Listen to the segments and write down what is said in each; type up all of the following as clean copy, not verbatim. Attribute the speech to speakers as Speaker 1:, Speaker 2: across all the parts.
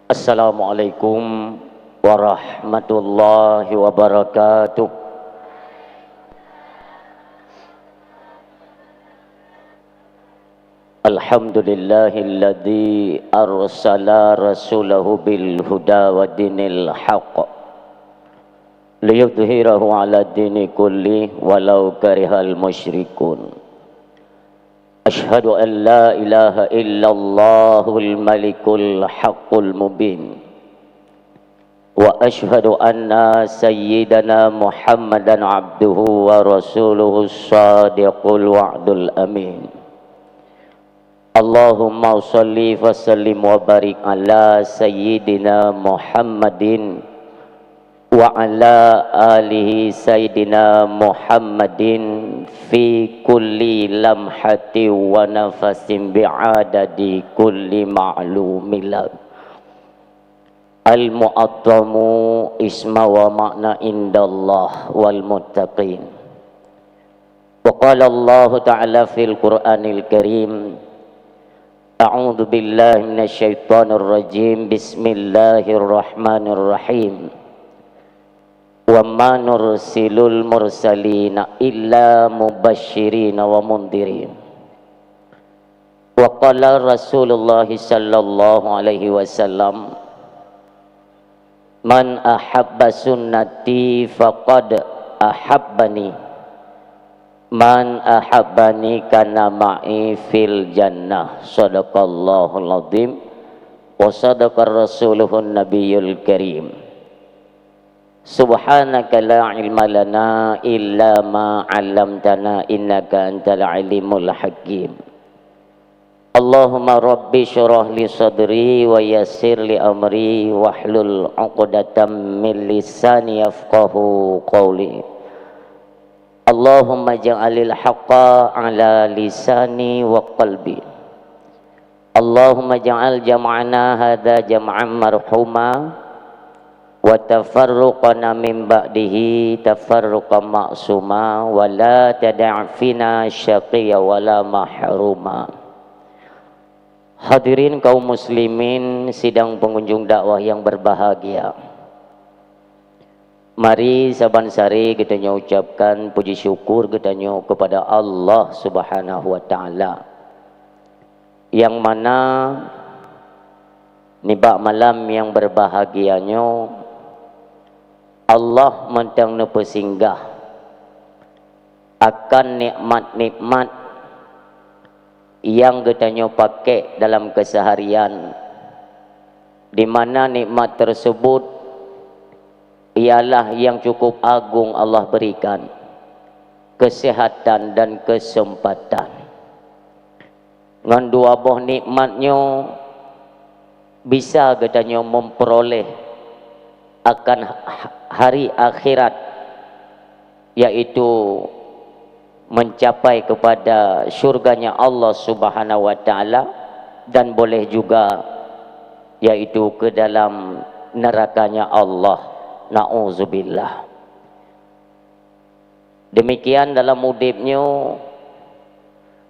Speaker 1: Assalamualaikum warahmatullahi wabarakatuh. Alhamdulillahilladzi arsala rasulahu bil huda wa dinil haqq liyudhhirahu ala dini kulli walau karihal musyrikun. Ashhadu an la ilaha illallahul malikul haqqul mubin wa ashhadu anna sayyidana Muhammadan abduhu wa rasuluhu shadiqul wa'dul amin. Allahumma shalli wa sallim wa barik ala sayyidina Muhammadin wa ala alihi sayyidina Muhammadin fi kulli lamhati wa nafasin bi'adadi kulli ma'lumillah. Al-mu'attamu isma wa ma'na indallah wal muttaqin. Wa qala Allah ta'ala fil Qur'anil Karim, a'udzu billahi minasyaitonir rajim, bismillahirrahmanirrahim. Wa ma nursilul mursalina illa mubashshirina wa mundhirin. Wa qala Rasulullah sallallahu alaihi wasallam, man ahabba sunnati faqad ahabbani, man ahabbani kana ma'i fil jannah. Shadaqallahul azim wa sadaqar rasuluhun nabiyul karim. Subhanaka la ilma lana illa ma 'allamtana innaka antal alimul hakim. Allahumma rabbi syrah li sadri wa yassir li amri wahlul 'uqdatam min lisani yafqahu qawli. Allahumma ja'alil haqqa ala lisani wa qalbi. Allahumma ja'al jam'ana hadha jam'an marhuma wa tafarruqana min ba'dihi tafarruqan ma'suma wa la tada'fina syaqiyya wa la mahruma. Hadirin kaum muslimin sidang pengunjung dakwah yang berbahagia, mari saban-sari kita ucapkan puji syukur kita kepada Allah Subhanahu wa taala, yang mana nibak malam yang berbahagianya Allah mentang nepesinggah akan nikmat-nikmat yang kita pakai dalam keseharian, di mana nikmat tersebut ialah yang cukup agung Allah berikan, kesehatan dan kesempatan. Dengan dua buah nikmatnya bisa kita memperoleh akan hari akhirat, yaitu mencapai kepada syurganya Allah Subhanahu wa taala, dan boleh juga yaitu ke dalam nerakanya Allah. Na'udzubillah. Demikian dalam hidupnya,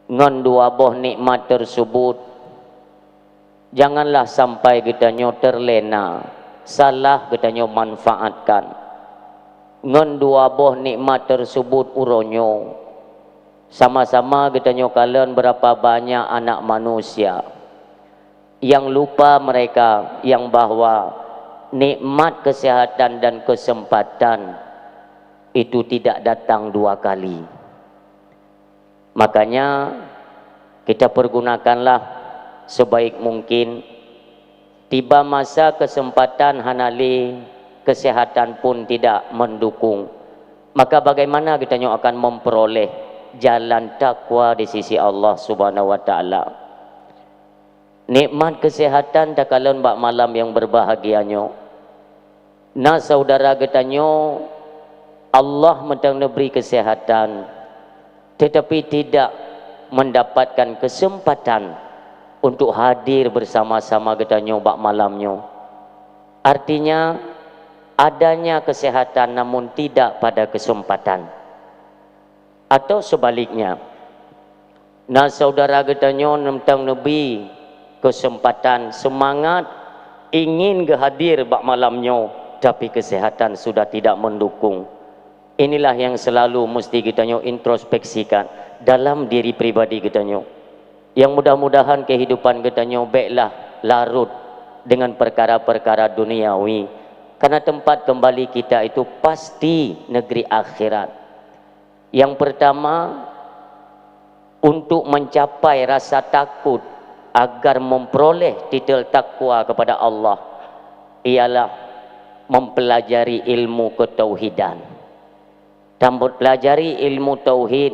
Speaker 1: ngan dua buah nikmat tersebut janganlah sampai kita terlena, salah kita manfaatkan. Ngan dua buah nikmat tersebut uronyo sama-sama kita kalian berapa banyak anak manusia yang lupa mereka yang bahwa nikmat kesehatan dan kesempatan itu tidak datang dua kali. Makanya kita pergunakanlah sebaik mungkin. Tiba masa kesempatan hanali kesehatan pun tidak mendukung, maka bagaimana kita akan memperoleh jalan takwa di sisi Allah Subhanahu wa taala. Nikmat kesehatan tak kalon bak malam yang berbahagianya. Nah saudara getanyo, Allah mentang beri kesehatan tetapi tidak mendapatkan kesempatan untuk hadir bersama-sama getanyo bak malamnya. Artinya adanya kesehatan namun tidak pada kesempatan. Atau sebaliknya, nah saudara getanyo mentang nabi kesempatan, semangat ingin hadir bak malamnya, tapi kesehatan sudah tidak mendukung. Inilah yang selalu mesti kita introspeksikan dalam diri pribadi kita. Yang mudah-mudahan kehidupan kita baiklah larut dengan perkara-perkara duniawi, karena tempat kembali kita itu pasti negeri akhirat. Yang pertama, untuk mencapai rasa takut agar memperoleh titel takwa kepada Allah, ialah mempelajari ilmu ketauhidan. Tambut pelajari ilmu tauhid,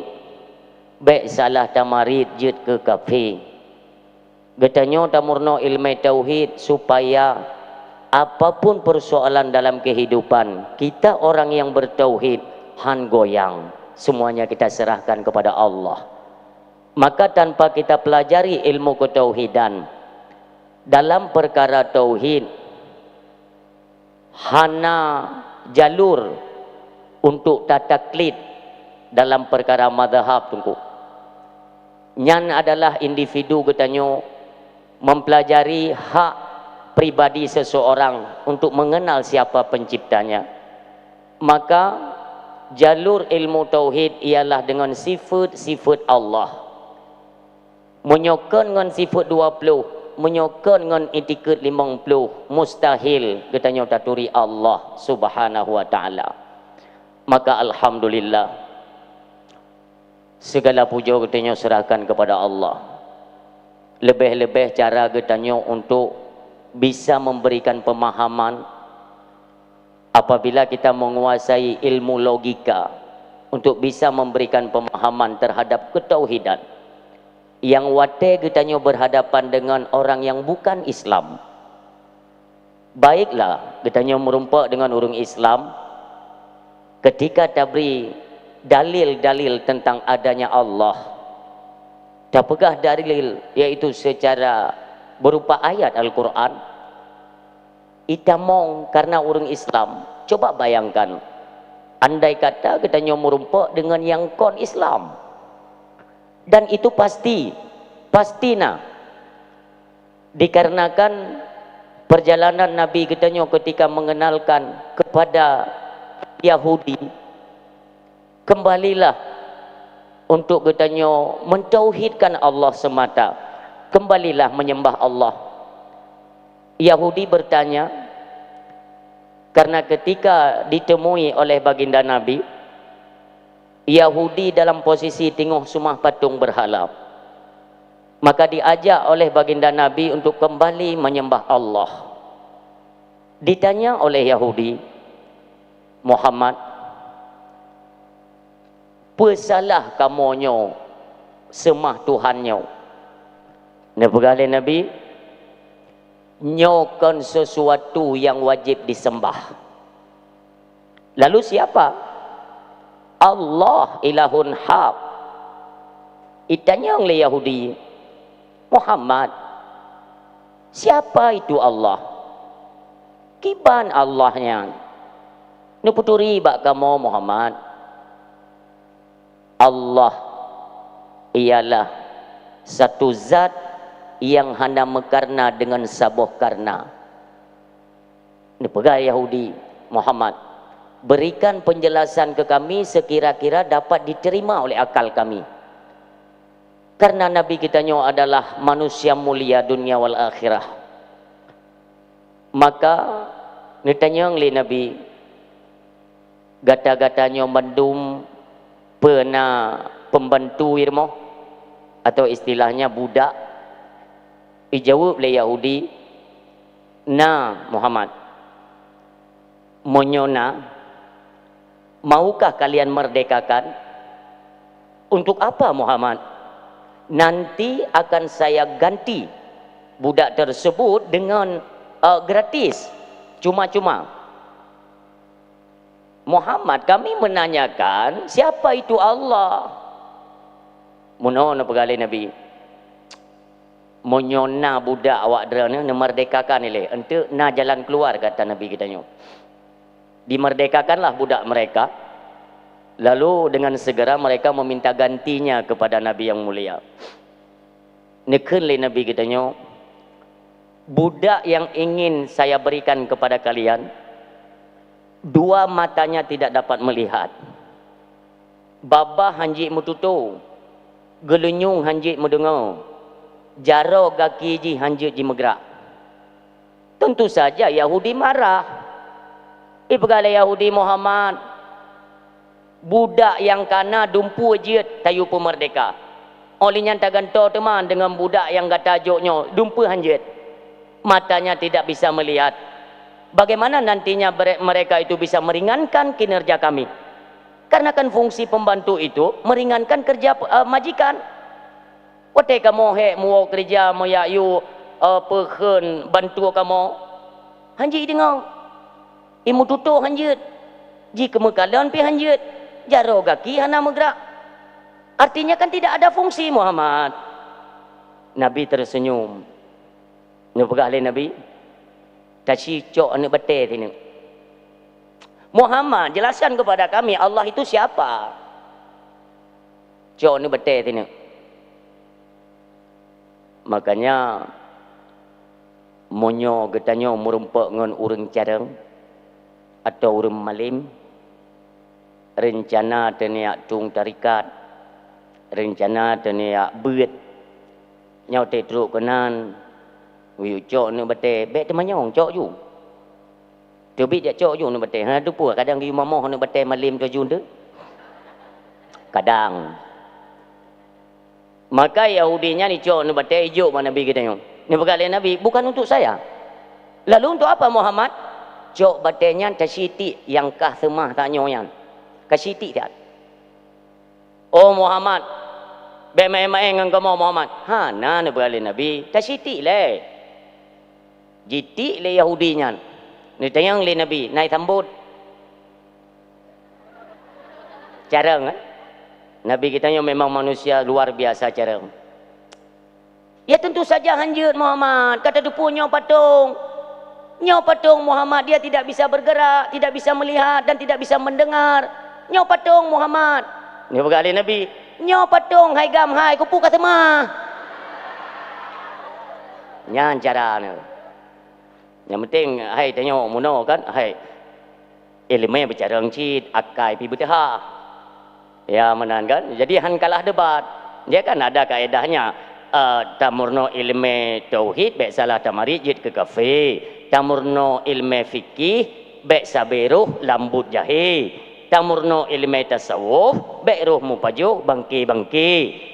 Speaker 1: baik salah tamarid jid ke kafe. Getanyo tamurno ilmu tauhid supaya apapun persoalan dalam kehidupan kita, orang yang bertauhid, han goyang, semuanya kita serahkan kepada Allah. Maka tanpa kita pelajari ilmu ketauhidan dalam perkara tauhid, hana jalur untuk tataklid dalam perkara madhab tunggu. Nyan adalah individu getanyo mempelajari hak pribadi seseorang untuk mengenal siapa penciptanya. Maka jalur ilmu tauhid ialah dengan sifat-sifat Allah. Menyokon dengan sifat 20, menyokon dengan etiket 50, mustahil getanyo taturi Allah Subhanahu wa taala. Maka alhamdulillah, segala puja kita serahkan kepada Allah. Lebih-lebih cara kita untuk bisa memberikan pemahaman apabila kita menguasai ilmu logika, untuk bisa memberikan pemahaman terhadap ketauhidan. Yang wate kita berhadapan dengan orang yang bukan Islam, baiklah kita merumpak dengan orang Islam. Ketika tabri dalil-dalil tentang adanya Allah, tak pegah dalil, yaitu secara berupa ayat Al-Quran, itamong karena orang Islam. Coba bayangkan, andai kata kita merumpak dengan yang kon Islam, dan itu pasti nah, dikarenakan perjalanan Nabi kita ketika mengenalkan kepada Yahudi, kembalilah untuk getanyo mentauhidkan Allah semata, kembalilah menyembah Allah. Yahudi bertanya, karena ketika ditemui oleh baginda Nabi, Yahudi dalam posisi tengok sumah patung berhala, maka diajak oleh baginda Nabi untuk kembali menyembah Allah. Ditanya oleh Yahudi, Muhammad, pesalah kamonyo semah Tuhannya. Nebegale Nabi, nyokan sesuatu yang wajib disembah. Lalu siapa? Allah ilahun haq. Itanya oleh Yahudi, Muhammad, siapa itu Allah? Kiban Allahnya? Nuputuri bak kamu Muhammad, Allah ialah satu zat yang hanya mekarna dengan sabuh karna. Ini pegang Yahudi, Muhammad, berikan penjelasan ke kami sekira-kira dapat diterima oleh akal kami. Karena Nabi kita adalah manusia mulia dunia wal akhirah. Maka ditanya oleh Nabi, gata-gatanya mendum pernah pembantu irmo atau istilahnya budak. Dijawab oleh Yahudi, nah Muhammad, monyona, maukah kalian merdekakan? Untuk apa Muhammad? Nanti akan saya ganti budak tersebut dengan gratis, cuma-cuma. Muhammad, kami menanyakan siapa itu Allah? Muno pegalai Nabi, monyona budak awak derana memerdekakan ile, ente na jalan keluar, kata Nabi kita nyo. Dimerdekakanlah budak mereka. Lalu dengan segera mereka meminta gantinya kepada Nabi yang mulia. Nekenle Nabi kita nyo, budak yang ingin saya berikan kepada kalian, dua matanya tidak dapat melihat, babah hanjik mututu, gelenyung hanjik mendengar, jaro kaki ji hanjik ji megrak. Tentu saja Yahudi marah. Ibgala Yahudi Muhammad, budak yang kana dumpu jit tayu pemerdeka. Olehnya taganto teman dengan budak yang kata tajuknya dumpu hanjit. Matanya tidak bisa melihat. Bagaimana nantinya mereka itu bisa meringankan kinerja kami? Karena kan fungsi pembantu itu meringankan kerja majikan. Wate kamu he mau kerja mau yu pehen bantu kamu. Hanjit dengar. Imu tutup hanjit. Jika mekalan pi hanjit. Jaro kaki hana megrak. Artinya kan tidak ada fungsi Muhammad. Nabi tersenyum. Nupegah oleh Nabi. Tashi cok ane bete ini. Muhammad jelaskan kepada kami Allah itu siapa? Cok ane bete ini. Makanya monyo getanyo merumpak ngan urang careng atau urang malim, rencana teniak tung tarikat, rencana teniak beut nyau te truk kenan wiu cok ne bete be temannya ong cok ju tebi dia cok ju ne bete ha tu pua kadang gi mamoh ne bete malim tu jun tu kadang. Maka Yahudinya ni cok ne bete ijo mana Nabi kita nyong ni berkali Nabi bukan untuk saya, lalu untuk apa Muhammad? Cok batenya tasiti yang kah semah tak nyoyan kasiti tak. Oh Muhammad be main-main dengan kamu Muhammad ha na ne berkali Nabi tasiti le jiti le Yahudinya ni tayang le Nabi naik sambut carang Nabi kita memang manusia luar biasa carang. Ya tentu saja hanjut Muhammad kata dia punya patung. Nyau patung Muhammad dia tidak bisa bergerak, tidak bisa melihat dan tidak bisa mendengar. Nyau patung Muhammad. Ni berkali Nabi, nyau patung hai gam hai kupu kata mah. Nyan caranya. Yang penting hai tanya muno kan, hai ilmu bicara ngcit akai pi betah. Ya menan kan. Jadi han kalah debat. Dia kan ada kaedahnya. Tamurno ilmu tauhid be salah tamarijid ke kafe. Tamurno ilmu fikih be saberuh lambut jahe. Tamurno ilmu tasawuf be ruh mupajuh bangki-bangki.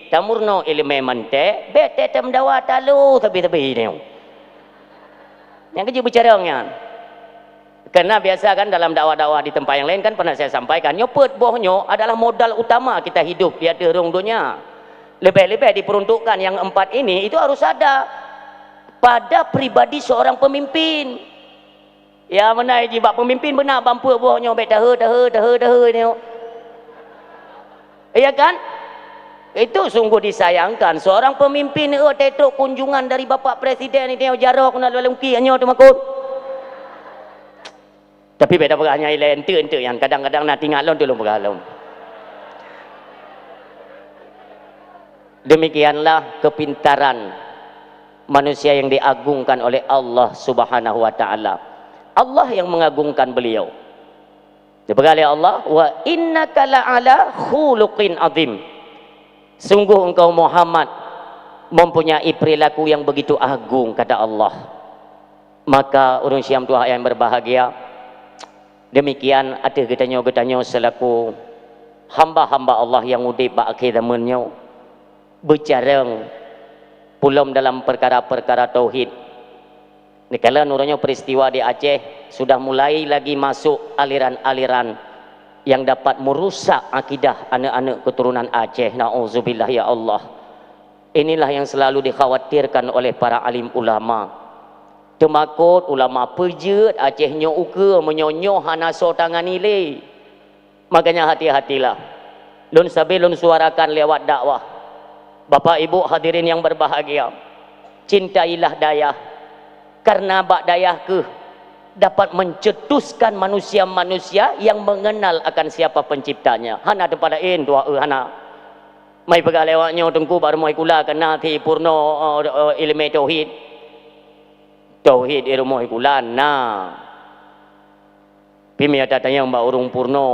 Speaker 1: Tamurno ilmu mantek be tetem dawa talu tapi ni. Yang kerja bicaranya. Karena biasa kan dalam dakwah-dakwah di tempat yang lain kan pernah saya sampaikan nyopet bohnya adalah modal utama kita hidup di atas rong dunia. Lebih-lebih diperuntukkan yang 4 ini itu harus ada pada pribadi seorang pemimpin. Ya mana jibak pemimpin benar bampu bohnya bet dah ni. Iya kan? Itu sungguh disayangkan seorang pemimpin tetok kunjungan dari Bapak Presiden ini jarok nak lelungki hanya tu makut. Tapi beda berahnya lain ente yang kadang-kadang nak tinggal lon tu lon beralon. Demikianlah kepintaran manusia yang diagungkan oleh Allah Subhanahu wa taala. Allah yang mengagungkan beliau. Dibekali Allah wa innaka la'ala khuluqin azim. Sungguh engkau Muhammad mempunyai perilaku yang begitu agung kata Allah. Maka urang Syam tua yang berbahagia. Demikian ada getanyo-getanyo selaku hamba-hamba Allah yang udip ba akhir zamannya. Bercarang pulom dalam perkara-perkara tauhid. Nikala nuranya peristiwa di Aceh sudah mulai lagi masuk aliran-aliran yang dapat merusak akidah anak-anak keturunan Aceh. Nauzubillah ya Allah. Inilah yang selalu dikhawatirkan oleh para alim ulama. Temakut ulama pejut Acehnya uka menyonyoh hana so tangan nilai. Makanya hati-hatilah. Lun sabi lun suarakan lewat dakwah. Bapak Ibu hadirin yang berbahagia, cintailah dayah karena bak dayah ke dapat mencetuskan manusia-manusia yang mengenal akan siapa penciptanya. Hana daripada tua hana mai pegah lewatnya tengku baru mai kula kena ti purno ilmu tauhid. tauhid irmoh kulan nah pimia datanya mbak urung purno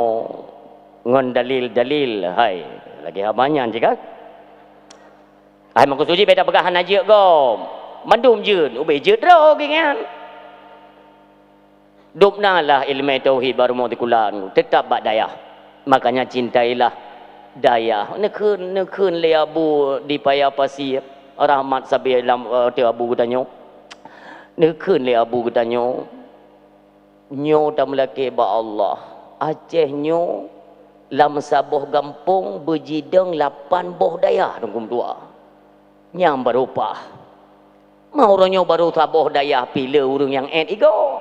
Speaker 1: ngon dalil hai lagi habanyan jika hai makusuji beda pegahan aja gom mandum jeun ubay jeut ro gingan dupna lah ilmu tauhid baru mau dikulan tetap bak dayah makanya cintailah dayah nekun le abu di paya pasir rahmat sabi lam te abu gudanyo nekun le abu gudanyo nyo tam laki ba Allah Aceh nyo lam saboh gampung bejideng 8 boh dayah dengkum tua nyam berupah mau ronyo baru saboh dayah pila urang yang igo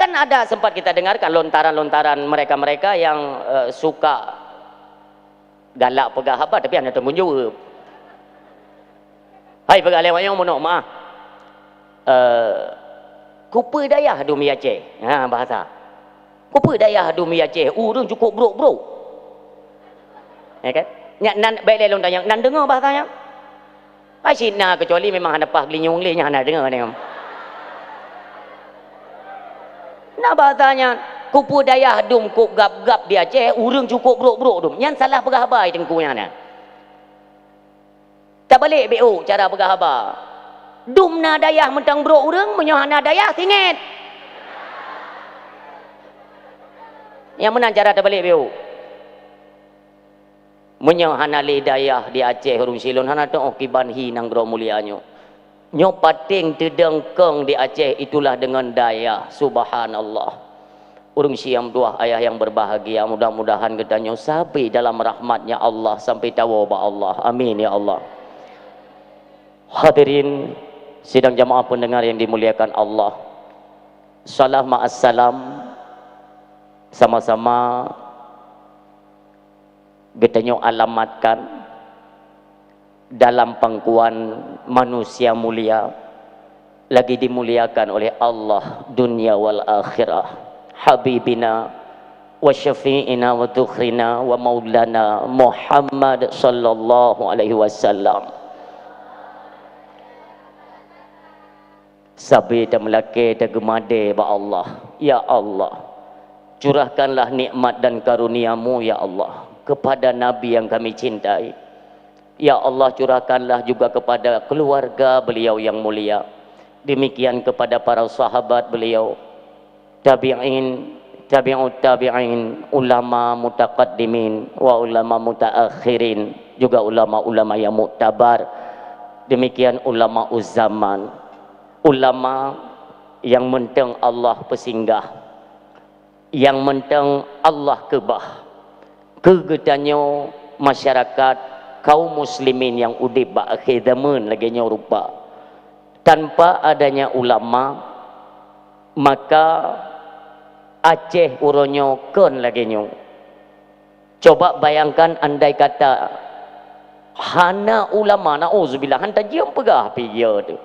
Speaker 1: kan ada sempat kita dengarkan lontaran-lontaran mereka-mereka yang suka galak pegah apa tapi anda tanggung jawab hai pegah lewat yang monok mah kupa dayah dumi Aceh ha bahasa kupa dayah dumi Aceh urang cukup bro ya kan nan baik lelong tanya nan dengar bahasanya ai sina kecuali memang hadapan linyung le nya hana dengar ni nah bahasanya kupu dayah dum kup gap-gap di Aceh urang cukup bro dum yang salah pegah habai tengkunya na tak balik BO cara pegah haba dum na dayah mentang bro urang menyohana dayah singit yang mana cara tak balik BO menyohana le dayah di Aceh urang silon hana tu okiban hi nang gro mulianyo nyo pating tedengkeng di Aceh itulah dengan daya subhanallah urang siam dua ayah yang berbahagia mudah-mudahan kedanyo sampai dalam rahmatnya Allah sampai tahu ba Allah amin ya Allah hadirin sidang jamaah pendengar yang dimuliakan Allah salam ma'assalam sama-sama kedanyo alamatkan dalam pangkuan manusia mulia lagi dimuliakan oleh Allah dunia wal akhirah habibina wa syafi'ina wa tukhrina wa maulana Muhammad sallallahu alaihi wasallam sabi dan melake dan gemade ba Allah ya Allah curahkanlah nikmat dan karuniamu ya Allah kepada nabi yang kami cintai. Ya Allah curahkanlah juga kepada keluarga beliau yang mulia. Demikian kepada para sahabat beliau, tabi'in, tabi'ut tabi'in, ulama mutaqaddimin wa ulama mutaakhirin, juga ulama-ulama yang muktabar. Demikian ulama uzzaman, ulama yang menteng Allah pesinggah, yang menteng Allah kebah. Kegetanyo masyarakat kaum muslimin yang udip ba akhir zaman lagi nya rupa tanpa adanya ulama maka Aceh uronyo kon lagi nyo coba bayangkan andai kata hana ulama nauzubillah hanta jiam pegah piye tu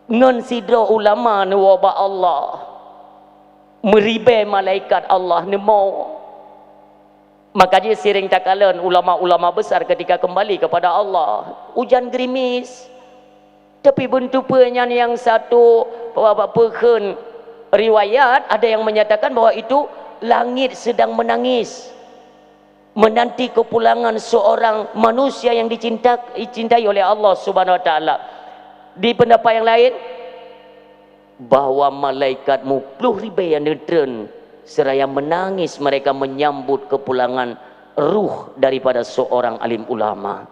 Speaker 1: ngan sidra ulama ni wa Allah meribai malaikat Allah ni mau maka dia sering takalan ulama-ulama besar ketika kembali kepada Allah hujan gerimis tapi bentuknya yang satu perken riwayat ada yang menyatakan bahwa itu langit sedang menangis menanti kepulangan seorang manusia yang dicintai oleh Allah Subhanahu wa taala. Di pendapat yang lain bahwa malaikat mupluh ribai yang netren seraya menangis mereka menyambut kepulangan ruh daripada seorang alim ulama.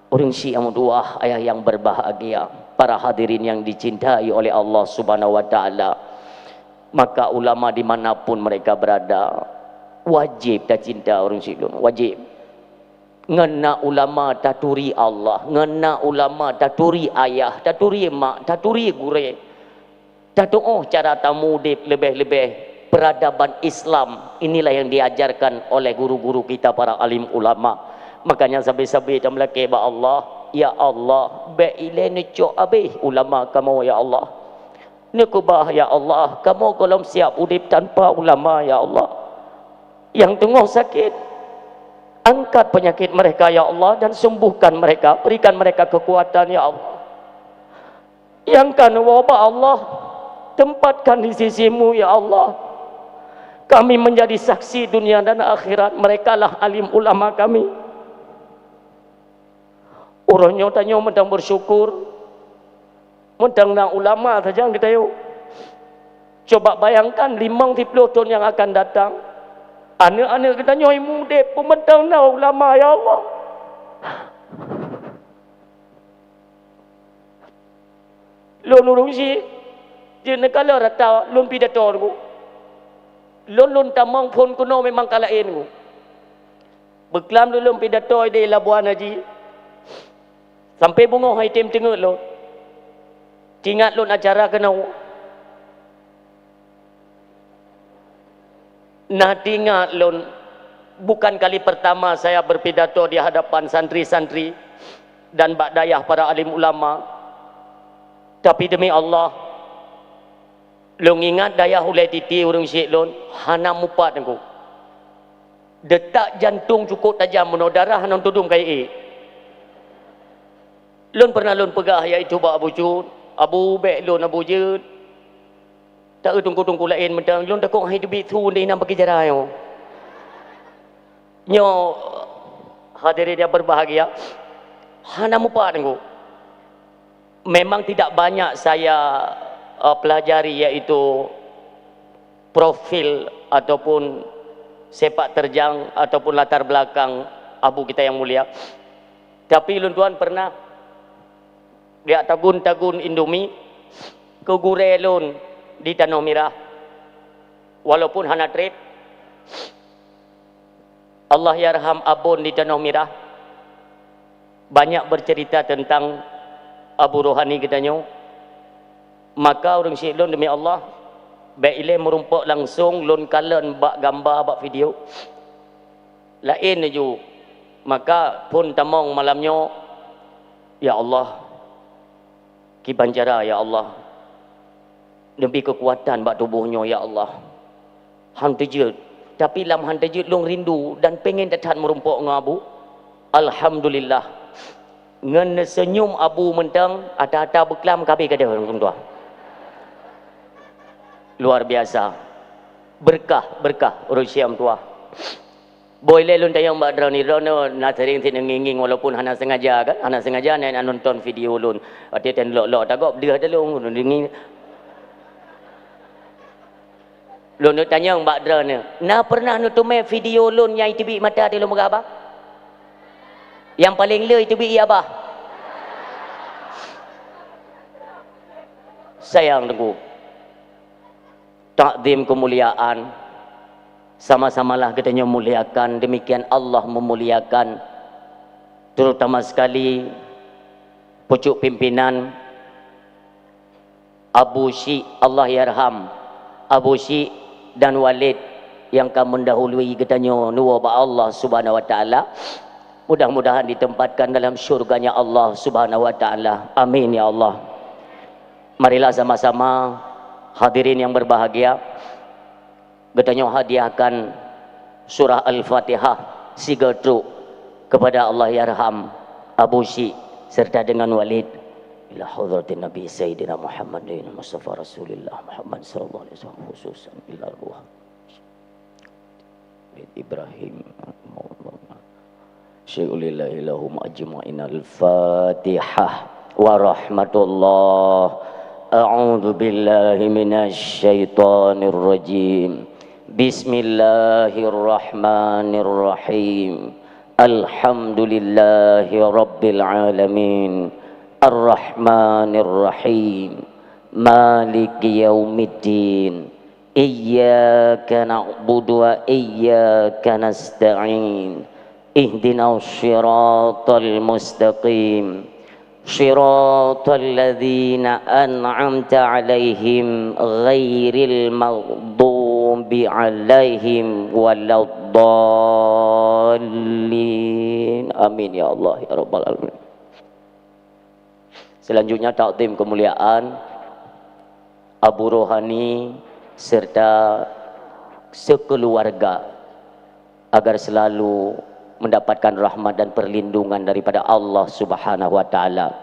Speaker 1: Orang Syiah dua ayah yang berbahagia, para hadirin yang dicintai oleh Allah Subhanahu wa taala. Maka ulama dimanapun mereka berada wajib tak cinta orang Syiah, wajib. Ngena ulama taturi Allah, ngena ulama taturi ayah, taturi mak, taturi gure. Tatuh cara tamu lebih-lebih peradaban Islam inilah yang diajarkan oleh guru-guru kita para alim ulama. Makanya sabi-sabi dan melaki ba Allah ya Allah ba ilaini co abih ulama kamu ya Allah nikubah ya Allah kamu kalau siap udip tanpa ulama ya Allah yang tengah sakit angkat penyakit mereka ya Allah dan sembuhkan mereka berikan mereka kekuatan ya Allah yang kan wabah Allah tempatkan di sisimu ya Allah. Kami menjadi saksi dunia dan akhirat, mereka lah alim ulama kami. Orangnya tanya mentang bersyukur, mentang nak ulama saja kita yuk. Coba bayangkan 50 tahun yang akan datang, anak-anak kita nyoi muda pementang nak ulama ya Allah. Lon urung si, jenak kalau rata lon pidato aku, lon tamang pun kuno memang kalain aku. Beklam lon pidato di Labuan Haji, sampai bunga hai tim tengok lon, tingat lon acara kena. Nah tingat lon, bukan kali pertama saya berpidato di hadapan santri-santri dan bak dayah para alim ulama. Tapi demi Allah, long ingat daya hulai titi urung syek lon, hana mupat aku. Detak jantung cukup tajam meno darah hanan tudung kai lon pernah lon pegah iaitu bak Abu Jud, Abu Bek lon Abu Jud. Tak tunggu-tunggu lain mentang lon takok hai debit tu ni nak bagi jarai yo. Nyo hadirin yang berbahagia, hana mupat aku. Memang tidak banyak saya pelajari iaitu profil ataupun sepak terjang ataupun latar belakang abu kita yang mulia. Tapi lun tuan pernah dia tagun-tagun Indomie ke gure lun di Tanah Merah. Walaupun hana trip, Allah yarham abun di Tanah Merah banyak bercerita tentang Abu Rohani katanya. Maka orang syekh lon demi Allah baik ile merumpak langsung lon kalen bak gambar bak video lain ju. Maka pun tamong malamnya, ya Allah ki banjara ya Allah, demi kekuatan bak tubuhnya ya Allah. Han tejut, tapi lam han tejut long rindu dan pengen datang merumpak dengan Abu. Alhamdulillah ngen senyum abu mentang ada beklam kabeh kada orang tua. Luar biasa. Berkah urus siam tua. Boleh lun tayang mbak drone rono na sering tin nginging walaupun hana sengaja kan, hana sengaja nak nonton video lun. Dia ten lok takok dia ada lun nging. Lun tanya mbak drone, na pernah nutume video lun yang tibi mata di lum gaba? Yang paling le itu bi abah. Sayang tengku. Takdim kemuliaan. Sama-samalah kita muliakan, demikian Allah memuliakan. Terutama sekali pucuk pimpinan Abu Syik, Allah yarham Abu Syik dan Walid yang akan mendahului katanya nuwa ba Allah Subhanahu wa taala. Mudah-mudahan ditempatkan dalam syurganya Allah Subhanahu wa taala. Amin ya Allah. Marilah sama-sama hadirin yang berbahagia, katanya hadiahkan surah Al-Fatihah 3 truk kepada Allah yarham Abu Syik serta dengan Walid ila hadratin Nabi Sayyidina Muhammadin Mustafa Rasulullah Muhammad sallallahu alaihi wasallam khususan ila ruh Ibrahim Syai'ulillahi lahum ajma'in. Al-Fatihah wa rahmatullah. A'udzu billahi minasy syaithanir rajim. Bismillahirrahmanirrahim. Alhamdulillahi rabbil alamin. Ar-Rahmanir-Rahim. Maliki yaumiddin. Iyyaka na'budu wa iyyaka nasta'in. Ihdinas siratal mustaqim. Siratal ladzina an'amta 'alaihim ghairil maghdubi 'alaihim waladdallin. Amin ya Allah ya rabbal alamin. Selanjutnya takdim kemuliaan Abu Rohani serta sekeluarga agar selalu mendapatkan rahmat dan perlindungan daripada Allah Subhanahu wa taala.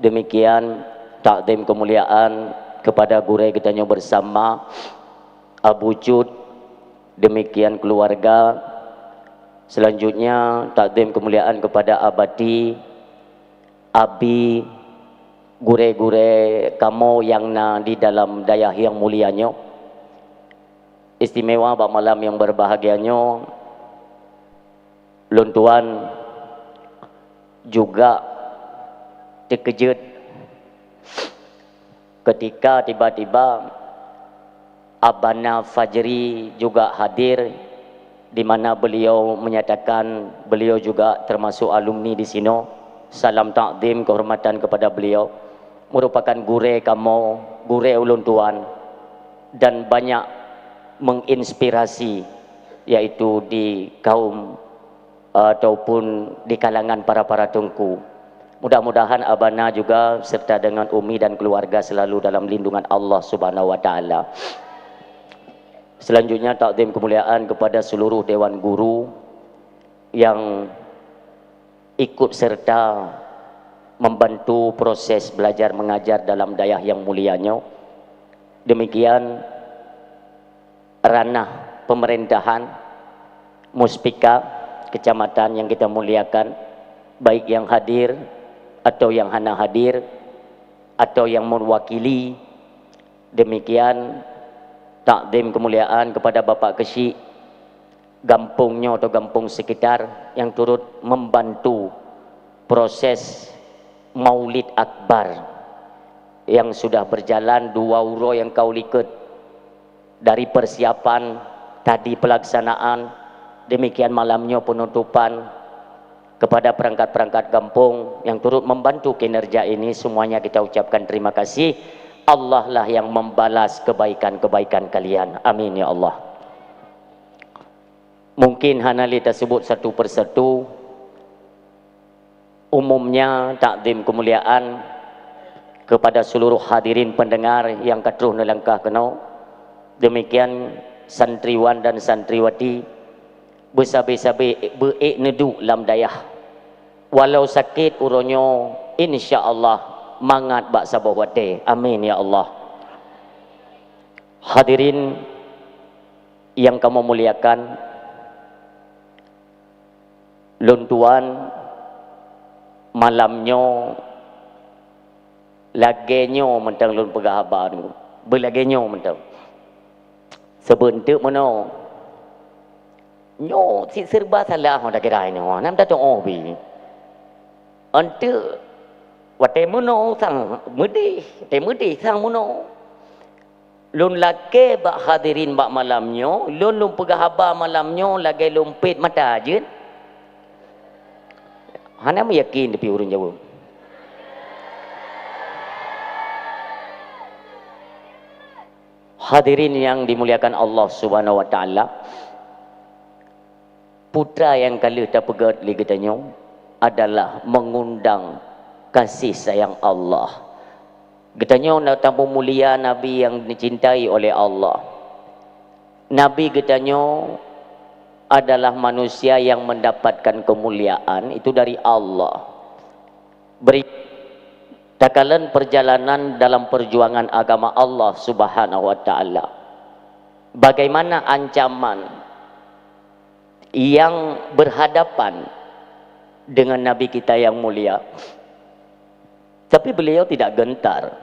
Speaker 1: Demikian takdim kemuliaan kepada guru kita bersama Abu Jud, demikian keluarga. Selanjutnya takdim kemuliaan kepada Abadi, Abi, gure-gure kamu yang di dalam dayah yang mulianya. Istimewa pada malam yang berbahagianya, Lun Tuan juga terkejut ketika tiba-tiba Abana Fajri juga hadir, di mana beliau menyatakan beliau juga termasuk alumni di sini. Salam takdim kehormatan kepada beliau, merupakan gure kamu, gure ulun tuan, dan banyak menginspirasi, yaitu di kaum ataupun di kalangan para tengku. Mudah-mudahan Abana juga serta dengan Umi dan keluarga selalu dalam lindungan Allah Subhanahu wa taala. Selanjutnya takdim kemuliaan kepada seluruh dewan guru yang ikut serta membantu proses belajar mengajar dalam dayah yang mulianya. Demikian ranah pemerintahan Muspika kecamatan yang kita muliakan, baik yang hadir atau yang hana hadir atau yang mewakili. Demikian takdim kemuliaan kepada Bapak Kesyik gampungnya atau gampung sekitar yang turut membantu proses Maulid Akbar yang sudah berjalan 2 uro yang kau liket, dari persiapan tadi pelaksanaan, demikian malamnya penutupan. Kepada perangkat-perangkat kampung yang turut membantu kinerja ini, semuanya kita ucapkan terima kasih. Allah lah yang membalas kebaikan-kebaikan kalian, amin ya Allah. Mungkin hanali tersebut satu persatu. Umumnya takdim kemuliaan kepada seluruh hadirin pendengar yang katruh nelangkah kenau. Demikian santriwan dan santriwati bersabi-sabi beiknedu lam dayah. Walau sakit uronyo, insya-Allah mangat bak sabawate. Amin ya Allah. Hadirin yang kamu muliakan, Lun Tuan malamnya lagenyo mentang lun pegahabar ni. Belagenyo mentang. Sebentuk mana nyo si serba salah dah kira ini nam dah tong bi ante wate muno sang mudi sang muno lun lake bak hadirin bak malamnyo, lun pegahaba malamnyo lagi lumpit mata je hana yakin depi urun jawab. Hadirin yang dimuliakan Allah Subhanahu wa taala, putra yang kali terpegat li katanya adalah mengundang kasih sayang Allah. Katanya tamu mulia Nabi yang dicintai oleh Allah. Nabi katanya adalah manusia yang mendapatkan kemuliaan itu dari Allah. Takalan perjalanan dalam perjuangan agama Allah Subhanahu wa taala. Bagaimana ancaman yang berhadapan dengan Nabi kita yang mulia. Tapi beliau tidak gentar.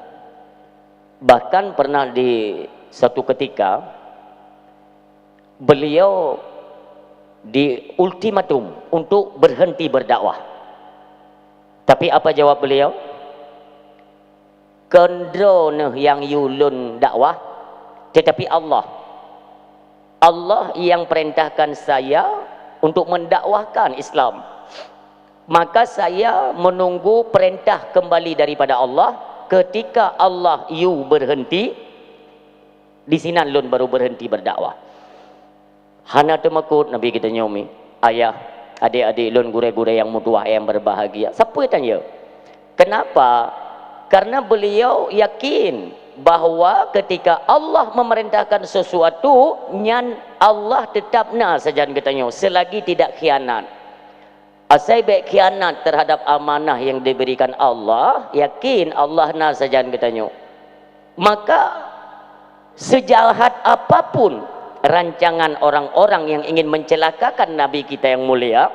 Speaker 1: Bahkan pernah di satu ketika beliau di ultimatum untuk berhenti berdakwah. Tapi apa jawab beliau? Kendro yang yulun dakwah, tetapi Allah yang perintahkan saya untuk mendakwahkan Islam. Maka saya menunggu perintah kembali daripada Allah. Ketika Allah berhenti, di sini lun baru berhenti berdakwah. Hana temakut Nabi kita nyomi, ayah, adik-adik lun gure-gure yang mutuah yang berbahagia. Siapa yang tanya? Kenapa? Karena beliau yakin bahawa ketika Allah memerintahkan sesuatu, nyan Allah tetap na saja katanya selagi tidak khianat. Asai baik khianat terhadap amanah yang diberikan Allah, yakin Allah na saja katanya. Maka sejahat apapun rancangan orang-orang yang ingin mencelakakan Nabi kita yang mulia,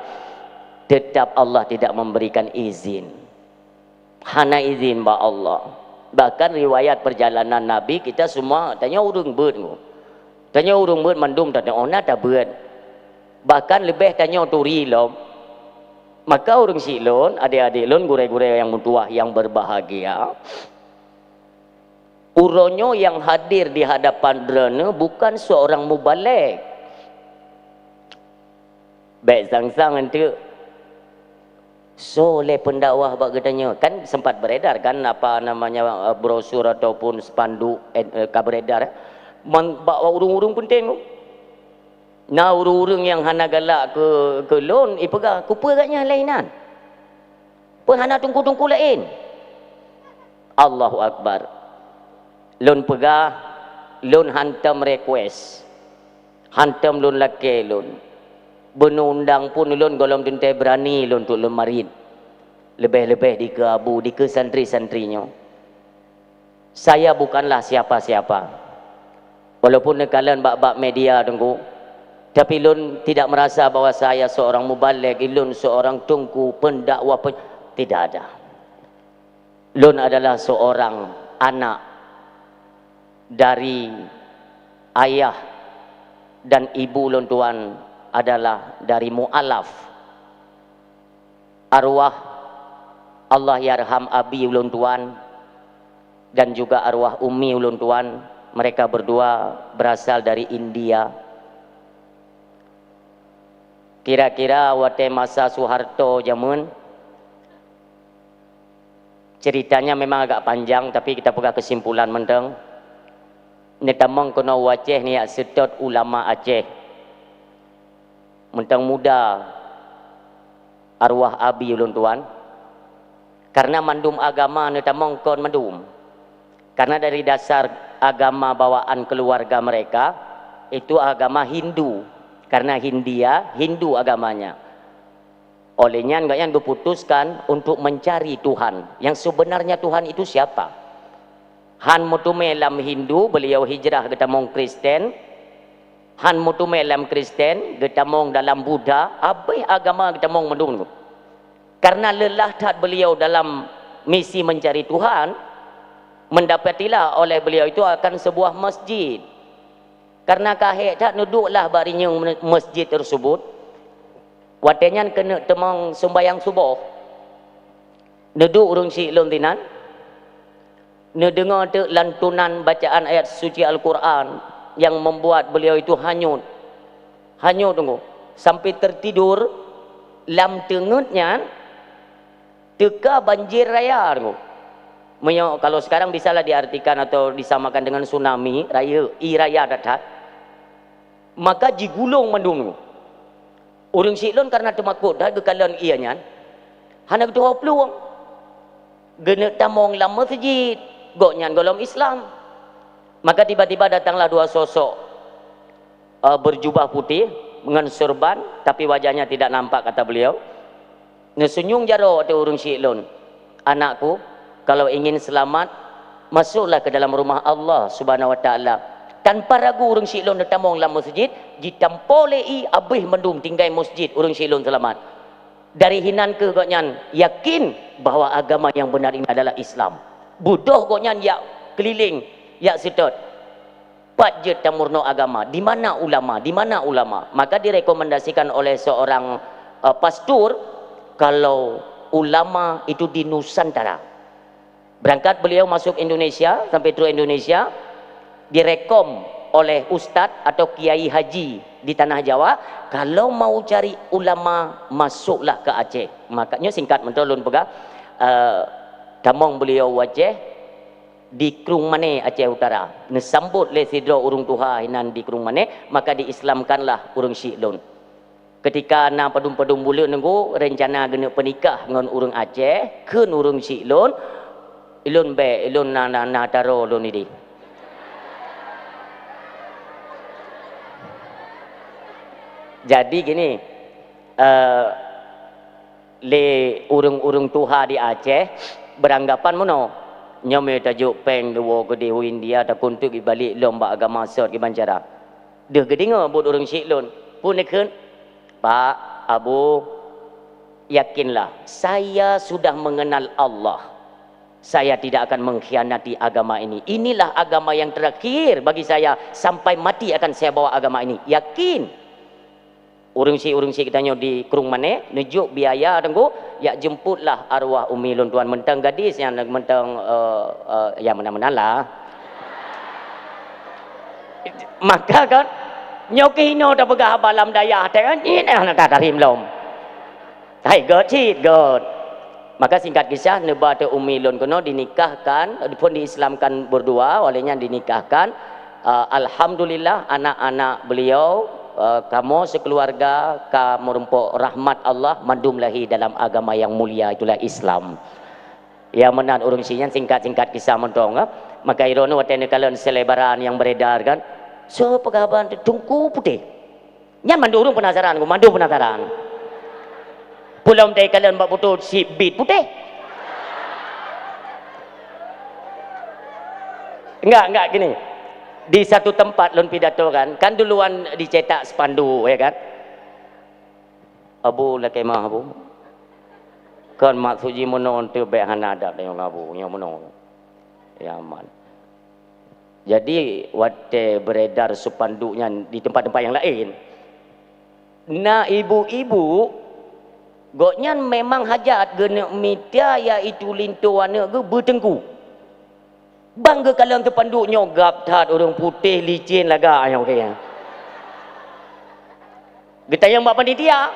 Speaker 1: tetap Allah tidak memberikan izin. Hana izin ba Allah. Bahkan riwayat perjalanan Nabi kita semua tanya urung beut. Tanya urung beut mandum tanya ona tak beut. Bahkan lebih tanya turi lom. Maka orang silon, adik-adik lon, gure-gure yang mutuah yang berbahagia, uronyo yang hadir di hadapan drone bukan seorang mubalig. Baik sang-sang nanti soleh pendakwah bak katanya, kan sempat beredar kan apa namanya brosur ataupun spanduk beredar, bawa urung-urung penting. Nah urung-urung yang hana galak ke lon, pegah kupa agaknya lainan. Hana tungku-tungku lain. Allahu Akbar. Lon pegah, lon hantam request. Hantam lon laki lon. Benundang pun lon golong tentai berani lon untuk lon marid. Lebih-lebih di ke abu, di ke santri-santrinya. Saya bukanlah siapa-siapa. Walaupun kalian bak-bak media tunggu. Tapi lun tidak merasa bahwa saya seorang mubaligh, lun seorang tungku pendakwa tidak ada. Lun adalah seorang anak dari ayah dan ibu lun tuan adalah dari mu'alaf. Arwah Allah yarham abi ulun tuan dan juga arwah ummi ulun tuan, mereka berdua berasal dari India. Kira-kira wate masa Soeharto jamun, ceritanya memang agak panjang tapi kita pegang kesimpulan menteng. Netamong kena waceh ni sedot ulama Aceh. Menteng muda arwah abi ulun tuan. Karena mandum agama netamong kon mandum. Karena dari dasar agama bawaan keluarga mereka itu agama Hindu. Karena Hindu agamanya. Olehnya enggaknya diputuskan untuk mencari Tuhan. Yang sebenarnya Tuhan itu siapa? Han mutume lam Hindu, beliau hijrah ke tamong Kristen. Han mutume lam Kristen, ke tamong dalam Buddha. Apa agama ke tamong mendung? Karena lelah tat beliau dalam misi mencari Tuhan, mendapatilah oleh beliau itu akan sebuah masjid. Karena kahek tak duduklah barinya masjid tersebut. Watenya kena temang sembayang subuh. Duduk urung si lontinan. Dengar tu lantunan bacaan ayat suci Al-Quran yang membuat beliau itu hanyut. Hanyut tunggu. Sampai tertidur lam tengutnya teka banjir raya tunggu. Kalau sekarang bisalah diartikan atau disamakan dengan tsunami raya, raya datat. Maka digulung mendung. Orang siklon karena temakut dah kekalan ianya. Hana ketua peluang. Gena tamong lama masjid. Goknyan golong Islam. Maka tiba-tiba datanglah dua sosok berjubah putih dengan sorban tapi wajahnya tidak nampak kata beliau. Nesunyung jaro te orang siklon. Anakku, kalau ingin selamat masuklah ke dalam rumah Allah Subhanahu wa taala. Tanpa ragu orang silon tamong dalam masjid, ditampolei abih mendum tinggai masjid orang silon selamat. Dari hinan ke goknyan yakin bahwa agama yang benar ini adalah Islam. Budoh goknyan ya keliling, ya sedot. Pat je tamurno agama. Di mana ulama? Di mana ulama? Maka direkomendasikan oleh seorang pastor kalau ulama itu di Nusantara. Berangkat beliau masuk Indonesia sampai terus Indonesia. Direkom oleh ustadz atau kiai haji di tanah Jawa, kalau mau cari ulama masuklah ke Aceh. Makanya singkat mentolun pegah tamong beliau wajah di Krung Mane Aceh Utara. Nesambut le sidro urung tuha hinan di Krung Mane, maka diislamkanlah urung Syiklon. Ketika na padum-padum bulu nunggu rencana gena penikah dengan urung Aceh ke urung Syiklon, ilun be ilun na taro lun ini. Jadi gini, le urung-urung tuha di Aceh beranggapan mono nyome tajuk peng dewo gede hu India ta kuntuk balik lomba agama sot ki bancara deh gede ngebut urung syik lun pun nekeun Pak Abu yakinlah saya sudah mengenal Allah, saya tidak akan mengkhianati agama ini, inilah agama yang terakhir bagi saya, sampai mati akan saya bawa agama ini, yakin. Urung si kitanya di kerung mana nujuk biaya tengku ya jemputlah arwah umi lun tuan mentang gadis yang mentang ya mana-mana lah maka kan nyoki hino dah pegah balam daya kan ini nak kata rimlom hai god maka singkat kisah nebate umi lun kono dinikahkan pun diislamkan berdua olehnya dinikahkan. Alhamdulillah anak-anak beliau kamu sekeluarga kamu rempuk rahmat Allah mandum lahi dalam agama yang mulia itulah Islam. Ya menan urung sinyan singkat-singkat kisah mentong maka irono watene kalian selebaran yang beredar kan so pegaban tungku putih nyan mandu urung penasaran mandu penasaran pulau teh kalian bak putus si bit putih enggak gini. Di satu tempat lun pidato kan duluan dicetak spandu ya kan Abu lakemah Abu kan mak suji monon tu baik hanadap dengan Abu yang monon ya aman jadi waktu beredar spanduknya di tempat-tempat yang lain nah ibu-ibu goknya memang hajat genek media iaitu lintuan ke bertengku bangga kalian terpanduk nyogap tat orang putih licin laga yang okey kita yang buat panitia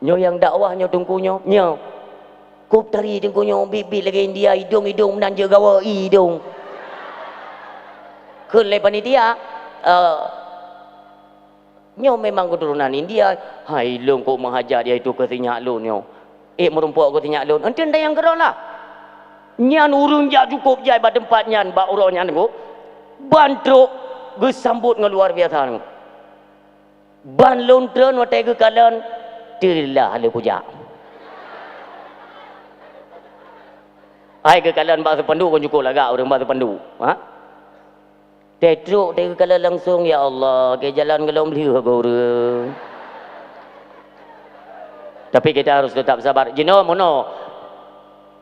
Speaker 1: nyo yang dakwahnya tungkunyo nyo kup tari tungkunyo bibit lagi India hidung menanja gawa hidung kun le panitia nyo memang keturunan India hai long kok menghajar dia itu ke tinyak lun nyo merumpuk ke tinyak lun enten dah yang gerak lah nyan urung jak cukup jai ba tempat nyan ba urang nyan ku bantruk gesambut ngeluar biasa ku ban lontron wate ke kalan tilah le puja ai ke kalan ba sepandu kon cukup laga urang ba sepandu ha tetruk te ke kalan langsung ya Allah ke jalan gelom liu go urang tapi kita harus tetap sabar jino mono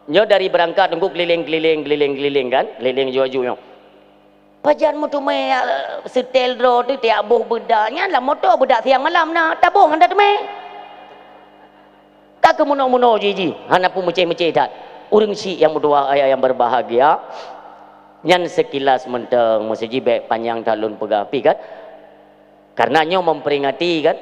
Speaker 1: nyo dari berangkat tunggu keliling kan keliling jual-jual pajan mu tu me setel ro tu tiap buh bedanya lah motor bedak siang malam nah tabung anda tu me kak muno jiji hana pu mece-mece tat urang si yang berdua ayah yang berbahagia nyan sekilas menteng meseji baik panjang talun pegapi kan karena nyo memperingati kan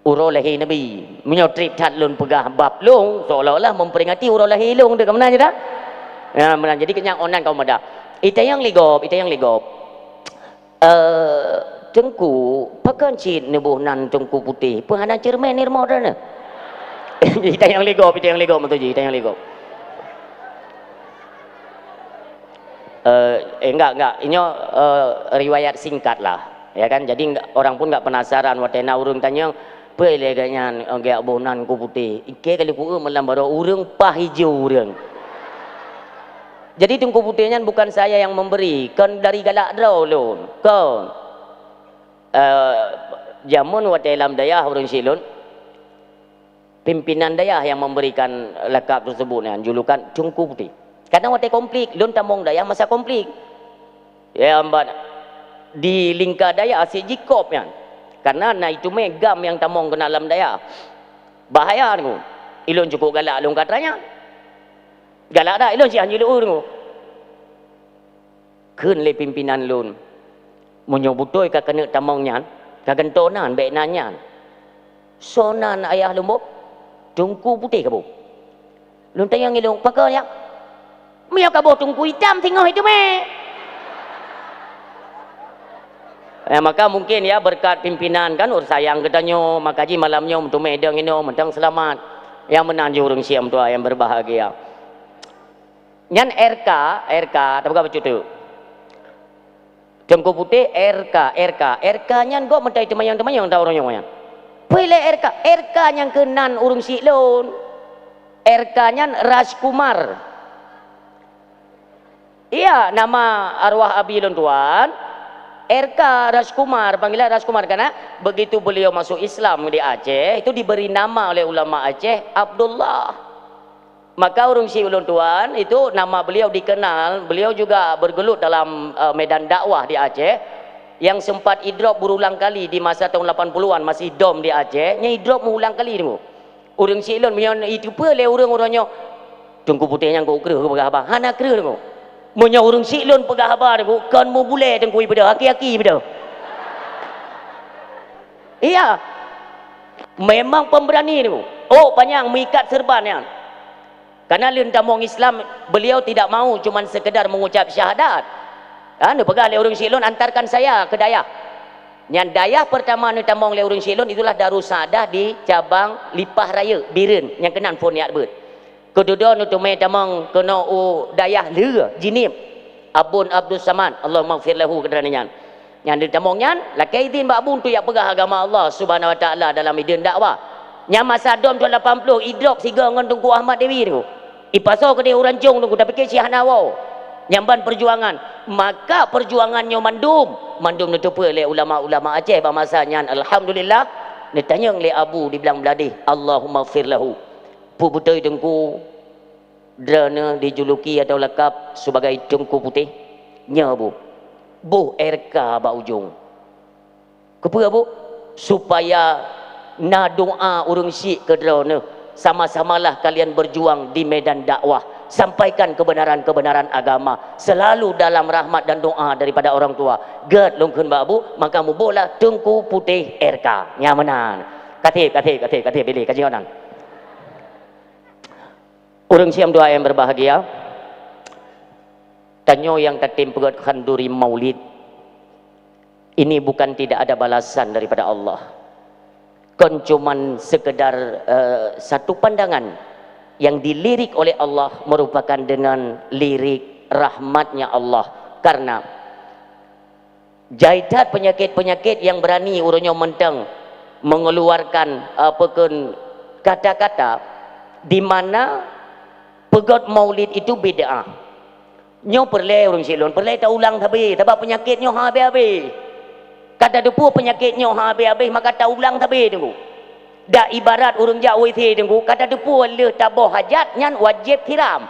Speaker 1: uro lahi Nabi menyotrip tat lun pegah bab long seolah-olah memperingati uro lahi long dekat mana je dah ya menang jadi kenyang onan kau madah ita yang ligop tengku pakan cit nebuh nan tengku putih penghana cermen ni modern ita yang ligop betul je ita yang ligop enggak ini riwayat singkat lah ya kan jadi orang pun enggak penasaran watena urung tanya pele ganyan agak bonan ku putih ike kali ku melam baru urang pah hijau urang jadi tungku putihnya bukan saya yang memberi kan dari galak draw lun kan jamun wat dalam dayah urang silun pimpinan dayah yang memberikan lakap tersebut yang julukan tungku putih karena wat konflik lun tamong dayah masa konflik ya ambat di lingkar dayah si jikop yang karena na itu megam yang tamong ke dalam daya bahaya ni ilun cukup galak lung katanya galak dah ilun si anjil urang keun le pimpinan lun menyobutoi ka kena tamongnya ka gentonan baik nanya sonan ayah lumbo tungku putih kabu lun tayang ilung pakal ya mio kabu tungku hitam tengah itu me maka mungkin ya berkat pimpinan kan sayang katanya makaji malamnya untuk medang ini mentang selamat yang menanjur urang siam tua yang berbahagia nyan RK tapi apa cutu tengku putih RK nyan go mentai temayang tahu orangnya Pilih RK yang kenan urung silon. RK nya Rajkumar. Iya, nama arwah Abilun tuan. RK Rajkumar, panggilan Rajkumar karena begitu beliau masuk Islam di Aceh, itu diberi nama oleh ulama Aceh Abdullah. Maka urung si ulun tuan itu nama beliau dikenal, beliau juga bergelut dalam medan dakwah di Aceh. Yang sempat idrop berulang kali di masa tahun 80-an masih dom di Aceh, nya idrop berulang kali ni. Urang silon punya itu pele urang-urangnya tungku putihnya kau kira pegah apa? Hana kira ni. Punya urang silon pegah apa ni? Kan mu boleh tungku ibu dah, aki-aki dah. Iya. Memang pemberani ni. Oh, panjang mengikat serban ya. Karena lun tamong Islam beliau tidak mau cuman sekedar mengucap syahadat. Anu pegah le urang silon antarkan saya ke Dayah. Yang Dayah pertama ni tamong le urang silon itulah Darussadah di cabang Lipah Raya Biren yang kenan pun niat ber. Kedua nu tumai tamong kena Dayah le jinib Abun Abdul Samad Allah maghfir lahu kedananya. Yang ditamong nyan lakai din bak bun tu yang pegah agama Allah Subhanahu wa taala dalam medan dakwah. Nya masa dom tahun 80 idrok siga ngan Tungku Ahmad Dewi tu. Ipaso ke dia urang jong tu tapi ke si Hanawa. Nyamban perjuangan, maka perjuangannya mandum nutup oleh ulama-ulama Aceh bamasanya. Alhamdulillah ditanya oleh Abu dibilang beladih Allahumma fir lahu pu betul Tengku drana dijuluki atau lekap sebagai Tengku Putih nya Bu RK ba ujung kepa Bu supaya na doa urang syik ke drana sama-samalah kalian berjuang di medan dakwah, sampaikan kebenaran-kebenaran agama selalu dalam rahmat dan doa daripada orang tua. Gad longkeun babu maka mu bola Tengku Putih RK nya menang. Katib pilih kaji onan. Urang siam doa yang berbahagia. Tanyo yang tatim pegat khanduri maulid. Ini bukan tidak ada balasan daripada Allah. Kan cuman sekedar satu pandangan yang dilirik oleh Allah merupakan dengan lirik rahmatnya Allah. Karena jaitat penyakit-penyakit yang berani urangnya mentang mengeluarkan kata-kata di mana pegot maulid itu bid'ah. Nyo perle urang silon, perle tak ulang tapi penyakitnya habis-habis. Kata depu penyakitnya habis-habis maka tak ulang tapi tunggu. Dak ibarat urang Jawa itu tunggu kata depu le tabah hajat nyan wajib tiram.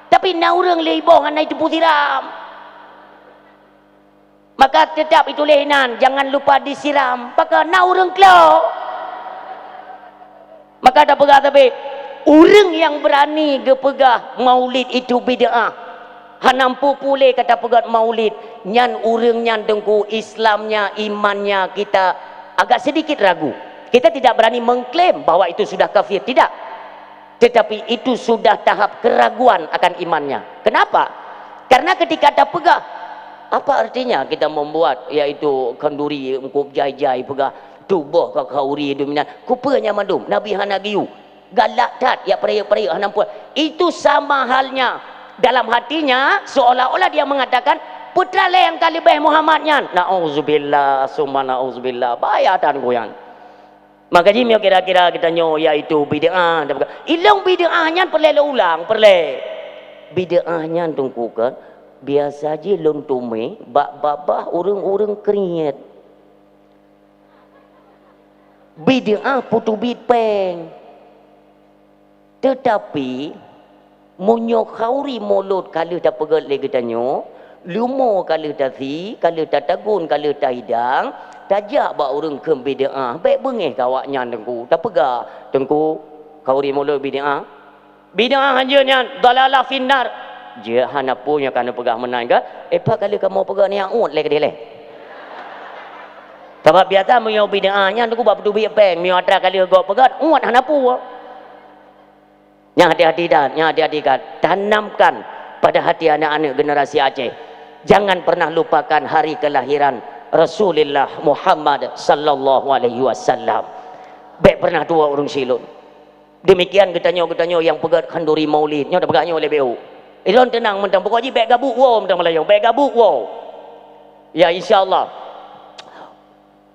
Speaker 1: Tapi na urang le iboh ngan depu tiram. Maka tetap itu lehinan jangan lupa disiram. Maka na urang klo. Maka ada pegah tapi urang yang berani gepegah maulid itu bid'ah. Hanampu pule kata pegat maulid nyan urang nyan dengku Islamnya imannya kita agak sedikit ragu. Kita tidak berani mengklaim bahwa itu sudah kafir, tidak, tetapi itu sudah tahap keraguan akan imannya. Kenapa? Karena ketika ada pegah apa artinya kita membuat yaitu kenduri engkup jai-jai pegah tubuh ka kauri dominan kupanya mandum nabi hanagiu galak tat ya peraya-peraya hanampu itu sama halnya. Dalam hatinya seolah-olah dia mengatakan putra le yang kali baik Muhammadnya. Nauzubillah summa nauzubillah bayatan goyan. Maka jimio kira-kira kita nyo yaitu bid'ah. Ilang bid'ahnya perlu ulang perle. Bid'ahnya tungku kan biasa je lon tume babah urang-urang keringet. Bid'ah putu bitpeng. Tetapi monyo khauri mulut kalau tak pegat lagi tanyo lumo kalau tak si kalau tak tagun kalau tak hidang tajak ba urang ke bid'ah baik bengih kawaknya tengku tak pegat tengku khauri mulut bid'ah hanya dalalah finnar je hana punya kana pegah menang ke pak kalau kamu pegat ni ut le ke dia le sebab biasa monyo bid'ahnya tengku ba duit peng mio atra kali go pegat ut hana pu. Yang hati-hati kan tanamkan pada hati anak-anak generasi Aceh. Jangan pernah lupakan hari kelahiran Rasulullah Muhammad sallallahu alaihi wasallam. Baik pernah dua urang silun. Demikian getanyo yang pegat khanduri maulid, nya dak pegaknya oleh BU. Ilon tenang mentang pokoknya baik gabuk wo mentang Melayu, baik gabuk wo. Ya insyaallah.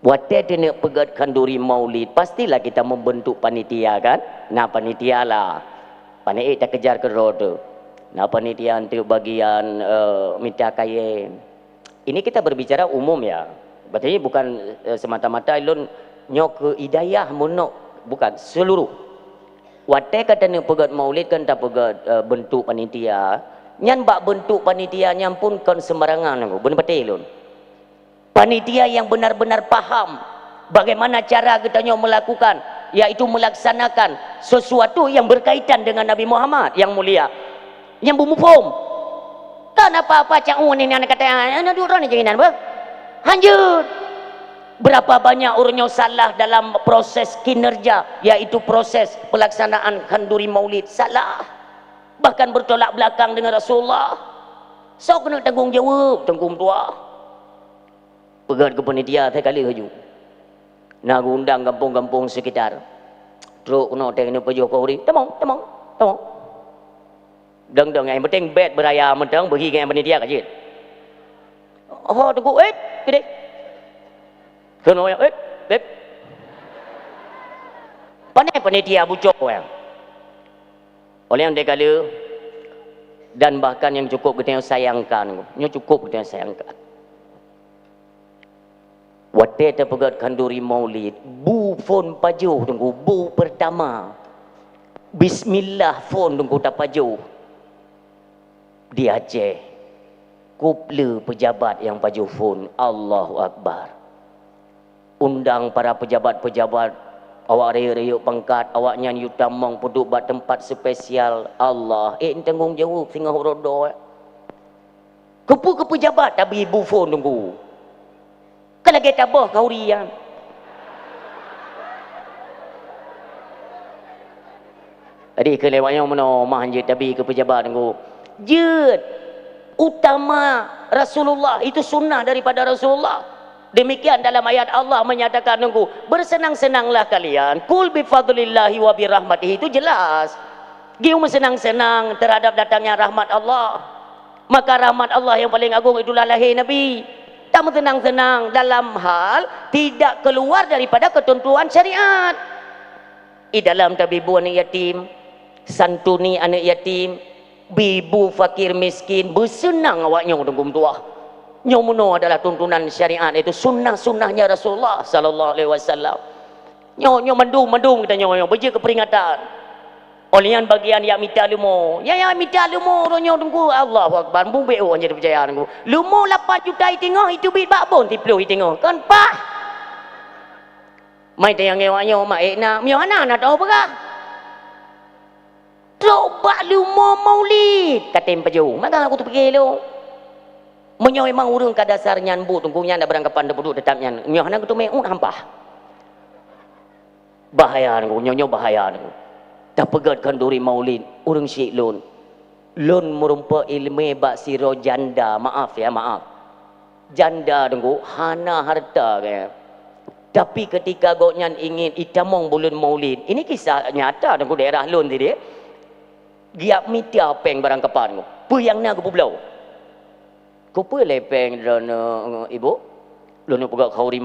Speaker 1: Waktu dia nak pegat kanduri maulid, pastilah kita membentuk panitia kan? Nah panitia lah. Panitia kita kejar ke roda. Nah panitia untuk bagian minta kain. Ini kita berbicara umum ya. Berarti bukan semata-mata ilun nyok ke hidayah monok, bukan seluruh. Waktu kata nak pegat maulid kan tak pegat bentuk panitia. Nyan bak bentuk panitia nyan pun kan sembarangan aku. Benar betul ilun. Panitia yang benar-benar paham bagaimana cara kita melakukan, yaitu melaksanakan sesuatu yang berkaitan dengan Nabi Muhammad yang mulia, yang bumufum. Tak apa-apa cak ini anak kata anak dulu ni jangan apa. Lanjut. Berapa banyak orangnya salah dalam proses kinerja, yaitu proses pelaksanaan kanduri maulid, salah. Bahkan bertolak belakang dengan Rasulullah. So kena tanggung jawab, tanggung tua. Pegat ke panitia saya kali haju. Nak undang kampung-kampung sekitar. Teruk kena tengok Pak Jokowi. Temong. Deng yang penting bet beraya mentang bagi dengan panitia kecil. Oh tunggu gede. Kena yang beb. Pandai panitia bucok yang. Oleh yang dekala dan bahkan yang cukup kita sayangkan. Yang cukup kita sayangkan. Waktu kita pegat kanduri maulid, bu phone pajuh tunggu, bu pertama. Bismillah phone tunggu tak pajuh. Di Aceh, kuple pejabat yang pajuh phone, Allahu Akbar. Undang para pejabat-pejabat, awak raya-raya pangkat, awak nyanyi utamang peduk buat tempat spesial, Allah. Tanggung jawab, singgah rodo. Kepu ke pejabat, tapi bu phone tunggu. Kalau kita boh kau riang. Tadi kelewatnya mana mah je tapi ke pejabat tunggu. Jut utama Rasulullah itu sunnah daripada Rasulullah. Demikian dalam ayat Allah menyatakan tunggu, bersenang-senanglah kalian. Kul bi fadlillahi wa bi rahmatihi, itu jelas. Gium senang-senang terhadap datangnya rahmat Allah. Maka rahmat Allah yang paling agung itulah lahir Nabi. Tak tenang-tenang dalam hal tidak keluar daripada ketentuan syariat. Di dalam tabibu anak yatim, santuni anak yatim, bibu fakir miskin, bersenang awaknya tunggu tua. Nyomuno adalah tuntunan syariat, itu sunnah-sunnahnya Rasulullah sallallahu alaihi wasallam. Nyo mendung kita nyo beje keperingatan. Olian bagian yang minta lumo. Ya minta lumo ronyo tunggu Allahu Akbar. Bumbe oh jadi percaya tunggu. Lumo 8 juta tengok itu bit bakbon tiplo tengok. Kan pak. Mai tayang ngewanyo mak nak mio ana nak tahu apa? Coba lumo maulid katem paju. Maka aku tu pergi lu. Menyo memang urang ka dasarnya bu tunggunya ada beranggapan duduk tetapnya. Mio ana tu meun hampah. Bahaya tunggu nyo bahaya tunggu. Tak pegat kanduri maulid urang syik lon merumpa ilmu bak siro janda, maaf janda tunggu hana harta kaya. Tapi ketika goknyan ingin itamong bulan maulid, ini kisah nyata tunggu daerah lon tadi giap mitia peng barang kapan pu yang na ku pulau ku pu lepeng dan ibu lon pegat khauri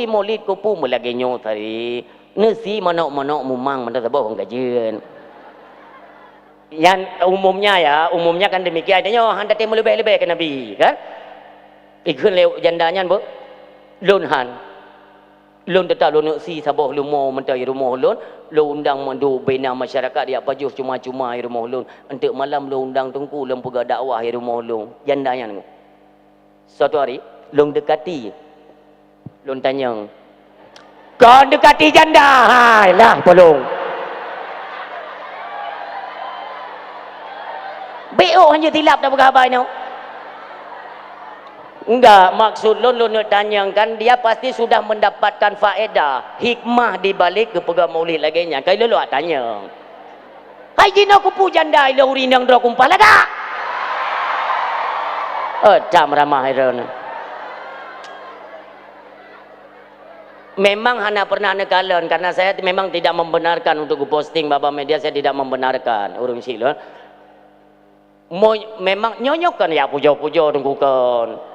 Speaker 1: maulid ku pu melagi nyo tadi nasi manok mumang mana sebab orang kajian. Yang umumnya kan demikian. Adanya handa temu lebih ke Nabi, kan? Ikun lewat jandanya bu, lon tetap lon si sabah lumo mentai rumah lon undang mandu bina masyarakat dia pajuh cuma-cuma rumah lon. Untuk malam lon undang tungku lon pega dakwah rumah lon jandanya tu. Suatu hari lon dekati, lon tanya. Kau dekati janda, hai lah tolong. BO hanya tilap dah berkhabar ni. Enggak, maksud lon nak tanyakan dia pasti sudah mendapatkan faedah, hikmah di balik kepegang maulid lagi-nya. Kalau lu tanya. Hai jina kupu janda ila urinang dra kumpah lah dak. Jam ramah iron. Memang hana pernah nekalan karena saya memang tidak membenarkan untuk posting baba media, saya tidak membenarkan urung silon. Memang nyonyokkan ya pujo-pujo tunggukan.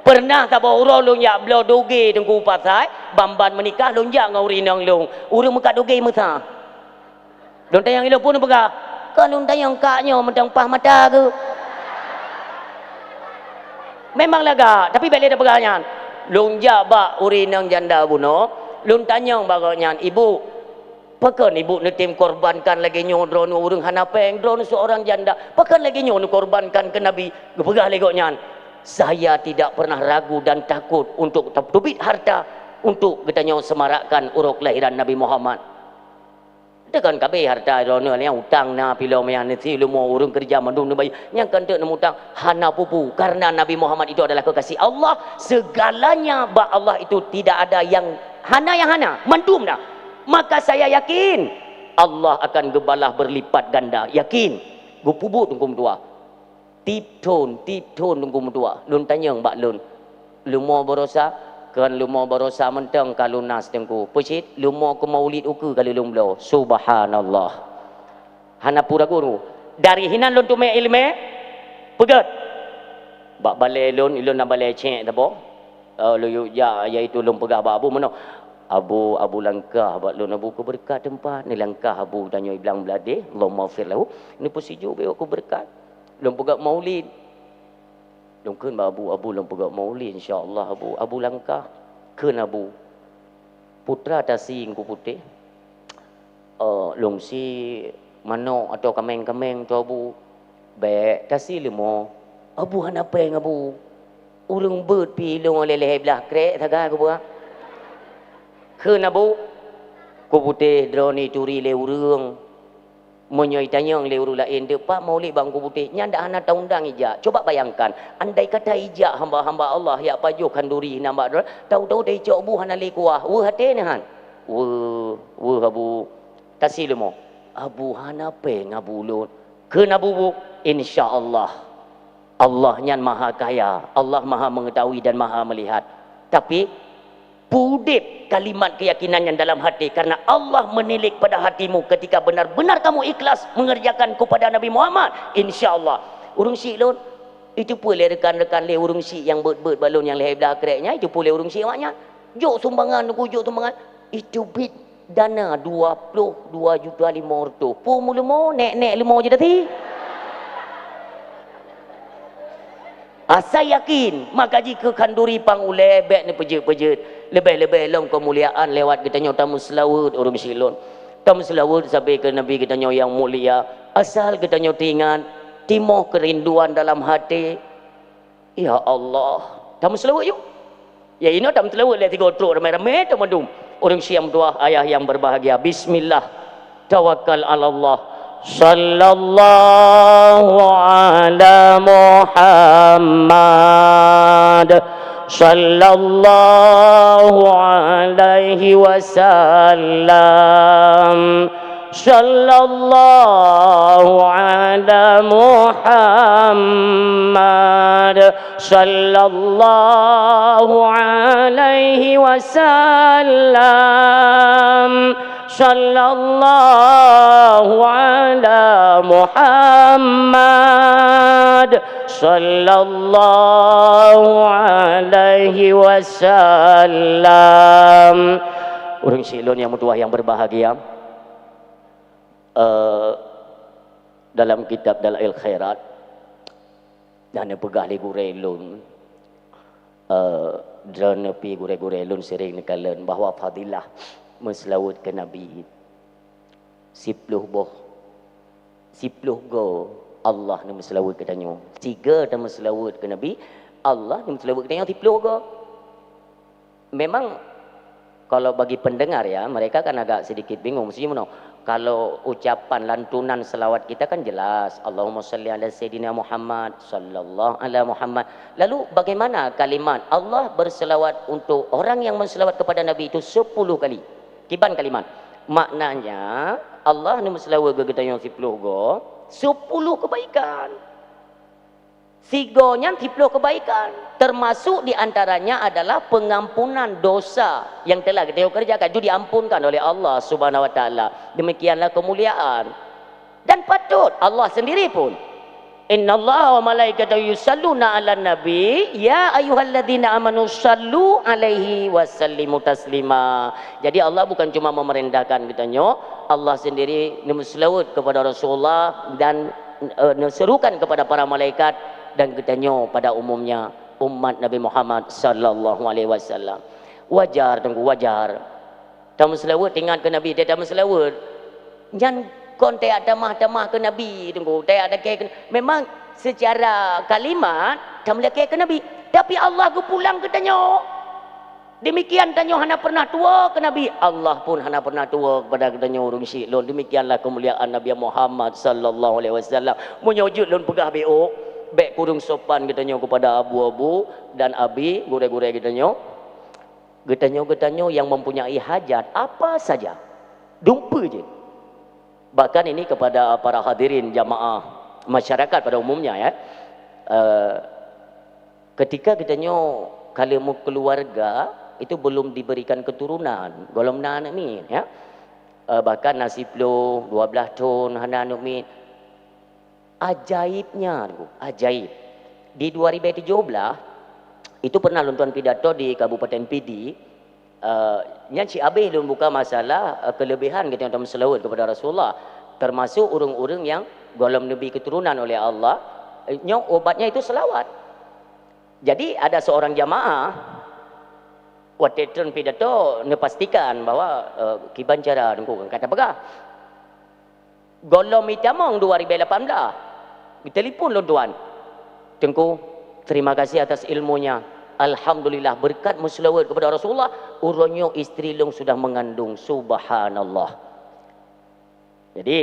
Speaker 1: Pernah tak bawa urang lung yak belo doge tengku pasai, bamban menikah lung yak ngau rinang lung. Urang mekat doge mesa. Lung tayang ilo pun pegah. Kalau lung tayang kaknya mentang pah mata ke. Memang laga, tapi balik dah pegahnya. Lung yak bak urinang janda buno, lung tanyang baganya, ibu, pakan ibu netim korbankan lagi nyo drone urang hanapeng drone seorang janda. Pakan lagi nyo korbankan ke Nabi. Pegah legoknya. Saya tidak pernah ragu dan takut untuk tubit harta untuk katanya semarakkan uruk lahiran Nabi Muhammad. Tekan kabeh harta rono yang utang na pilo yang nanti lu mau urung kerja mandung bayi yang kan nak utang hana pupu karena Nabi Muhammad itu adalah kekasih Allah, segalanya ba Allah itu tidak ada yang hana mandum dah. Maka saya yakin Allah akan gebalah berlipat ganda, yakin. Gu pubu tungkum tua. Tip tone tunggu dua. Lun tanya mbak lun. Lu mau berosa? Kan lu mau berosa mentang kalau nas tengku. Pesit, lu mau ke maulid uku kalau lu belau. Subhanallah. Hana pura guru. Dari hinan lun tu me ilme, pegat. Bak balai lun nak balai cek tapo. Lu ya iaitu lun pegah bak abu mana? Abu langkah bak lun abu ku berkat tempat. Ni langkah abu tanya bilang belade. Allahumma fir lahu. Ni posiju be aku berkat. Lom pegak maulid. Lom keun abu lom pegak maulid insya-Allah abu langkah. Keun abu. Putra tasing ku putih. Lom si mano atau kameng-kameng tu abu. Baik tasi lemo. Abu hanapeng abu. Urang beut pi long leleh belah krek taga ku buah. Keun abu. Ku putih drone turi le urang. Menyoi tanyang le urang lain dia pak maulid bang ku putih nya ndak hana taundang ija. Coba bayangkan andai kata ija hamba-hamba Allah ya pajuh kanduri nambak tahu-tahu dai cok bu hana le kuah we hate ne han we abu tasilmo abu hana pe ngabulun keun abu bu insyaallah Allah nyan maha kaya, Allah maha mengetahui dan maha melihat, tapi pudip kalimat keyakinan yang dalam hati karena Allah menilik pada hatimu ketika benar-benar kamu ikhlas mengerjakan kepada Nabi Muhammad, insyaallah urung si lon itu boleh rekan-rekan le urung si yang bet-bet balon yang leher belah kereknya itu boleh urung si awaknya jok sumbangan jok sumbangan itu bit dana 22.500 pu mulu mo nek-nek 5 je tadi. Saya yakin maka jika kanduri pang ulebek ni pejet-pejet lebih-lebih long kemuliaan lewat kita nyo tamu selawat orang silon tamu selawat sampai ke Nabi kita nyo yang mulia asal kita nyo tingan timoh kerinduan dalam hati ya Allah tamu selawat yuk ya ini tamu selawat lihat tiga truk ramai-ramai teman-teman orang siam dua ayah yang berbahagia bismillah tawakkal ala Allah sallallahu ala Muhammad sallallahu alaihi wasallam sallallahu ala Muhammad sallallahu alaihi wasallam sallallahu ala Muhammad sallallahu alaihi wasallam. Orang silon yang mutuah yang berbahagia, dalam kitab Dalail Khairat dan pegah li gurelun drone pi gurelun sering nekalan bahawa fadilah menselawat ke Nabi 10 go Allah ni menselawat ke tanyo 3 dah menselawat ke Nabi Allah ni menselawat ke tanyo 10 go. Memang kalau bagi pendengar ya mereka kan agak sedikit bingung mesti mana kalau ucapan lantunan selawat kita kan jelas Allahumma salli ala sayyidina Muhammad sallallahu ala Muhammad. Lalu bagaimana kalimat Allah berselawat untuk orang yang menselawat kepada Nabi itu 10 kali kiban kalimat maknanya Allah ni menselawat ke kita yang 10 go 10 kebaikan sigonya 10 kebaikan termasuk diantaranya adalah pengampunan dosa yang telah kita kerjakan itu diampunkan oleh Allah subhanahu wa ta'ala. Demikianlah kemuliaan dan patut Allah sendiri pun Innallaha wa malaikatahu yusalluna 'alan nabi ya ayyuhalladzina amanu sallu 'alaihi wa sallimu taslima. Jadi Allah bukan cuma memerintahkan katanya, Allah sendiri selawat kepada Rasulullah dan serukan kepada para malaikat dan katanya pada umumnya umat Nabi Muhammad sallallahu alaihi wasallam. Wajar tunggu wajar. Tamu selawat ingat ke Nabi, dia tamu selawat. Jangan kon tak ada mah ke Nabi tunggu, tak ada ke memang secara kalimat tak boleh ke Nabi, tapi Allah ku pulang ke tanya demikian tanya hana pernah tua ke Nabi, Allah pun hana pernah tua kepada katanya urung syilun. Demikianlah kemuliaan Nabi Muhammad sallallahu alaihi wasallam. Menyujud lun pegah beok bek kurung sopan katanya kepada abu-abu dan abi gure-gure katanya yang mempunyai hajat apa saja dumpa je. Bahkan ini kepada para hadirin jamaah masyarakat pada umumnya ya. Ketika katanya kalau keluarga itu belum diberikan keturunan golom anak ni ya. Bahkan nasib lo 12 tahun hana anak ni. Ajaibnya ajaib. Di 2017 itu pernah lontuan pidato di Kabupaten Pidi. Nyanci Abih belum buka masalah kelebihan kita yang selawat kepada Rasulullah, termasuk urung-urung yang golongan Nabi keturunan oleh Allah, obatnya itu selawat. Jadi ada seorang jamaah waktu itu pidato pastikan bahwa kiban cara kata pegah golom itamong 2018 ditelepon lontuan tengku terima kasih atas ilmunya. Alhamdulillah berkat muslawat kepada Rasulullah urunyo istri long sudah mengandung, subhanallah. Jadi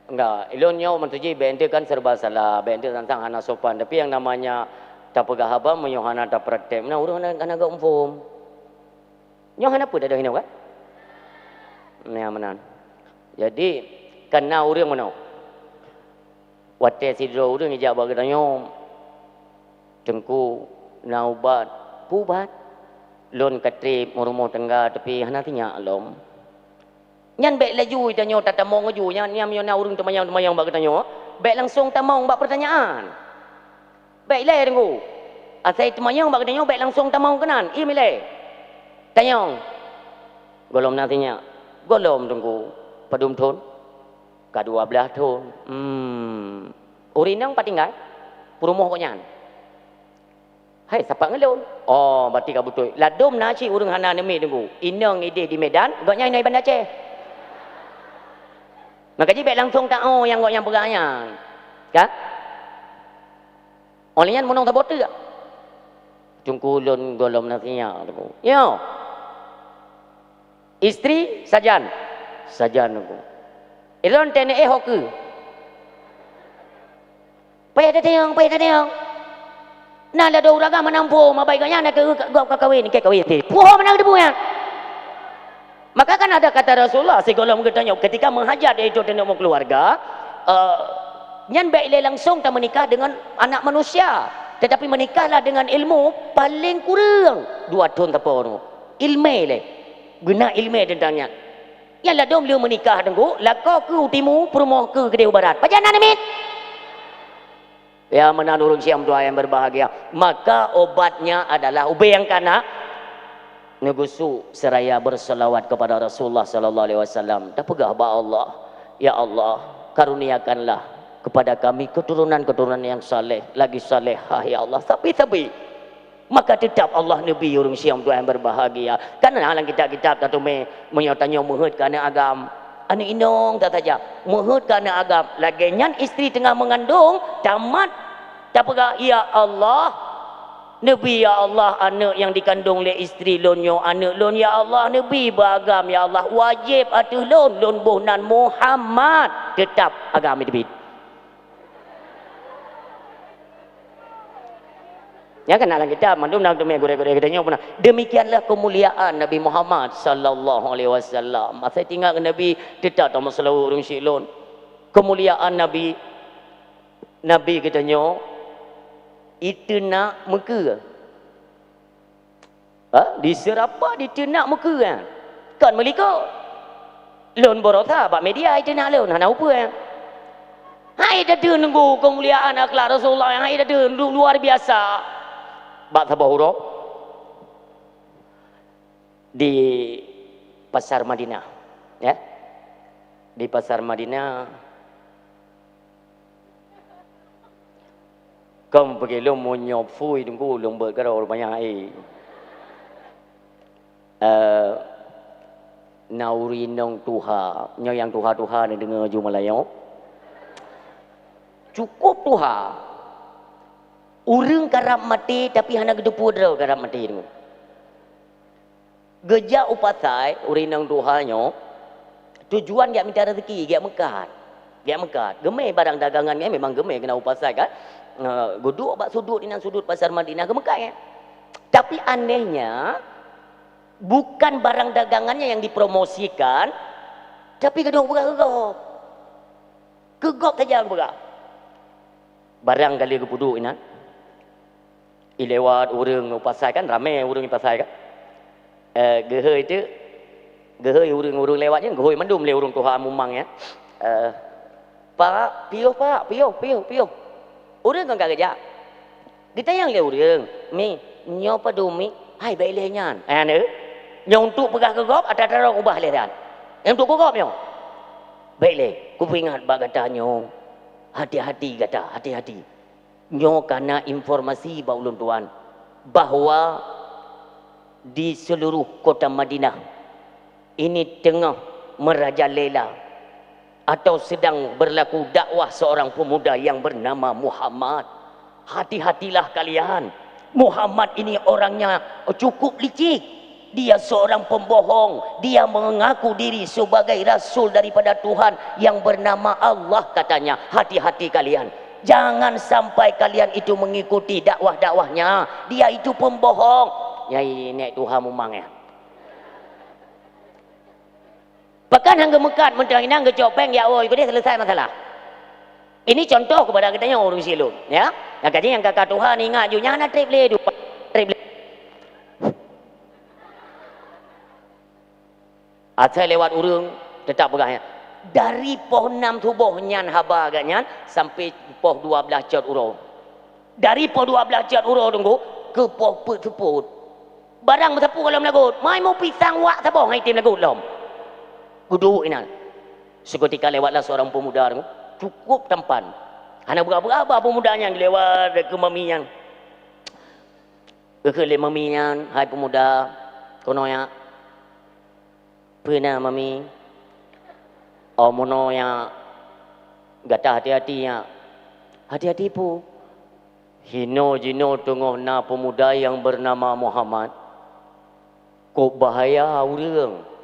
Speaker 1: enggak ilonyo mentuji bente kan serba salah, bente tentang hana sopan, tapi yang namanya tak pegah haba menyohana tak praktek nah urang kan agak umfum nyohana pun ada hina kan nah menan. Jadi karena orang mana waktu sidro orang ijak bagainya tengku naubat pubat lon katrip murumo tengah tapi hana tinya alom nyan baik laju tanya tatamong aju nyan nyam yona urang temayang bagainya baik langsung tamong bak pertanyaan baik le tengku asai temayang bagainya baik langsung tamong kanan imile tanyong golom nantinya golom tengku padum thon ka-12 tahun. Urinang patinggal. Purumoh konyan. Hai siapa ngelon? Oh, berarti ka betul. Ladum naci urang hana nemi tunggu. Inang ide di Medan, goknya nai Banda Aceh. Maka ji baik langsung tak yang gok yang pegahnya. Ka? Olehnya monong tabote. Tungkulun golom nasinya tunggu. Yo. Istri sajan. Sajan tunggu. Ilon tene hoku. Payah tayang. Nah ada orang agama nampu, mabaiknya nak ke kawin, ke kawin. Puh mana debu ya. Maka kan ada kata Rasulullah segolong katanya ketika menghajat itu tentang keluarga, nyan baik langsung tak menikah dengan anak manusia, tetapi menikahlah dengan ilmu paling kurang 2 tahun tapo ilmu le. Guna ilmu tentangnya. Yang lah dom liu menikah tengku, lako ke utimu, perumoh ke kedai barat. Pajanan amit. Ya menanurung siam doa yang berbahagia. Maka obatnya adalah ubay yang kana negusu seraya berselawat kepada Rasulullah sallallahu alaihi wasallam. Dah pegah ba Allah. Ya Allah, karuniakanlah kepada kami keturunan-keturunan yang saleh, lagi salehah ya Allah. Tapi maka tetap Allah Nabi urung siam tu yang berbahagia. Karena dalam kitab-kitab tatu menyatanya muhud kerana agam. Anu inong tak saja. Muhud kerana agam. Lagi nyan isteri tengah mengandung, tamat tak pegah ya Allah. Nabi ya Allah anak yang dikandung oleh isteri lonyo anak lon ya Allah Nabi beragam ya Allah wajib atuh lon bohnan Muhammad tetap agam Nabi. Ya kan dalam kitab mandum nak demi gure-gure katanya pernah demikianlah kemuliaan Nabi Muhammad sallallahu alaihi wasallam. Masa tinggal Nabi tetap tak masalah urung syilon. Kemuliaan Nabi katanya itu nak muka. Diserapa di tenak muka kan. Kon meliko. Lon borotha ba media itu nak lon hana apa ya. Hai dah nunggu kemuliaan akhlak Rasulullah yang hai dah luar biasa. Bak tabahuro di pasar Madinah, ya. Di pasar Madinah kamu pergi lo mau nyopfui tunggu lo berkerau banyak nauri nong tuha nyo yang tuha ni dengar Jumalayo cukup tuha urang karap mati tapi hana gedepu draw karap mati ni geja upasai urin nong tuha nyo tujuan dia minta rezeki dia mekat gemai barang dagangannya memang gemai kena upasai kan guduk bak sudut inan sudut pasar Madinah gemekat ya. Tapi anehnya bukan barang dagangannya yang dipromosikan tapi kedua kegok saja bergerak barang kali kepuduk inan lewat urang upasai kan ramai urang upasai kan gehoi itu gehoi urang lewatnya gehoi mandum le urang tuha mumang ya pak piuh urang kan kerja kita yang le urang mi nyo padumi hai baik lehnyan ane nyo untuk pegah kegop ada orang ubah le dan yang untuk kegop nyo baik le ku ingat bak kata nyo hati-hati kata hati-hati nyo karena informasi ba ulun tuan bahwa di seluruh kota Madinah ini tengah merajalela atau sedang berlaku dakwah seorang pemuda yang bernama Muhammad. Hati-hatilah kalian. Muhammad ini orangnya cukup licik. Dia seorang pembohong. Dia mengaku diri sebagai rasul daripada Tuhan yang bernama Allah katanya. Hati-hati kalian. Jangan sampai kalian itu mengikuti dakwah-dakwahnya. Dia itu pembohong. Nyai nek Tuhan mumang ya. Bahkan hangga mekat mentang ini hangga copeng ya oh itu dia selesai masalah. Ini contoh kepada katanya orang silum ya. Yang katanya yang kakak Tuhan ingat juga nyana triple du triple. Asal lewat urang tetap begahnya. Dari poh 6 tubuh nyan haba agaknya sampai poh 12 cat urang. Dari poh 12 cat urang tunggu ke poh put. Barang bersapu kalau melagut. Mai mau pisang wak sabong hai tim lagut lom. Duduk ini. Seketika lewatlah seorang pemuda cukup tampan. Hana berapa pemudanya yang lewat ke maminya. Ke maminya, hai pemuda, kono ya. Pernah mami. Oh mono ya. Gata hati-hati ya. Hati-hati pu. Hino jino tengah na pemuda yang bernama Muhammad. Kok bahaya urang.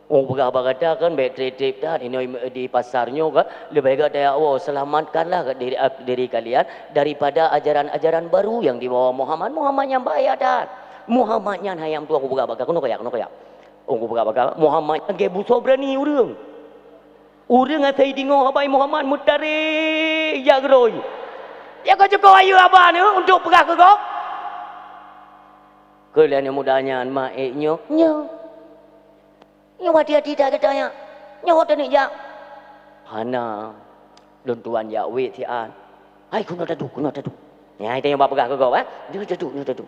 Speaker 1: Oh berkata kan baik trip dah ini di pasarnya kan lebih baik dia selamatkanlah diri kalian daripada ajaran-ajaran baru yang dibawa Muhammad yang bahaya dah Muhammad yang hayam tu aku berkata kono kaya aku berkata Muhammad yang buso berani urang asai dengar abai Muhammad mutare jagroi ya kau cukup ayu abah ni untuk perah ke kau kalian yang mudanya maiknya nyo hati-hati dah katanya nyo hotel ni jak hana lun tuan ya wait sian hai kuno tadu ya itu yang bapa ke kau dia tadu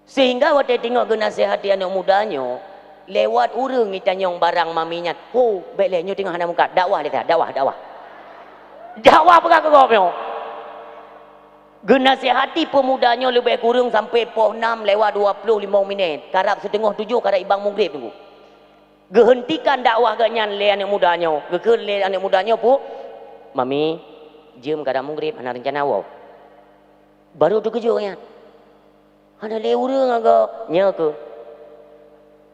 Speaker 1: sehingga waktu tengok ke nasihat dia anak mudanya lewat urang kita nyong barang maminya baiklah nyo tengok hana muka dakwah dia dakwah apa ke kau nyo genasihati pemudanya lebih kurang sampai poh 6 lewat 25 minit karab setengah 7 karab ibang maghrib tunggu gehentikan dakwah ganyan le anak mudanya gekeun le anak mudanya pu mami jam kada maghrib ana rencana wow baru tu kejutnya ana le urang aga nya ke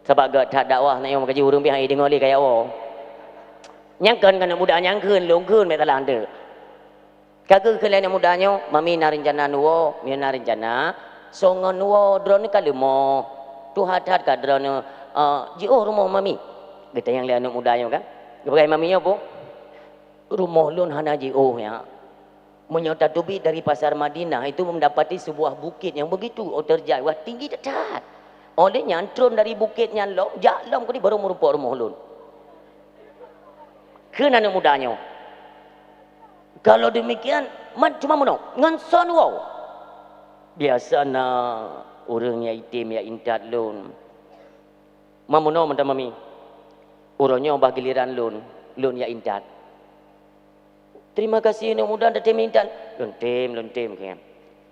Speaker 1: sebab ga tak dakwah nak yang kaji urang pi hai dengar le kaya wow nyangkeun kana muda nyangkeun longkeun me talang de kageu ke le anak mudanya mami na rencana nuwo mi na rencana songon nuwo drone kalemo tu hat-hat ka drone rumah mami kita yang lihat anak mudanya kan bagaimana maminya bu rumah lun hana ya menyota tubik dari pasar Madinah itu mendapati sebuah bukit yang begitu terjauh tinggi dekat Oleh nyantron dari bukitnya lo, jalan ko di baru merupakan rumah ulun. Kena anak mudanya. Kalau demikian, cuma mono nganson wow. Biasa na orang yang itim yang intat lun. Mamono mentah mami. Orangnya obah giliran lun yang intat. Terima kasih anak muda dah intat. Luntim kan.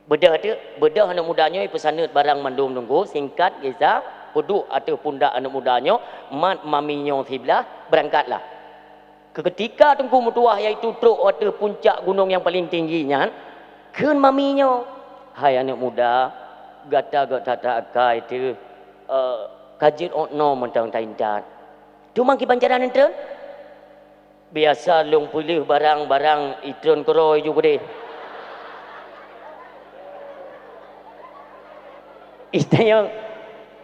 Speaker 1: Beda anak mudanya pesanut barang mandum nunggu singkat kisah puduk atau pundak anak mudanya mat maminya sebelah berangkatlah. Ketika tengku mutuah iaitu truk atau puncak gunung yang paling tingginya kan maminya hai anak muda gata akai itu kajit ono mentang taintat tu mangki pancaran enten biasa long pulih barang-barang itron keroi juga deh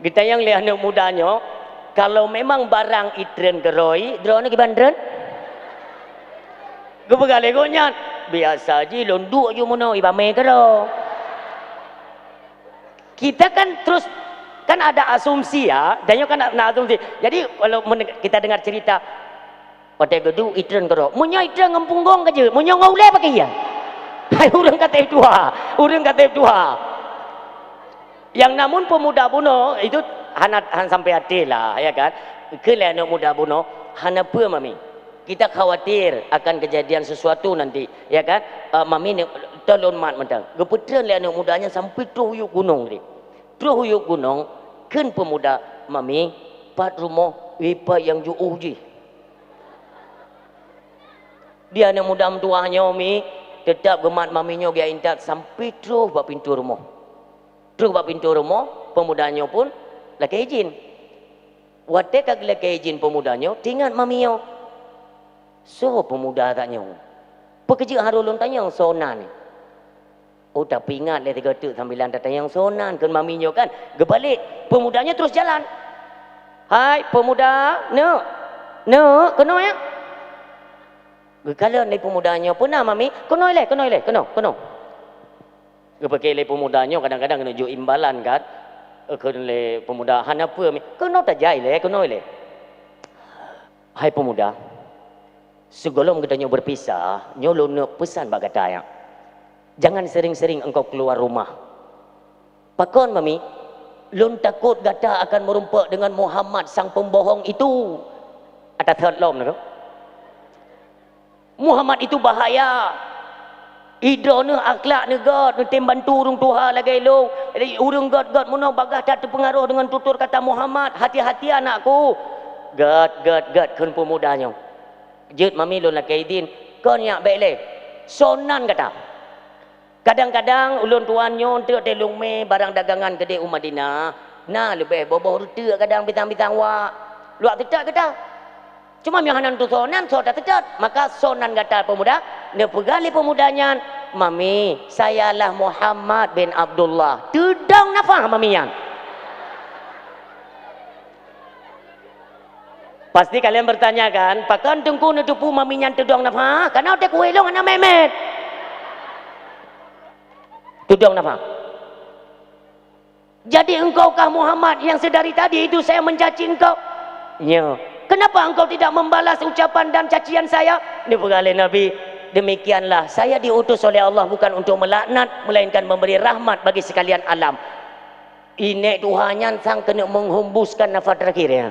Speaker 1: kita yang lihat anak mudanya kalau memang barang itron keroi drone ke bandren kebegali gonyat biasa je londuk je mono ibame kero kita kan terus kan ada asumsi ya dan kan nak asumsi jadi kalau kita dengar cerita pada gedu itren kero munya itren ngempung gong aja munya ngaule pakai ya hai urang kata dua yang namun pemuda buno itu han sampai hati lah ya kan kele anak muda buno hana apa mami kita khawatir akan kejadian sesuatu nanti ya kan mami ni tolong mat mentang gepetran le anak mudanya sampai tu huyuk gunung ni tu huyuk gunung kan pemuda mami pat rumah wipa yang jauh je dia anak muda mentuahnya mami tetap gemat maminya dia intat sampai terus buat pintu rumah pemudanya pun laki izin watek kag laki izin pemudanya tinggal maminya so pemuda tanya pekerja harulun tanya yang sonan oh tapi ingat le 3 sambilan tanya yang sonan kan maminya kan gebalik pemudanya terus jalan hai pemuda no kena ya kalau ni pemudanya pernah mami kena pakai le pemudanya kadang-kadang kena jo imbalan kan kena le pemuda han apa mi kena tak jai le kena le hai pemuda sebelum kita berpisah nyolong pesan bagi saya jangan sering-sering engkau keluar rumah pakon mami lun takut gata akan merumpak dengan Muhammad sang pembohong itu ada third lom nak Muhammad itu bahaya idone akhlak ne god ne tem bantu urang Tuhan lagi long urang god mono bagah tak terpengaruh dengan tutur kata Muhammad hati-hati anakku god kan pemudanya jut mami lun laki idin kau nyak baik le sonan kata kadang-kadang ulun tuannya untuk telung me barang dagangan gede Madinah nah lebih boboh rute kadang bitang-bitang wa luak tetak kata cuma mihanan tu sonan so tak tetak maka sonan kata pemuda ne pegali pemudanya mami sayalah Muhammad bin Abdullah tudang nafah mami yang pasti kalian bertanya kan, pakan tengku nutupu maminya tudong nafah, karena udah kuelong anak memet. Tudong nafah. Jadi engkaukah Muhammad yang sedari tadi itu saya mencaci engkau? Ya. Kenapa engkau tidak membalas ucapan dan cacian saya? Ini pegawai Nabi. Demikianlah saya diutus oleh Allah bukan untuk melaknat, melainkan memberi rahmat bagi sekalian alam. Ini Tuhannya sang kena menghembuskan nafas terakhir ya.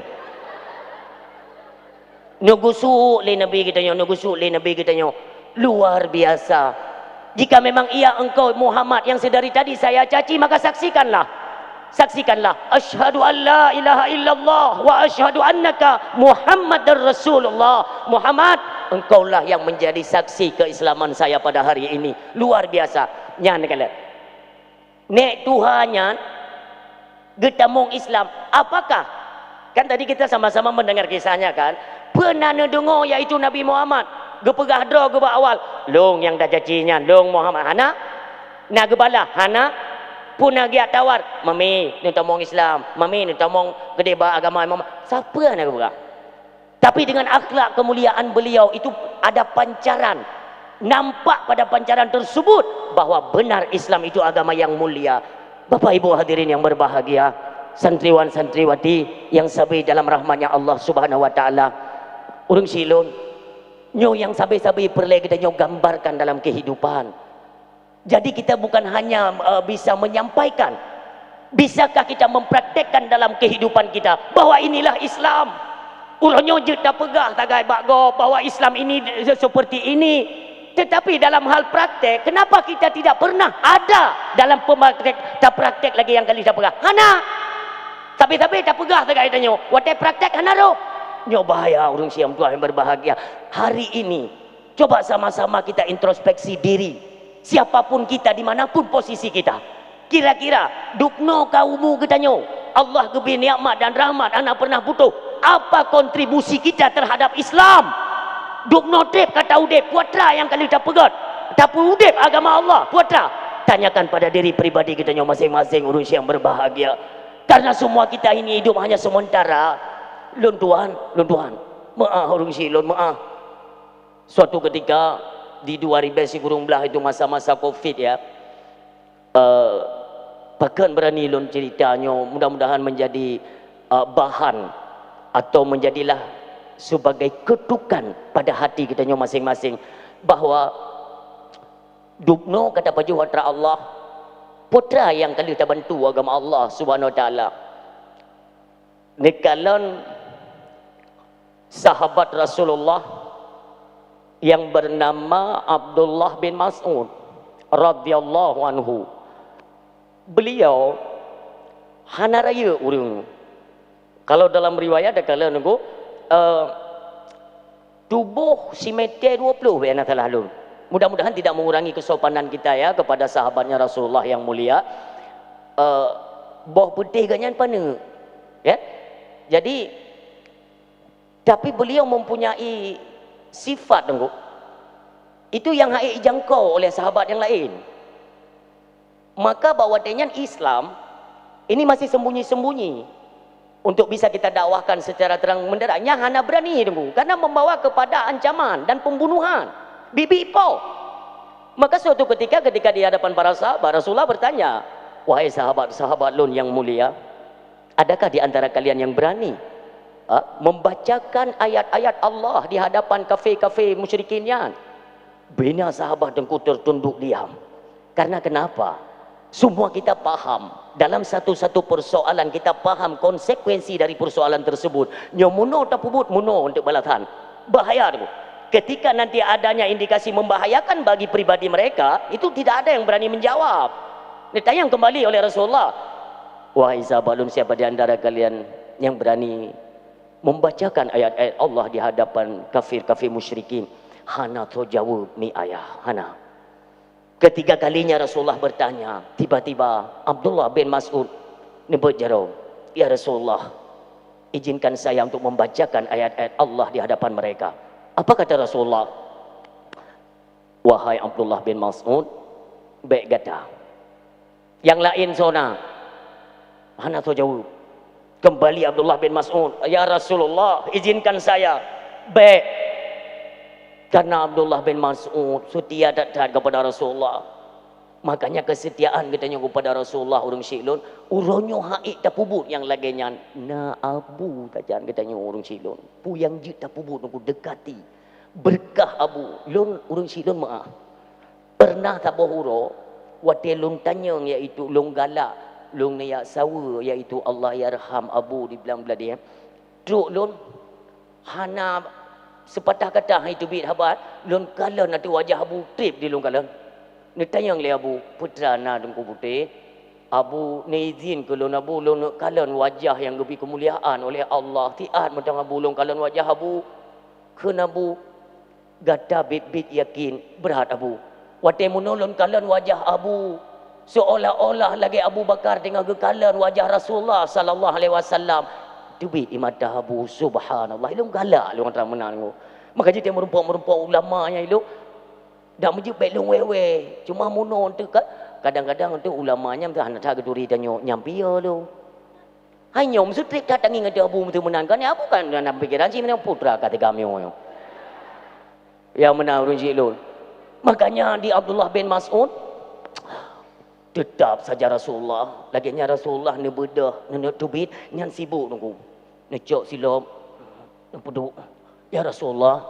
Speaker 1: Nugusuk le Nabi kitanya luar biasa. Jika memang ia engkau Muhammad yang sedari tadi saya caci maka saksikanlah asyhadu an la ilaha illallah wa asyhadu annaka Muhammadar Rasulullah. Muhammad engkaulah yang menjadi saksi keislaman saya pada hari ini. Luar biasa nyan kalian nek Tuhannya getamong Islam apakah kan tadi kita sama-sama mendengar kisahnya kan pernah dengar yaitu Nabi Muhammad gepegah dro geba awal long yang dah cacinya long Muhammad hana na gebala hana pun dia tawar mami ni tomong Islam mami ni tomong gede ba agama mama siapa nak gebah tapi dengan akhlak kemuliaan beliau itu ada pancaran nampak pada pancaran tersebut bahwa benar Islam itu agama yang mulia. Bapak Ibu hadirin yang berbahagia santriwan-santriwati yang sabi dalam rahmatnya Allah Subhanahu wa taala. Urang silon nyo yang sabi-sabi perle kita nyo gambarkan dalam kehidupan. Jadi kita bukan hanya bisa menyampaikan, bisakah kita mempraktekkan dalam kehidupan kita bahwa inilah Islam. Urangnya je tak pegah tagai bakgo bahwa Islam ini seperti ini. Tetapi dalam hal praktek, kenapa kita tidak pernah ada dalam praktek lagi yang kali tak pegah? Hana. Tapi tak pegah tagai tanyo. Watai praktek hana ro. Nyo bahaya urang siam Tuhan yang berbahagia. Hari ini coba sama-sama kita introspeksi diri. Siapapun kita, dimanapun posisi kita. Kira-kira dukno kaumu ketanyo. Allah gebin nikmat dan rahmat anak pernah butuh. Apa kontribusi kita terhadap Islam? Dukno dep kata udep puatra yang kali tak pegat. Tapi udep agama Allah puatra. Tanyakan pada diri pribadi kita masing-masing urus yang berbahagia. Karena semua kita ini hidup hanya sementara. Lun Tuhan. Maaf urung silon maaf. Suatu ketika di 2019 itu masa-masa Covid ya. Bahkan berani lun ceritanya, mudah-mudahan menjadi bahan atau menjadilah sebagai ketukan pada hati kita masing-masing bahwa dukno kata baju hatra Allah putra yang kali kita bantu agama Allah Subhanahu wa taala. Nikalan sahabat Rasulullah yang bernama Abdullah bin Mas'ud radhiyallahu anhu. Beliau hana raya urang. Kalau dalam riwayat ada kala nunggu tubuh si meter 20 ya salah lun. Mudah-mudahan tidak mengurangi kesopanan kita ya kepada sahabatnya Rasulullah yang mulia. Boh putih ganyan pana. Ya. Jadi tapi beliau mempunyai sifat nunggu. Itu yang hai jangkau oleh sahabat yang lain. Maka bahawa dengan Islam ini masih sembunyi-sembunyi untuk bisa kita dakwahkan secara terang menderang. Yang hana berani tunggu karena membawa kepada ancaman dan pembunuhan. Bibi po. Maka suatu ketika di hadapan para sahabat Rasulullah bertanya, wahai sahabat-sahabat lun yang mulia, adakah di antara kalian yang berani membacakan ayat-ayat Allah di hadapan kafe-kafe musyrikinnya? Bina sahabat dengku tertunduk diam. Karena kenapa? Semua kita paham dalam satu-satu persoalan kita paham konsekuensi dari persoalan tersebut. Nyomuno tapubut muno untuk balatan. Bahaya tu. Ketika nanti adanya indikasi membahayakan bagi pribadi mereka, itu tidak ada yang berani menjawab. Ditanya kembali oleh Rasulullah, wahai sahabatun, siapa di antara kalian yang berani membacakan ayat-ayat Allah di hadapan kafir-kafir musyrikin? Hana tu jawab mi ayah hana. Ketiga kalinya Rasulullah bertanya, tiba-tiba Abdullah bin Mas'ud nyebut jaro, ya Rasulullah, izinkan saya untuk membacakan ayat-ayat Allah di hadapan mereka. Apa kata Rasulullah? Wahai Abdullah bin Mas'ud, baik kata. Yang lain zona, hana tu jawab. Kembali Abdullah bin Mas'ud, ya Rasulullah, izinkan saya. Baik. Karena Abdullah bin Mas'ud setia datang kepada Rasulullah. Makanya kesetiaan katanya kepada Rasulullah urang silun, uronyo haik tapubut yang lagenya na abu tajan katanya urang silun. Pu yang jit tapubut aku dekati. Berkah abu. Lun urang silun maaf. Pernah taboh uro wate lun tanyang iaitu lun galak, lun ya sawa iaitu Allah yarham abu di belang-belah dia. Truk lun hana sepatah kata itu bit habat lun kalan ada wajah abu trip di lun kalan. Ni tanyang le abu putra na dengku putih. Abu ni izin ke lun abu lun kalan wajah yang lebih kemuliaan oleh Allah. Tiat macam abu lun kalan wajah abu. Kena abu gata bit-bit yakin berat abu. Wate munulun kalan wajah abu seolah-olah lagi Abu Bakar dengan gekalan wajah Rasulullah sallallahu alaihi wasallam. Tubik di mata abu subhanallah ilung galak lu orang menang. Maka dia merumpuk ulamanya itu dak menjebek long wewe cuma muno tu kadang-kadang tu ulamanya tu hana tak geduri danyo nyampia lu. Hanya mesti tak tangi ngada abu tu menang kan ya bukan dalam pikiran si menang putra kata kami yo. Ya menang runji lu. Makanya di Abdullah bin Mas'ud Tetap saja Rasulullah. Laginya Rasulullah ni bedah, ni tubit, nyan sibuk nunggu. Ni cok silop. Ni peduk. Ya Rasulullah.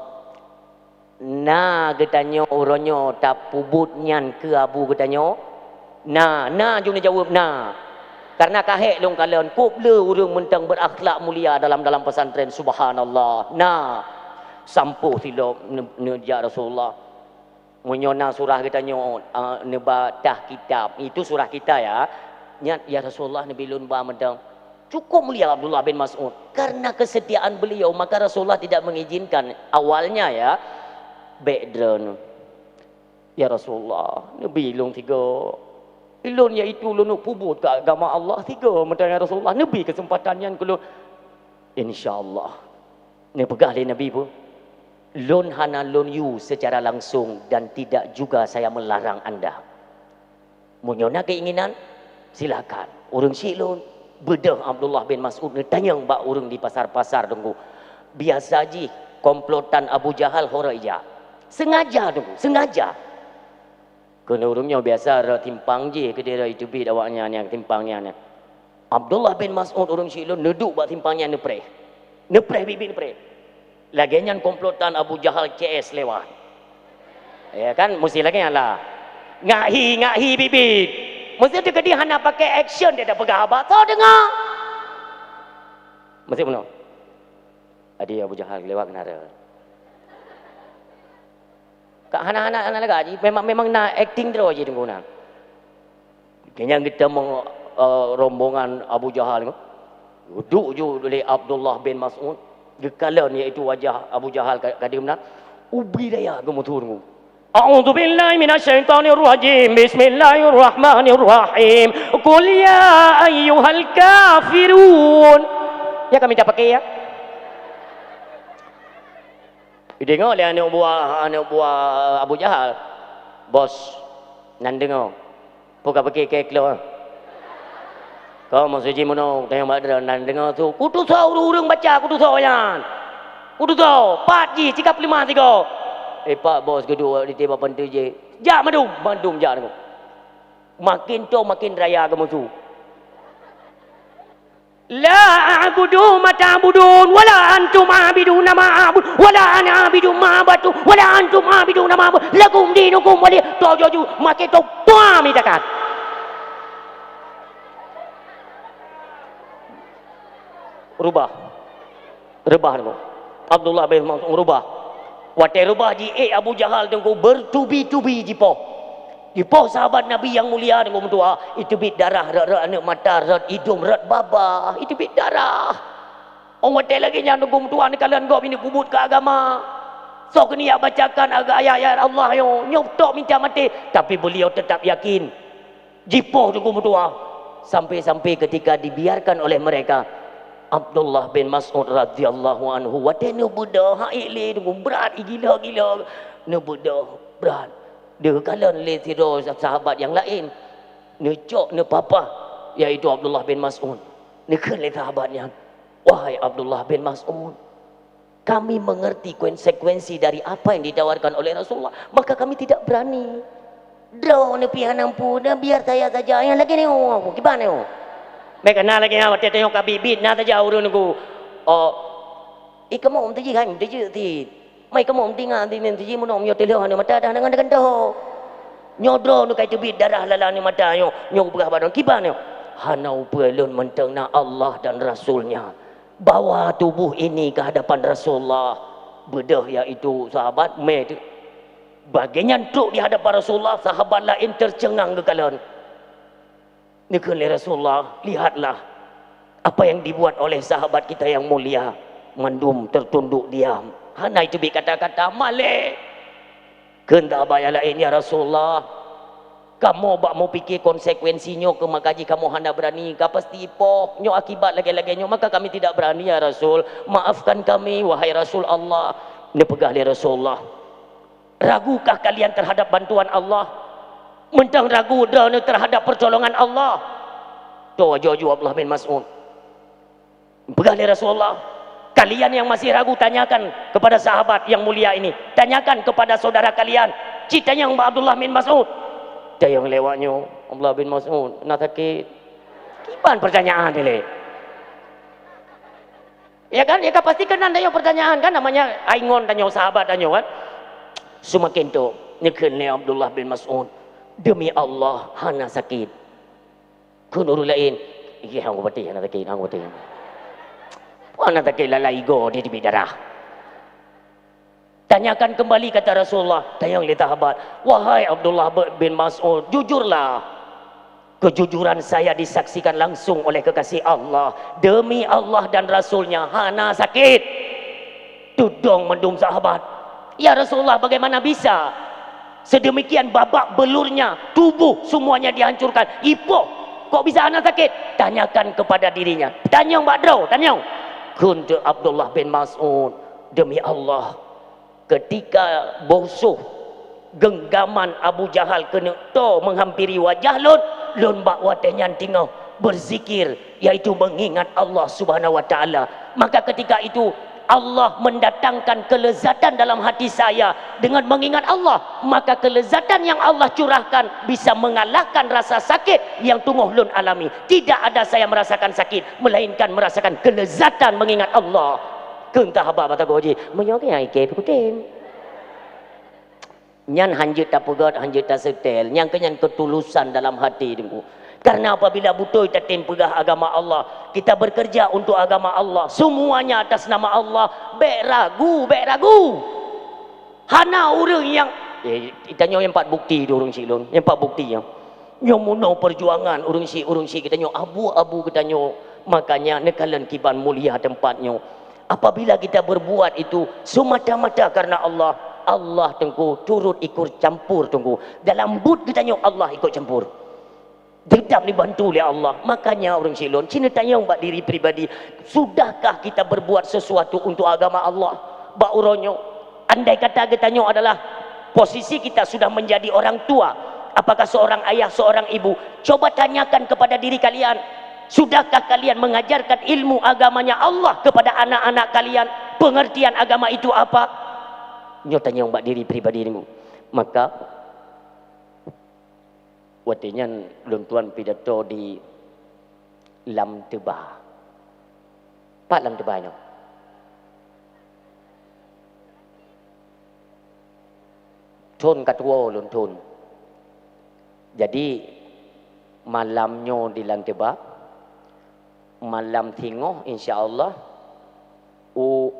Speaker 1: Na katanya orangnya tak pubut nyan ke abu katanya. Na jom dia jawab na. Karena kahek long kalian kubla orang mentang berakhlak mulia dalam pesantren, subhanallah. Na sampuh silop ni ya Rasulullah. Menyona surah katanya nebatah kitab. Itu surah kita ya. Nyat ya Rasulullah Nabi lun ba mentang. Cukup mulia Abdullah bin Mas'ud. Karena kesetiaan beliau maka Rasulullah tidak mengizinkan awalnya ya. Background. Ya Rasulullah Nabi lun tiga. Ilun iaitu lun pubut ke agama Allah tiga mentang ya Rasulullah. Nabi kesempatan yang kalau insya-Allah. Ni pegah le Nabi pun. Lun hana lun you secara langsung dan tidak juga saya melarang anda. Munyona keinginan silakan. Orang syik lun bedah Abdullah bin Mas'ud ni tanya mbak orang di pasar-pasar tunggu. Biasa ji komplotan Abu Jahal horaija. Sengaja tunggu, sengaja. Kena orangnya biasa timpang je ke dia itu bid awaknya yang timpangnya ni. Abdullah bin Mas'ud orang syik lun neduk buat timpangnya nepre. Nepre bibit nepre. Laginya komplotan Abu Jahal CS lewat. Ya kan mesti lagi lah. Ngahi bibit. Mesti dia hana pakai action dia dah pegang abang. Tahu dengar. Mesti benar. Adi Abu Jahal lewat kenara. Kak hana lagi memang nak acting terus je tunggu nak. Kayaknya kita rombongan Abu Jahal duduk je oleh Abdullah bin Mas'ud. Gekalan iaitu wajah Abu Jahal kadim nak ubri daya gemutur. A'udzu billahi minasyaitonir rajim. Bismillahirrahmanirrahim. Qul ya ayyuhal kafirun. Ya kami tak pakai ya. Dengar le anak buah Abu Jahal. Bos nan dengar. Buka pakai keklo. Kau masih ji mono tengok mak dan dengar tu. Kudu tahu orang baca kudu tahu yan. Kudu tahu 4 ji 35 tiga. Pak bos kedua di tiba pantai je. Jak mandum jak tu. Makin tu makin raya kamu tu. La a'budu ma ta'budun wala antum a'biduna ma a'bud wala ana a'budu ma abatu wala antum a'biduna ma abud lakum dinukum wali tojoju makin tu pami dekat. Rubah tu. Abdullah bin Mas'ud rubah. Watai rubah ji Abu Jahal tengku bertubi-tubi jipo. Jipo sahabat Nabi yang mulia tengku mentua. Itu bit darah, rat anak mata, rat hidung, rat baba. Itu bit darah. Orang watai lagi yang tengku mentua ni kalian gop ini kubut ke agama. So kini ya bacakan ayat-ayat Allah yo. Nyok minta mati. Tapi beliau tetap yakin. Jipo tengku mentua. Sampai-sampai ketika dibiarkan oleh mereka. Abdullah bin Mas'ud radhiyallahu anhu watene budak haile tu berat gila ne budak berat dia kalan le tiro sahabat yang lain ne cok ne papa iaitu Abdullah bin Mas'ud ne kan le sahabatnya wahai Abdullah bin Mas'ud kami mengerti konsekuensi dari apa yang ditawarkan oleh Rasulullah maka kami tidak berani draw ne pian ampun biar saya saja yang lagi ni gimana ni mereka nak lagi nak tengok kabibit nak saja urun aku. Oh, kamu umti kan umti ti. Mai kamu umti ngah ti nanti mun om yo teleh anu mata dah dengan dah. Nyodro nu kai tubit darah lala ni mata yo nyong berah badan kiban yo. Hanau pelun menteng na Allah dan Rasulnya. Bawa tubuh ini ke hadapan Rasulullah. Bedah iaitu sahabat mai bagian truk di hadapan Rasulullah sahabat lain tercengang ke kalian. Nikahlah Rasulullah, lihatlah apa yang dibuat oleh sahabat kita yang mulia. Mandum tertunduk diam. Hana itu kata-kata malik. Kendak bayar lain ya Rasulullah. Kamu bak mau fikir konsekuensinya ke makaji kamu hendak berani. Kau pasti poh. Nyo akibat lagi-laginya. Maka kami tidak berani ya Rasul. Maafkan kami wahai Rasul Allah. Ini pegahlah Rasulullah. Ragukah kalian terhadap bantuan Allah? Mentang ragu dah terhadap pertolongan Allah. Tuh jawab Abdullah bin Mas'ud. Pegahlah Rasulullah. Kalian yang masih ragu tanyakan kepada sahabat yang mulia ini. Tanyakan kepada saudara kalian. Citanya Abdullah bin Mas'ud. Dia yang lewatnya Abdullah bin Mas'ud nak sakit. Kiban pertanyaan ni. Ya kan? Ya kan pasti kan anda yang pertanyaan kan namanya aingon tanya sahabat tanya kan. Semakin tu nyekel ni Abdullah bin Mas'ud. Demi Allah hana sakit. Kun urus lain. Iki hang pati hana sakit hang pati. Hana sakit lalai go di tepi darah. Tanyakan kembali kata Rasulullah, tanya oleh sahabat, wahai Abdullah bin Mas'ud, jujurlah. Kejujuran saya disaksikan langsung oleh kekasih Allah. Demi Allah dan Rasulnya, hana sakit. Tudung mendung sahabat. Ya Rasulullah, bagaimana bisa? Sedemikian babak belurnya, tubuh semuanya dihancurkan. Ipoh, kok bisa hana sakit? Tanyakan kepada dirinya. Tanya Mbak Drau, tanya. Kuntu Abdullah bin Mas'ud, demi Allah, ketika bongsuh genggaman Abu Jahal kena to menghampiri wajah lun bak watenya tinggal berzikir, yaitu mengingat Allah Subhanahu wa taala. Maka ketika itu Allah mendatangkan kelezatan dalam hati saya dengan mengingat Allah, maka kelezatan yang Allah curahkan bisa mengalahkan rasa sakit yang tunggu lun alami. Tidak ada saya merasakan sakit, melainkan merasakan kelezatan mengingat Allah. Kentah apa bata goji menyoki ai ke putem nyan hanjut tak pegat hanjut tak setel yang kenyan ketulusan dalam hati dengku. Karena apabila betul kita pegah agama Allah, kita bekerja untuk agama Allah, semuanya atas nama Allah, bek ragu hana orang yang tanya yang 4 bukti tu orang silon yang 4 bukti yang munau perjuangan orang si kita nyo abu-abu kita nyo, makanya nekalan kiban mulia tempatnya. Apabila kita berbuat itu semata-mata karena Allah, Allah tengku turut ikut campur tengku. Dalam but kita tanya Allah ikut campur. Dedap dibantu oleh Allah. Makanya orang silon, cina tanya mbak diri pribadi, sudahkah kita berbuat sesuatu untuk agama Allah? Mbak uronyo, andai kata kita tanya adalah posisi kita sudah menjadi orang tua, apakah seorang ayah, seorang ibu, coba tanyakan kepada diri kalian, sudahkah kalian mengajarkan ilmu agamanya Allah kepada anak-anak kalian? Pengertian agama itu apa? Nyatanya mbak diri pribadi ini. Maka watinya luntuan pidato di Lam Tebah. Pak Lam Tebahnya. Tun katwa luntun. Jadi malamnya di Lam Tebah, malam Singoh insya-Allah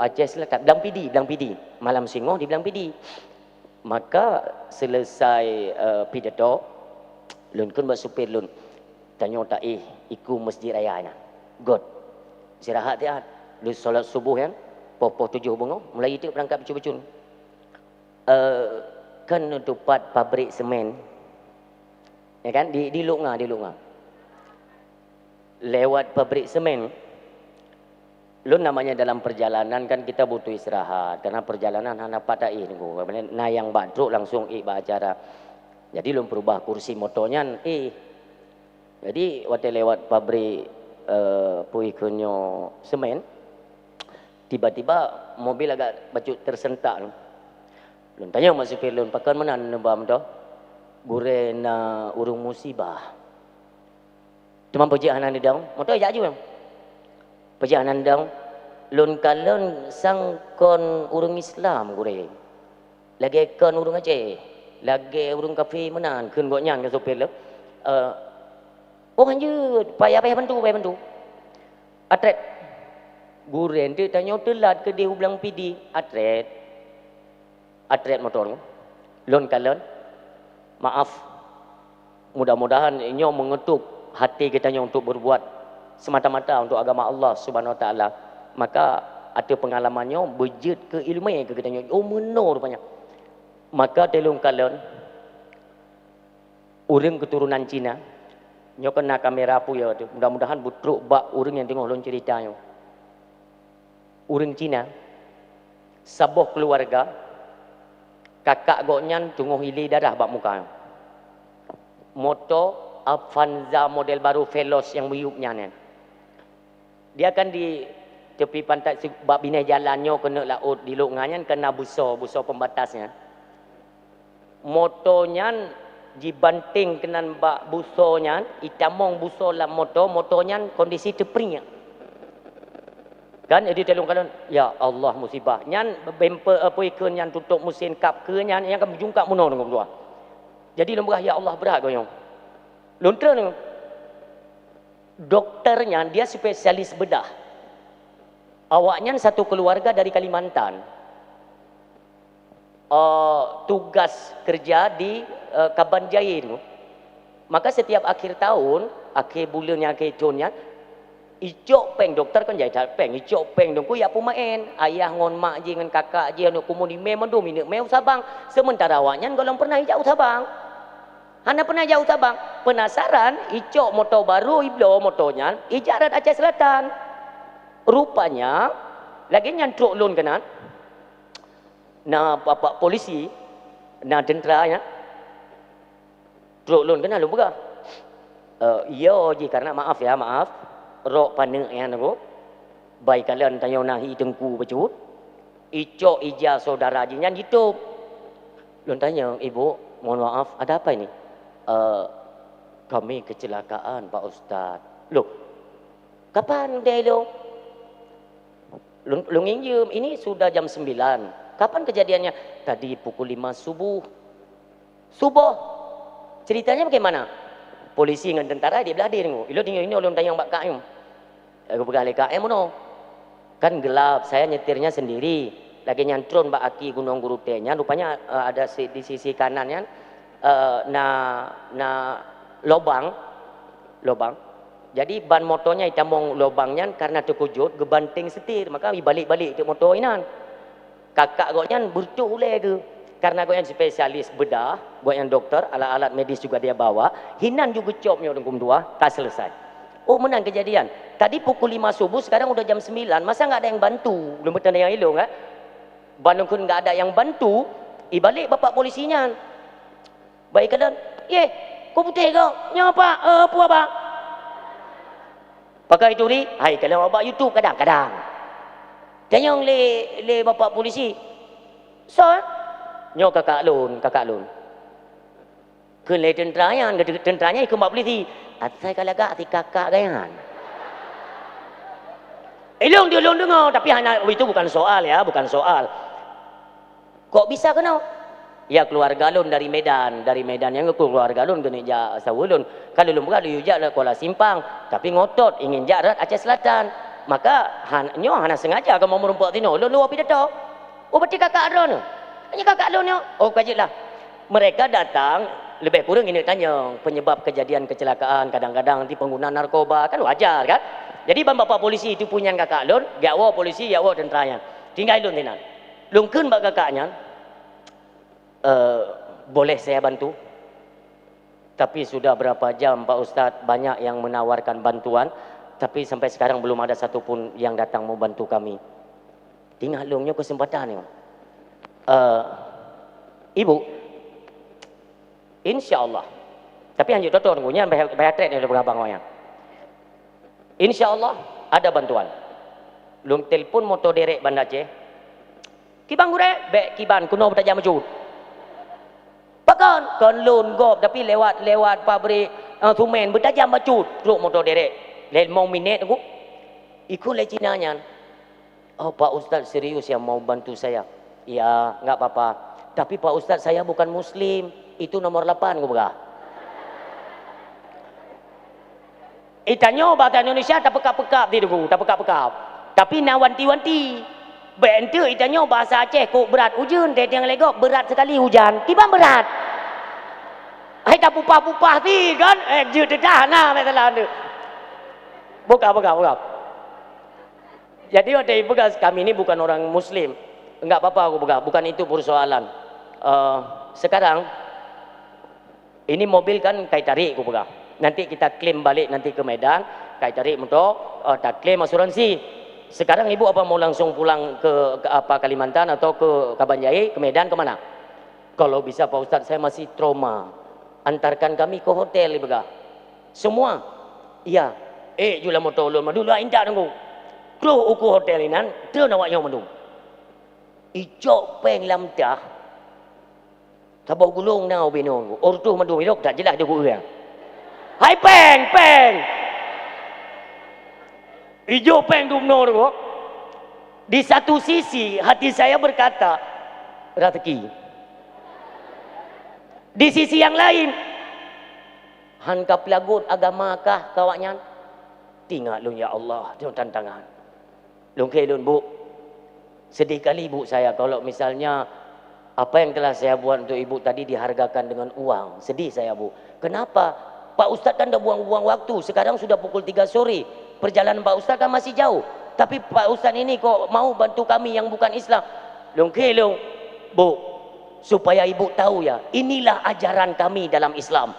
Speaker 1: Aceh Selatan Belang Pidi malam Singoh di Belang Pidi. Maka selesai pidato lun kun basupir lun tanya tak iku masjid raya na god istirahat dia lu solat subuh kan popoh 7 bungo mulai itu berangkat becun-becun kan tempat pabrik semen ya kan di Lunga lewat pabrik semen. Lun namanya dalam perjalanan kan kita butuh istirahat karena perjalanan hanya pada nunggu. Nah yang badruk langsung acara. Jadi lun perubah kursi motonya Jadi waktu lewat pabrik puikunyo semen, tiba-tiba mobil agak baju tersentak. Lun tanya mak supir lun, pakan mana nembam dah? Gure na urung musibah. Teman perjalanan di daun, motor ajak je. Perjalanan daun, lun kalon sang kon urung Islam gure. Lagi kon urung Aceh, lagi urung kafe menan, kun gok nyang ke sopir le. Oh lanjut, payah bantu. Atret guren tu tanya telat ke dia ulang pidi. Atret motor. Lun kalon, maaf. Mudah-mudahan inyo mengetuk hati kita untuk berbuat semata-mata untuk agama Allah Subhanahu wa taala. Maka ada pengalamannya berjet ke ilmu ke kita oh menor rupanya. Maka telung kalon orang keturunan Cina nyo kena kamera pu ya tu. Mudah-mudahan butruk bak orang yang tengok lon ceritanya. Orang Cina saboh keluarga kakak goknya tunggu hili darah bak muka. Moto Avanza model baru Veloz yang meyupnya ni. Dia kan di tepi pantai bab binai jalannya kena laut di longanya kena buso pembatasnya. Motonya dibanting kenan bak busonya, itamong buso lam motornya kondisi terperingat. Kan jadi telung kalian, ya Allah musibah. Nyan bemper apa ikun yang tutup mesin kap ke nyan yang kan jungkak muno dengan dua. Jadi lembah ya Allah berat goyong. Lontra ni. Dokternya dia spesialis bedah. Awaknya satu keluarga dari Kalimantan. Tugas kerja di Kabanjaya itu. Maka setiap akhir tahun, akhir bulannya, akhir tahunnya, icok peng dokter kan jadi peng, icok peng dong ku ya pumain, ayah ngon mak je dengan kakak je anu kumuni memang do minit meu sabang. Sementara awaknya golong pernah jauh sabang. Hana pernah jauh sabang. Penasaran, icok motor baru iblo motornya, ijarat Aceh Selatan. Rupanya lagi nyantruk lun kanan. Nah, bapak polisi, nah tenteranya, truk lun kena lu buka. Iya je karena maaf ya maaf, rok panek yang aku, baik kalian tanya nahi tengku becut, icok ija saudara jinya gitu. Lun tanya ibu, mohon maaf ada apa ini? Kami kecelakaan Pak Ustaz. Loh, kapan dia lo? Lun injum, ini sudah jam 9. Kapan kejadiannya? Tadi pukul 5 subuh. Subuh. Ceritanya bagaimana? Polisi dengan tentara dia beladir ngoh. Ilo tinggal ini ulun tayang bak kaim. Aku pegang kaim mono. Kan gelap, saya nyetirnya sendiri. Lagi nyantron bak aki Gunung Gurutenya, rupanya ada di sisi kanannya lobang. Jadi ban motornya itamong lobangnya karena terkujut gebanting setir, maka balik-balik ke motor inan. Kakak goknya bercuk uleh ke. Karena goknya spesialis bedah, goknya dokter, alat-alat medis juga dia bawa. Hinan juga copnya orang dua, tak selesai. Oh menang kejadian. Tadi pukul 5 subuh, sekarang udah jam 9. Masa nggak ada yang bantu? Belum betul yang ilung kan? Bandung nggak ada yang bantu. Ibalik bapak polisinya. Baik kedan. Ye, kau putih kau? Nyapa? Apa apa? Pakai turi? Hai kalau bapak YouTube kadang-kadang. Tanya le bapak polisi. So, nyo kakak lun. Ke le tenteranya ikut bapak polisi. Atai kalau agak ti kakak gayan. Elong dia dengar, tapi hanya itu bukan soal ya, bukan soal. Kok bisa kena? Ya keluarga lun dari Medan yang keluarga lun geni ja sawulun. Kalau lun buka lu ja Kuala Simpang, tapi ngotot ingin jarat Aceh Selatan. Maka nyo hana sengaja kamu mau merumpak tino lu api datang. Oh berarti kakak ron. Tanya kakak lu nyo. Oh kajilah. Mereka datang lebih kurang ini tanya penyebab kejadian kecelakaan, kadang-kadang nanti pengguna narkoba kan wajar kan. Jadi bapak polisi itu punya kakak lun, gawa polisi, gawa tenteranya. Tinggal lun tenan. Lungkeun bak kakaknya. Boleh saya bantu? Tapi sudah berapa jam Pak Ustadz banyak yang menawarkan bantuan. Tapi sampai sekarang belum ada satupun yang datang mau bantu kami. Tinggal lungnya kesempatan ni. Ibu, insya-Allah. Tapi hanya tuan punya bayar trade ni berabang orang. Insya-Allah ada bantuan. Lung telpon motor derek Banda Aceh. Kibang gure, bek kiban kuno bertajam maju. Pakan kon lun gop tapi lewat pabrik tumen bertajam maju truk motor derek. Lain mau minit aku ikut le Cinanya. Oh Pak Ustaz serius yang mau bantu saya? Ya nggak apa-apa. Tapi Pak Ustaz saya bukan Muslim. Itu nomor 8 aku berah. Itanyo bahasa Indonesia tak pekap-pekap di dugu, tak pekap-pekap. Tapi na wanti-wanti. Bente itanyo bahasa Aceh kok berat hujan, dia yang legok berat sekali hujan. Tiba berat. Hai tak pupah-pupah ti kan? Je dedah na masalah tu. Buka. Jadi ada ibu kami ini bukan orang Muslim. Enggak apa-apa aku buka, bukan itu persoalan. Sekarang ini mobil kan kai tarik aku buka. Nanti kita klaim balik nanti ke Medan, kai tarik untuk tak klaim asuransi. Sekarang ibu apa mau langsung pulang ke apa Kalimantan atau ke Kabanjai, ke Medan, ke mana? Kalau bisa Pak Ustadz saya masih trauma. Antarkan kami ke hotel ibu. Semua. Iya. Jula motor ulun madu lah indah tunggu. Kru uku hotel inan, tu nak awak yang madu. Icok peng lam dah. Tabau gulung nau binong. Ortu mandu mirok tak jelas dia kurang. Hai peng. Ijo peng dumno tu. Di satu sisi hati saya berkata rezeki. Di sisi yang lain, hanka pelagut agamakah kawaknya? Tinggal lu ya Allah, dia tantangan. Lung kelun bu, sedih kali ibu saya kalau misalnya apa yang telah saya buat untuk ibu tadi dihargakan dengan uang. Sedih saya bu. Kenapa? Pak Ustadz kan dah buang-buang waktu. Sekarang sudah pukul 3 sore. Perjalanan Pak Ustadz kan masih jauh. Tapi Pak Ustadz ini kok mau bantu kami yang bukan Islam. Lung kelung, bu, supaya ibu tahu ya, inilah ajaran kami dalam Islam.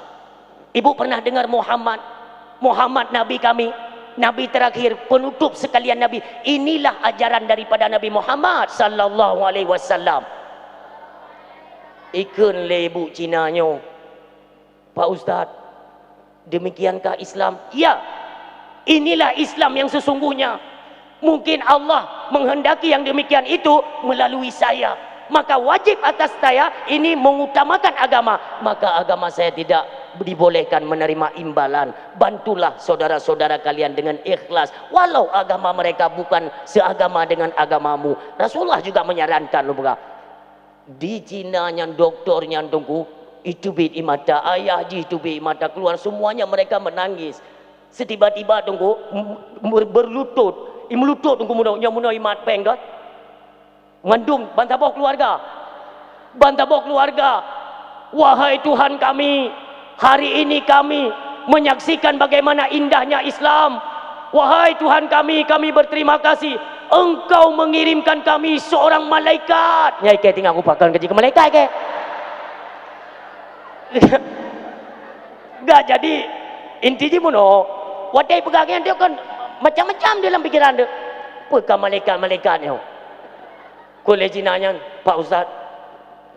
Speaker 1: Ibu pernah dengar Muhammad Nabi kami, Nabi terakhir, penutup sekalian Nabi. Inilah ajaran daripada Nabi Muhammad sallallahu alaihi wasallam. Ikun le ibu Cinanyo, Pak Ustaz, demikiankah Islam? Ya, inilah Islam yang sesungguhnya. Mungkin Allah menghendaki yang demikian itu melalui saya. Maka wajib atas saya ini mengutamakan agama. Maka agama saya tidak dibolehkan menerima imbalan. Bantulah saudara-saudara kalian dengan ikhlas. Walau agama mereka bukan seagama dengan agamamu. Rasulullah juga menyarankan. Di Cina yang doktornya tunggu. Itu bit mata ayah itu bit mata keluar. Semuanya mereka menangis. Setiba-tiba tunggu berlutut. Melutut tunggu munau imat peng dot. Ngandung bantabok keluarga. Wahai Tuhan kami, hari ini kami menyaksikan bagaimana indahnya Islam. Wahai Tuhan kami berterima kasih. Engkau mengirimkan kami seorang malaikat. Nyai ke tinggal upakan kerja ke malaikat ke. Gak jadi intinya muno. Wadai pegangnya dia kan macam-macam dalam pikiran dia. Apakah malaikat-malaikat ni? Kolej nanya, Pak Ustaz,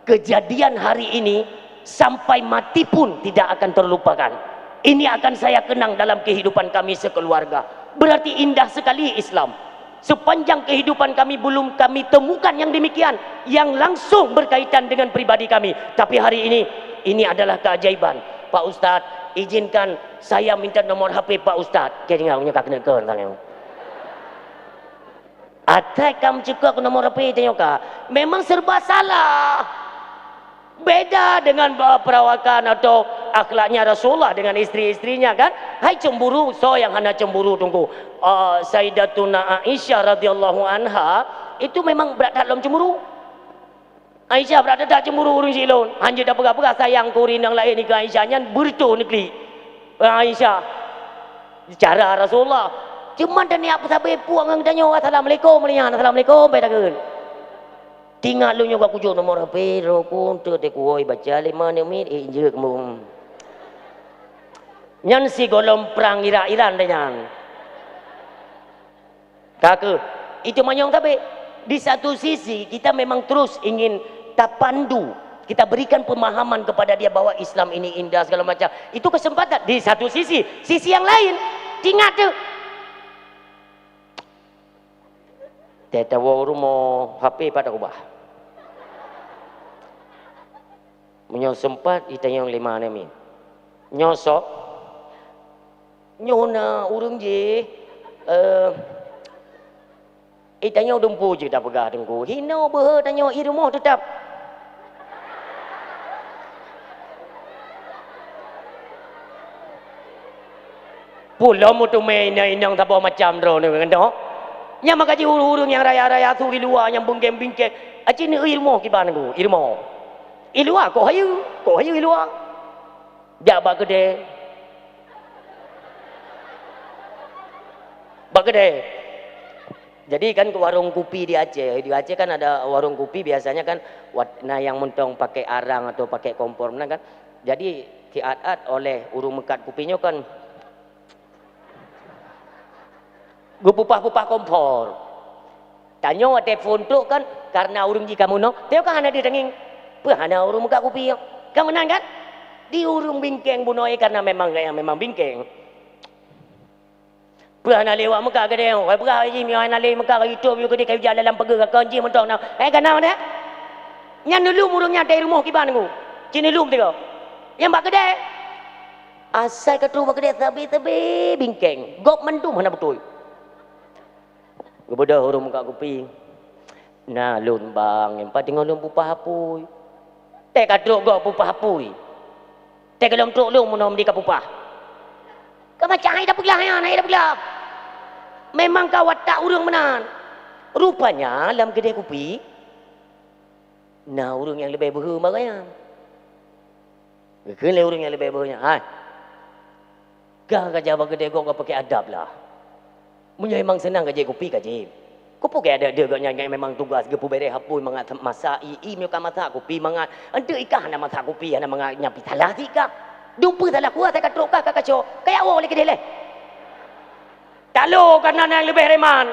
Speaker 1: kejadian hari ini sampai mati pun tidak akan terlupakan. Ini akan saya kenang dalam kehidupan kami sekeluarga. Berarti indah sekali Islam. Sepanjang kehidupan kami belum kami temukan yang demikian, yang langsung berkaitan dengan pribadi kami. Tapi hari ini adalah keajaiban. Pak Ustaz, izinkan saya minta nomor HP Pak Ustaz. Kira-kira punya kak kena tanya. Atai kamu cakap nomor HP tanya kak. Memang serba salah. Beda dengan perawakan atau akhlaknya Rasulullah dengan istri-istrinya kan. Hai cemburu, so yang hanya cemburu tunggu. Sayyidatuna Aisyah radhiyallahu anha itu memang berada dalam cemburu. Aisyah berada tak cemburu urung silon. Hanya dah pegah-pegah sayang kurin yang lain ni ke Aisyahnya bertu negeri. Aisyah cara Rasulullah. Cuma dan niat sampai puang ang tanya assalamualaikum melihat assalamualaikum bedakeun. Tinggal lu nyoba kujo nomor HP rokun tu te kuoi baca 5 menit je kamu. Nyan si golom perang Iran dengan. Kakak, itu manyong tapi di satu sisi kita memang terus ingin tapandu, kita berikan pemahaman kepada dia bahwa Islam ini indah segala macam. Itu kesempatan di satu sisi yang lain tinggal tu. Teta rumah HP pada ubah. Menyo sempat itanya 5 ni. Nyosok nyona urang je itanya dumpu je dah pegah tengku. Hino beuh tanya irmoh tetap. Pulau mu tu main inang tak macam dro ni kan. Nya makaji urung yang raya-raya tu di luar yang bengkeng-bengkeng. Aci ni ilmu kiban aku, ilmu. Ilua kok hayu ilua. Jabak gede. Bak gede. Jadi kan ke warung kopi di Aceh. Di Aceh kan ada warung kopi biasanya kan nah yang mentong pakai arang atau pakai kompor kan. Jadi kiat-at oleh urung mekat kopinya kan gupupah-pupah kompor. Tanya telefon tu kan karena urung jika kamu no. Tengok kan ada denging. Hana urung muka kopi. Kamu menang kan? Di urung bingkeng bunoi karena memang bingkeng. Hana lewat muka ke dia. Kau pergi haji mi hana lewat muka ke YouTube ke dia kau jalan dalam pergi ke kunci mentong nak. Kenapa dah? Yang dulu murungnya dari rumah kiban aku. Cini lum tega. Yang bak gede. Asal katu bak gede tabi bingkeng. Gop mendum hana betul. Gebodah urung muka kopi. Nah lun bang, empat tinggal lun pupah hapui. Tek kadruk gop pupah hapui. Tek kelom truk lun munom di kapupah. Kau macam ai dah pegelah ya, ai dah pegelah. Memang kau watak urang menan. Rupanya dalam kedai kopi, nah urang yang lebih berha marahnya. Kena urang yang lebih berha. Hai. Kau kerja bagi kedai kau pakai adab lah. Punya memang senang kerja kopi kerja. Kau pakai ada dia gaknya memang tugas gepu bere hapui mangat masak i muka masak kopi mangat. Ante ikah nak masak kopi ana mangat nyapi salah tika. Dumpa salah kuat saya katrok kah kacau. Kayak awak boleh kedai leh. Kalau karena yang lebih reman.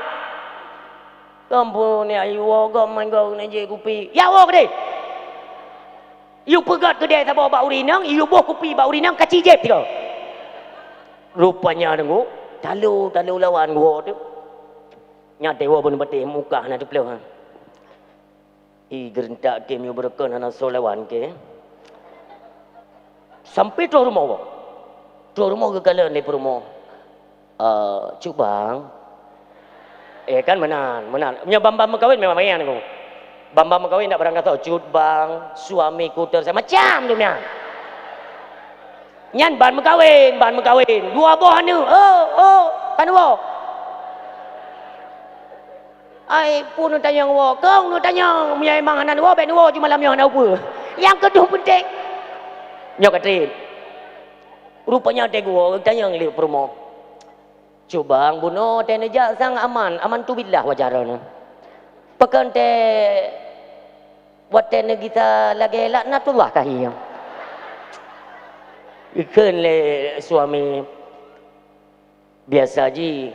Speaker 1: Kampung ni ayu agam main kau nak je kopi. Ya awak kedai. You pegat kedai tak bawa urinang, you bawa kopi bawa urinang kaci jeb tiga. Rupanya dengu, talu lawan gua tu. Nyate gua pun beti muka nak dipelih. I gerentak ke mi berken ana so lawan ke. Sampai tu rumah gua. Tu rumah ke kala ni rumah. Cuk bang. Kan menan. Punya bambam kawin memang main aku. Bambam kawin tak berangkat tahu. Cut bang, suamiku saya macam tu nya. Nyan ban mengkawin. Dua buah ni. Kan dua. Ai pun nak tanya wa, kau nak tanya punya emang anak wa ben wa cuma malam yang apa. Yang kedua penting. Nyok katrin. Rupanya ada gua tanya ngali promo. Coba buno tene ja sang aman tu billah wajarana. Pekan te watene kita lagi laknatullah kahiyang. Ikan le suami biasa ji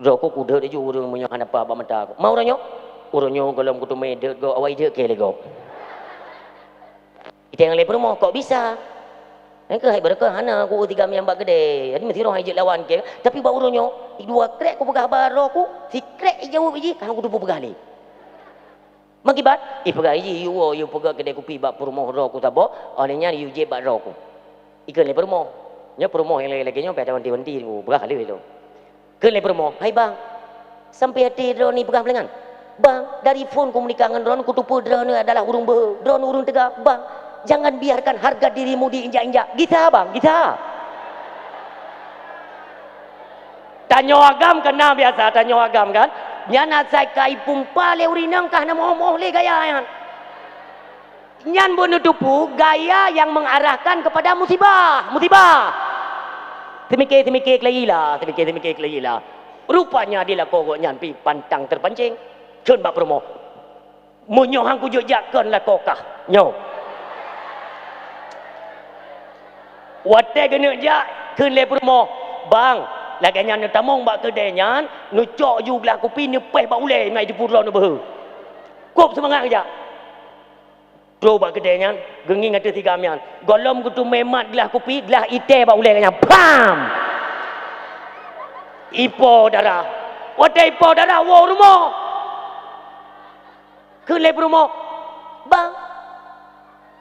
Speaker 1: rokok kuda dia urang punya apa apa mata aku. Mau ranyo? Uranyo kalau kutu mede go awai je ke lego. Kita yang lepas rumah kok bisa? Engkau hai berkah hana aku 3 yang bak gede. Jadi mesti orang hijau lawan ke. Tapi bau uranyo dua krek aku pegah baro aku. Si krek jauh biji kan aku tu pegah ni. Mengibat, pegah ji you pegah kedai kopi bak rumah ro aku tabo. Olehnya you je bak ro aku. Ikan lepas rumah. Nya rumah yang lagi nya pada wanti-wanti aku pegah kali itu. Ke lepas rumah. Hai bang. Sampai hati drone ni pegah pelengan. Bang, dari phone komunikasi dengan drone kutupu drone adalah urung be. Drone urung tegak. Bang, jangan biarkan harga dirimu diinjak-injak. Kita bang, kita. Tanya agam kena biasa, tanya agam kan. Nyana saya kai pumpa le urinang kah na moh le gaya yan. Nyan menutupu gaya yang mengarahkan kepada musibah. Temikir lagi lah. Rupanya dia lah kogok nyan pi pantang terpancing. Kun bak promo. Munyo hang kujuk jakkan lah kokah. Nyo. Wate kena jak kun le promo. Bang, lagi nyan tamong bak kedai nyan, nu cok ju belah kopi ni peh bak ulai ngai di purlo nu behu. Kop semangat kerja. Bro bak kedai nyan, gengi ngata 3 mian. Golom kutu memat gelah kopi, gelah ite bak ulai nyan. Pam. Ipo darah. Wate ipo darah wo rumah. Kun le promo. Bang,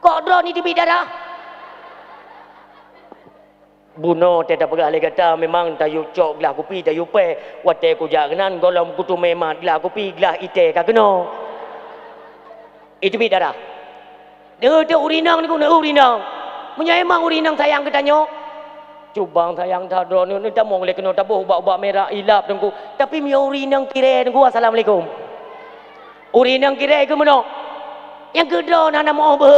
Speaker 1: kok drone ni dibi darah? Buno tidak pegah lagi kata memang tayu cok gelah kopi tayu pe wate ku jangan golom kutu memat gelah kopi gelah ite ka kena itu bidara dia urinang ni ku urinang punya emang urinang sayang katanya cubang sayang ta drone ni ta mong le kena tabuh ubak-ubak merah ilap dengku tapi mi urinang kire dengku assalamualaikum urinang kire ke mana yang kedua nana mau be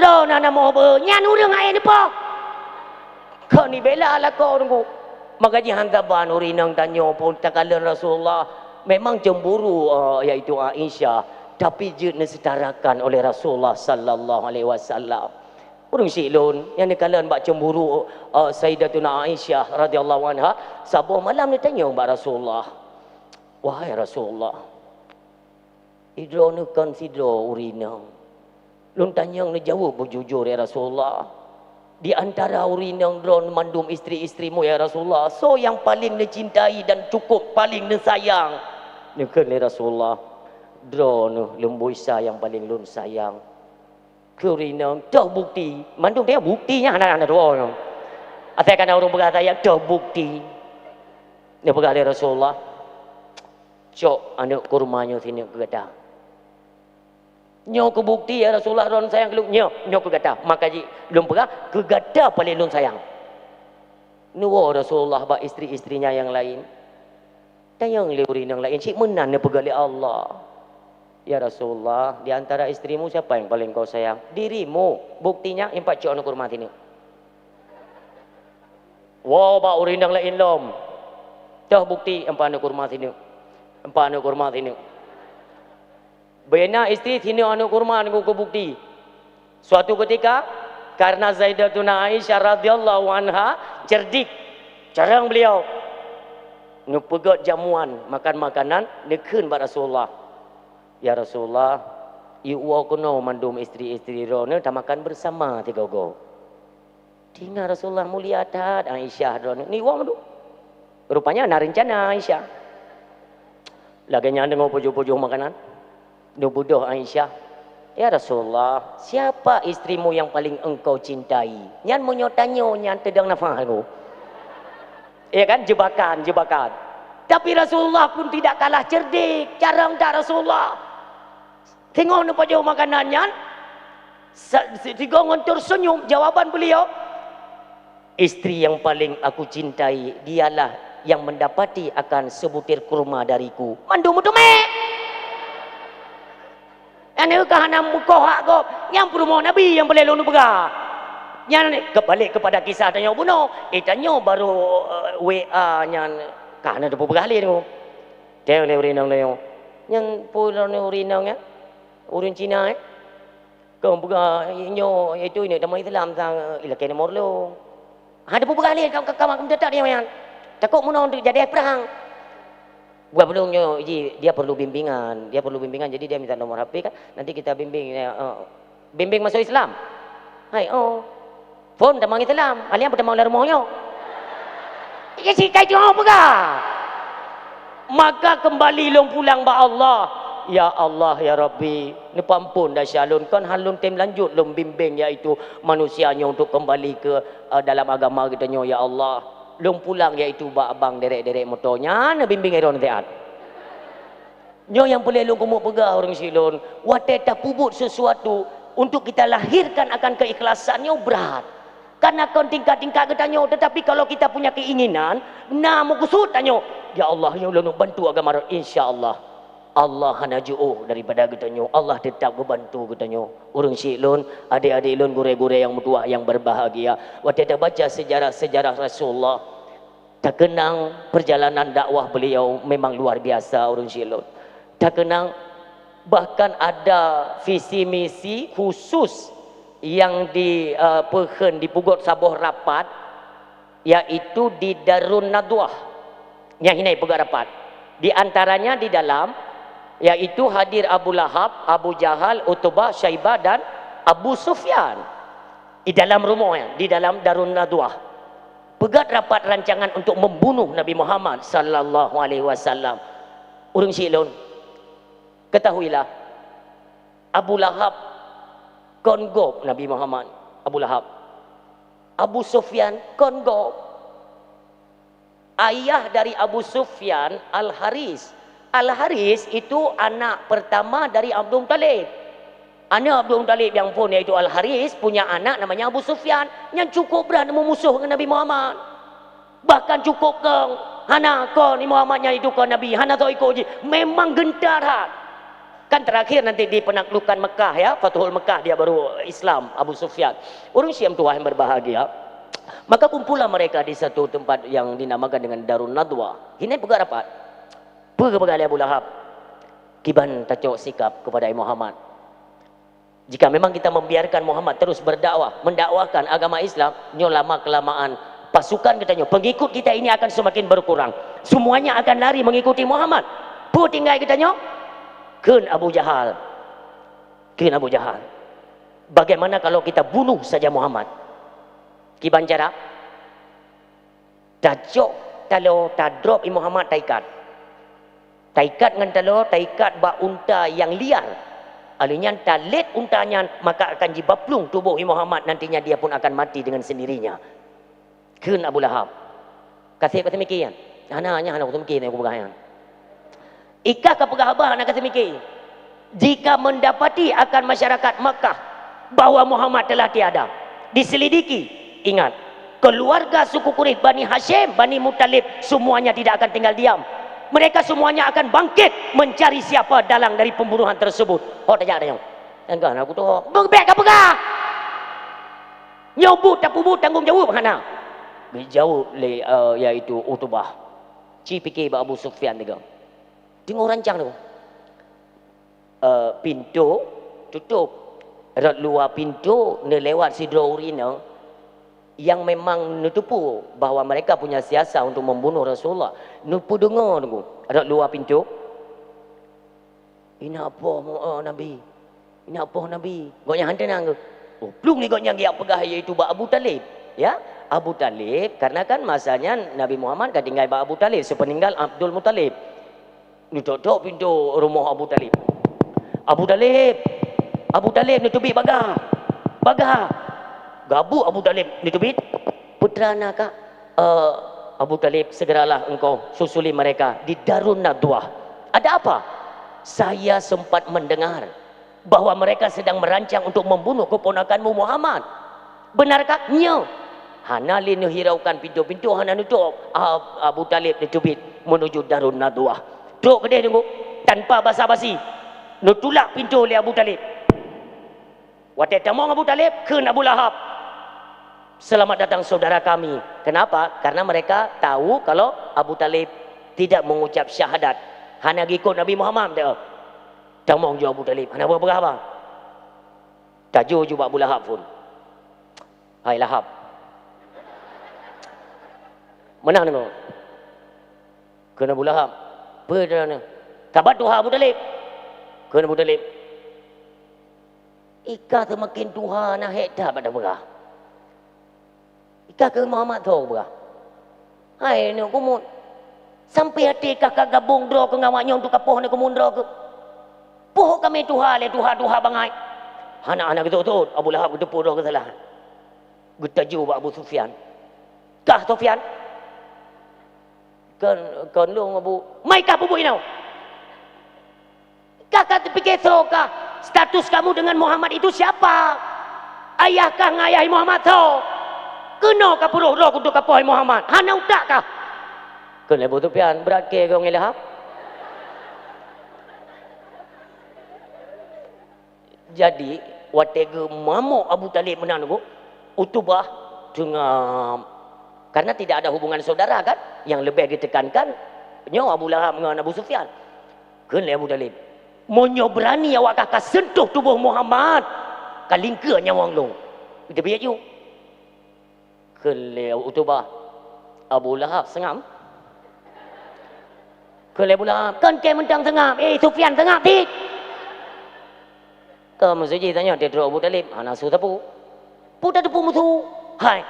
Speaker 1: ro nana mau be nyan urang ai ni po kau ni bela lah kau tunggu. Makanya hanggapan urinang tanya pun takalan Rasulullah memang cemburu iaitu Aisyah tapi juga disetarakan oleh Rasulullah sallallahu alaihi wasallam. Urang silun yang dikalan bak cemburu Sayyidatuna Aisyah radhiyallahu anha sabuh malam ni tanya bak Rasulullah. Wahai Rasulullah. Idro ni consider urinang. Lun tanya ni jawab jujur ya Rasulullah. Di antara urinang drone mandum isteri-isterimu ya Rasulullah. So yang paling dicintai dan cukup paling disayang. Ni kan Rasulullah. Drone lembu isa yang paling lun sayang. Kurinong dah bukti. Mandung dia buktinya anak-anak doa. Asalkan orang berkata yang dah bukti. Dia berkata Rasulullah. Cok anak kurmanya sini kegata. Nyo ke bukti ya Rasulullah ron sayang keluk nyo kegata. Maka ji belum pegah kegata paling lun sayang. Nuwa Rasulullah ba isteri-istrinya yang lain. Tayang liurin yang lain. Cik menan dia pegali Allah. Ya Rasulullah, di antara istrimu siapa yang paling kau sayang? Dirimu. Buktinya empat cok anak kurma sini. Wow, ba urin yang lain lom. Dah bukti empat anak kurma sini. Empat anak kurma sini. Bena istri sini anak kurma aku ke bukti. Suatu ketika karena Zaidatuna Aisyah radhiyallahu anha cerdik. Jarang beliau ngepegat jamuan, makan makanan nekeun ba Rasulullah. Ya Rasulullah, iu kono mandum istri-istri rono dah makan bersama tiga go. Tinggal Rasulullah mulia tat Aisyah rono. Ni wong tu. Rupanya ada rencana Aisyah. Laganya dengar pujuk-pujuk makanan. Nubudoh Aisyah. Ya Rasulullah, siapa istrimu yang paling engkau cintai? Nyan monyotanyo nyan tedang nafah aku. Ya kan jebakan. Tapi Rasulullah pun tidak kalah cerdik. Jarang tak Rasulullah. Tengok nampak jauh makanannya. Tiga orang tersenyum. Jawaban beliau. Istri yang paling aku cintai. Dialah yang mendapati akan sebutir kurma dariku. Mandum-dumek. Yang kahana mukohak kau. Yang perumah Nabi yang boleh lalu pegah. Yang kebalik kepada kisah tanya bunuh. Tanya baru WA yang kahana tu pegah ni. Tengok ni urinang ni. Yang pulau ni urinang ya. Orang Cina kau buka nyo itu ini dalam Islam sang ilakai nomor lo. Ada pun berkali kau mendadak dia yang takut mau jadi perang. Buat belum nyo dia perlu bimbingan, jadi dia minta nomor HP kan. Nanti kita bimbing masuk Islam. Hai phone dah mang Islam, kalian pada mau lar rumahnya. Ya si kai jo buka. Maka kembali long pulang ba Allah. Ya Allah ya Rabbi, ni pampun dah syalun kan halun tem lanjut lom bimbing iaitu manusianya untuk kembali ke dalam agama kita nyo ya Allah. Lom pulang iaitu ba abang derek-derek motornya na bimbing iron teat. Nyo yang boleh lom kumuk pegah orang silun, wate tak pubut sesuatu untuk kita lahirkan akan keikhlasannya berat. Karena kau tingkat-tingkat kita nyo, tetapi kalau kita punya keinginan, nah mau kusut tanyo, ya Allah yang lom bantu agama insya-Allah. Allah hanaju'uh daripada getanyo. Allah tetap membantu getanyo. Urang syilun, adik-adik lun, gure-gure yang mutua yang berbahagia. Waktu kita baca sejarah-sejarah Rasulullah, tak kenang perjalanan dakwah beliau memang luar biasa urang syilun. Tak kenang bahkan ada visi misi khusus yang dipugot sabuh rapat, yaitu di Darun Nadwah. Yang ini pegang rapat. Di antaranya di dalam yaitu hadir Abu Lahab, Abu Jahal, Utbah, Syaibah dan Abu Sufyan di dalam rumahnya, di dalam Darun Nadwah. Pegat rapat rancangan untuk membunuh Nabi Muhammad sallallahu alaihi wasallam. Urang silun, ketahuilah Abu Lahab kongop Nabi Muhammad. Abu Lahab, Abu Sufyan kongop. Ayah dari Abu Sufyan Al-Haris. Al-Haris itu anak pertama dari Abdul Muttalib. Anak Abdul Muttalib yang pun iaitu Al-Haris punya anak namanya Abu Sufyan yang cukup berani memusuh dengan Nabi Muhammad. Bahkan cukup ke hana kau ni Muhammadnya itu kau Nabi, hana tu ikut je. Memang gentar hat. Kan terakhir nanti di penaklukan Mekah ya, Fathul Mekah dia baru Islam Abu Sufyan. Orang Syiam tua yang berbahagia. Maka kumpulah mereka di satu tempat yang dinamakan dengan Darun Nadwah. Ini pegang rapat. Pegang Abu Lahab. Kiban tacok sikap kepada Muhammad. Jika memang kita membiarkan Muhammad terus berdakwah, mendakwahkan agama Islam, nyo lama kelamaan pasukan kita nyo, pengikut kita ini akan semakin berkurang. Semuanya akan lari mengikuti Muhammad. Pu tinggal kita nyo, keun Abu Jahal. Keun Abu Jahal. Bagaimana kalau kita bunuh saja Muhammad? Kiban cara? Tacok talo tadrop Muhammad taikat. Taikat dengan talo, taikat ba unta yang liar. Alunya talit untanya maka akan dibaplung tubuh Muhammad, nantinya dia pun akan mati dengan sendirinya. Kun Abu Lahab. Kasih pasal mikir kan? Hanya aku mikir aku pegang. Ikah ke pegabah nak kasih mikir. Jika mendapati akan masyarakat Makkah bahwa Muhammad telah tiada, diselidiki, ingat, keluarga suku Quraisy, Bani Hashim, Bani Muttalib, semuanya tidak akan tinggal diam. Mereka semuanya akan bangkit mencari siapa dalang dari pembunuhan tersebut. Oh, tak ada yang. Enggak, aku tu. Berbek ke pegah? Nyobut tak pubut tanggungjawab hana. Bijauh le iaitu Utbah. Ci fikir Abu Sufyan juga. Tengok rancang tu. Pintu tutup. Rat luar pintu ne lewat sidra urina yang memang nutupu bahawa mereka punya siasat untuk membunuh Rasulullah. Nupu dengar tu. Rat luar pintu. Ini apa Nabi? Ini apa Nabi? Goknya hantar nang. Oh, belum ni goknya dia pegah iaitu Abu Talib. Ya, Abu Talib karena kan masanya Nabi Muhammad kan tinggal Abu Talib sepeninggal Abdul Muttalib. Ni tutup pintu rumah Abu Talib. Abu Talib ni tubik bagah. Gabu Abu Talib ni tubik. Putra nak Abu Talib, segeralah engkau susuli mereka di Darun Nadwah. Ada apa? Saya sempat mendengar bahwa mereka sedang merancang untuk membunuh keponakanmu Muhammad. Benarkah? Nya. Hana linu hiraukan pintu-pintu hana nutup. Abu Talib ditubit menuju Darun Nadwah. Duduk kedai tunggu tanpa basa-basi. Nutulak pintu oleh Abu Talib. Waktu tamang Abu Talib ke Abu Lahab. Selamat datang saudara kami. Kenapa? Karena mereka tahu kalau Abu Talib tidak mengucap syahadat. Hana ngikut Nabi Muhammad dia. Tamang juga Abu Talib. Hana apa? Tajuk juga Abu Lahab pun. Hai Lahab. Menang tengok. Kena Abu Lahab. Berdana. Kabat Tuhan Abu Talib. Kena Abu Talib. Ika semakin Tuhan nak hektar pada berah. Ika ke Muhammad tahu berah. Hai ni kumut. Sampai hati kakak gabung draw ke ngawaknya untuk kapoh ni kumun draw ke. Poh kami Tuhan le Tuhan bangai. Anak-anak betul-betul Abu Lahab berdepu draw kesalahan. Getaju Abu Sufyan. Kah Sufyan? Kan lu Abu. Mai kah bubuk inau? Kakak terfikir kah? Status kamu dengan Muhammad itu siapa? Ayahkah ngayahi Muhammad tahu? Kena kah puruh roh untuk kapoh Muhammad? Hana utak kah? Kena Abu Sufyan berakhir kau ngelahap. Jadi watega mamuk Abu Talib menang tu Utbah dengan karena tidak ada hubungan saudara kan yang lebih ditekankan nyo Abu Lahab dengan Abu Sufyan. Kena Abu Talib monyo berani awak kakak sentuh tubuh Muhammad kalingka nyawang long kita biar you kena Utbah Abu Lahab sengam kena Abu Lahab kan ke mentang sengam Sufyan sengam tik kamu saja tanya dia teruk Abu Talib anak su tapu putar tepu musuh hai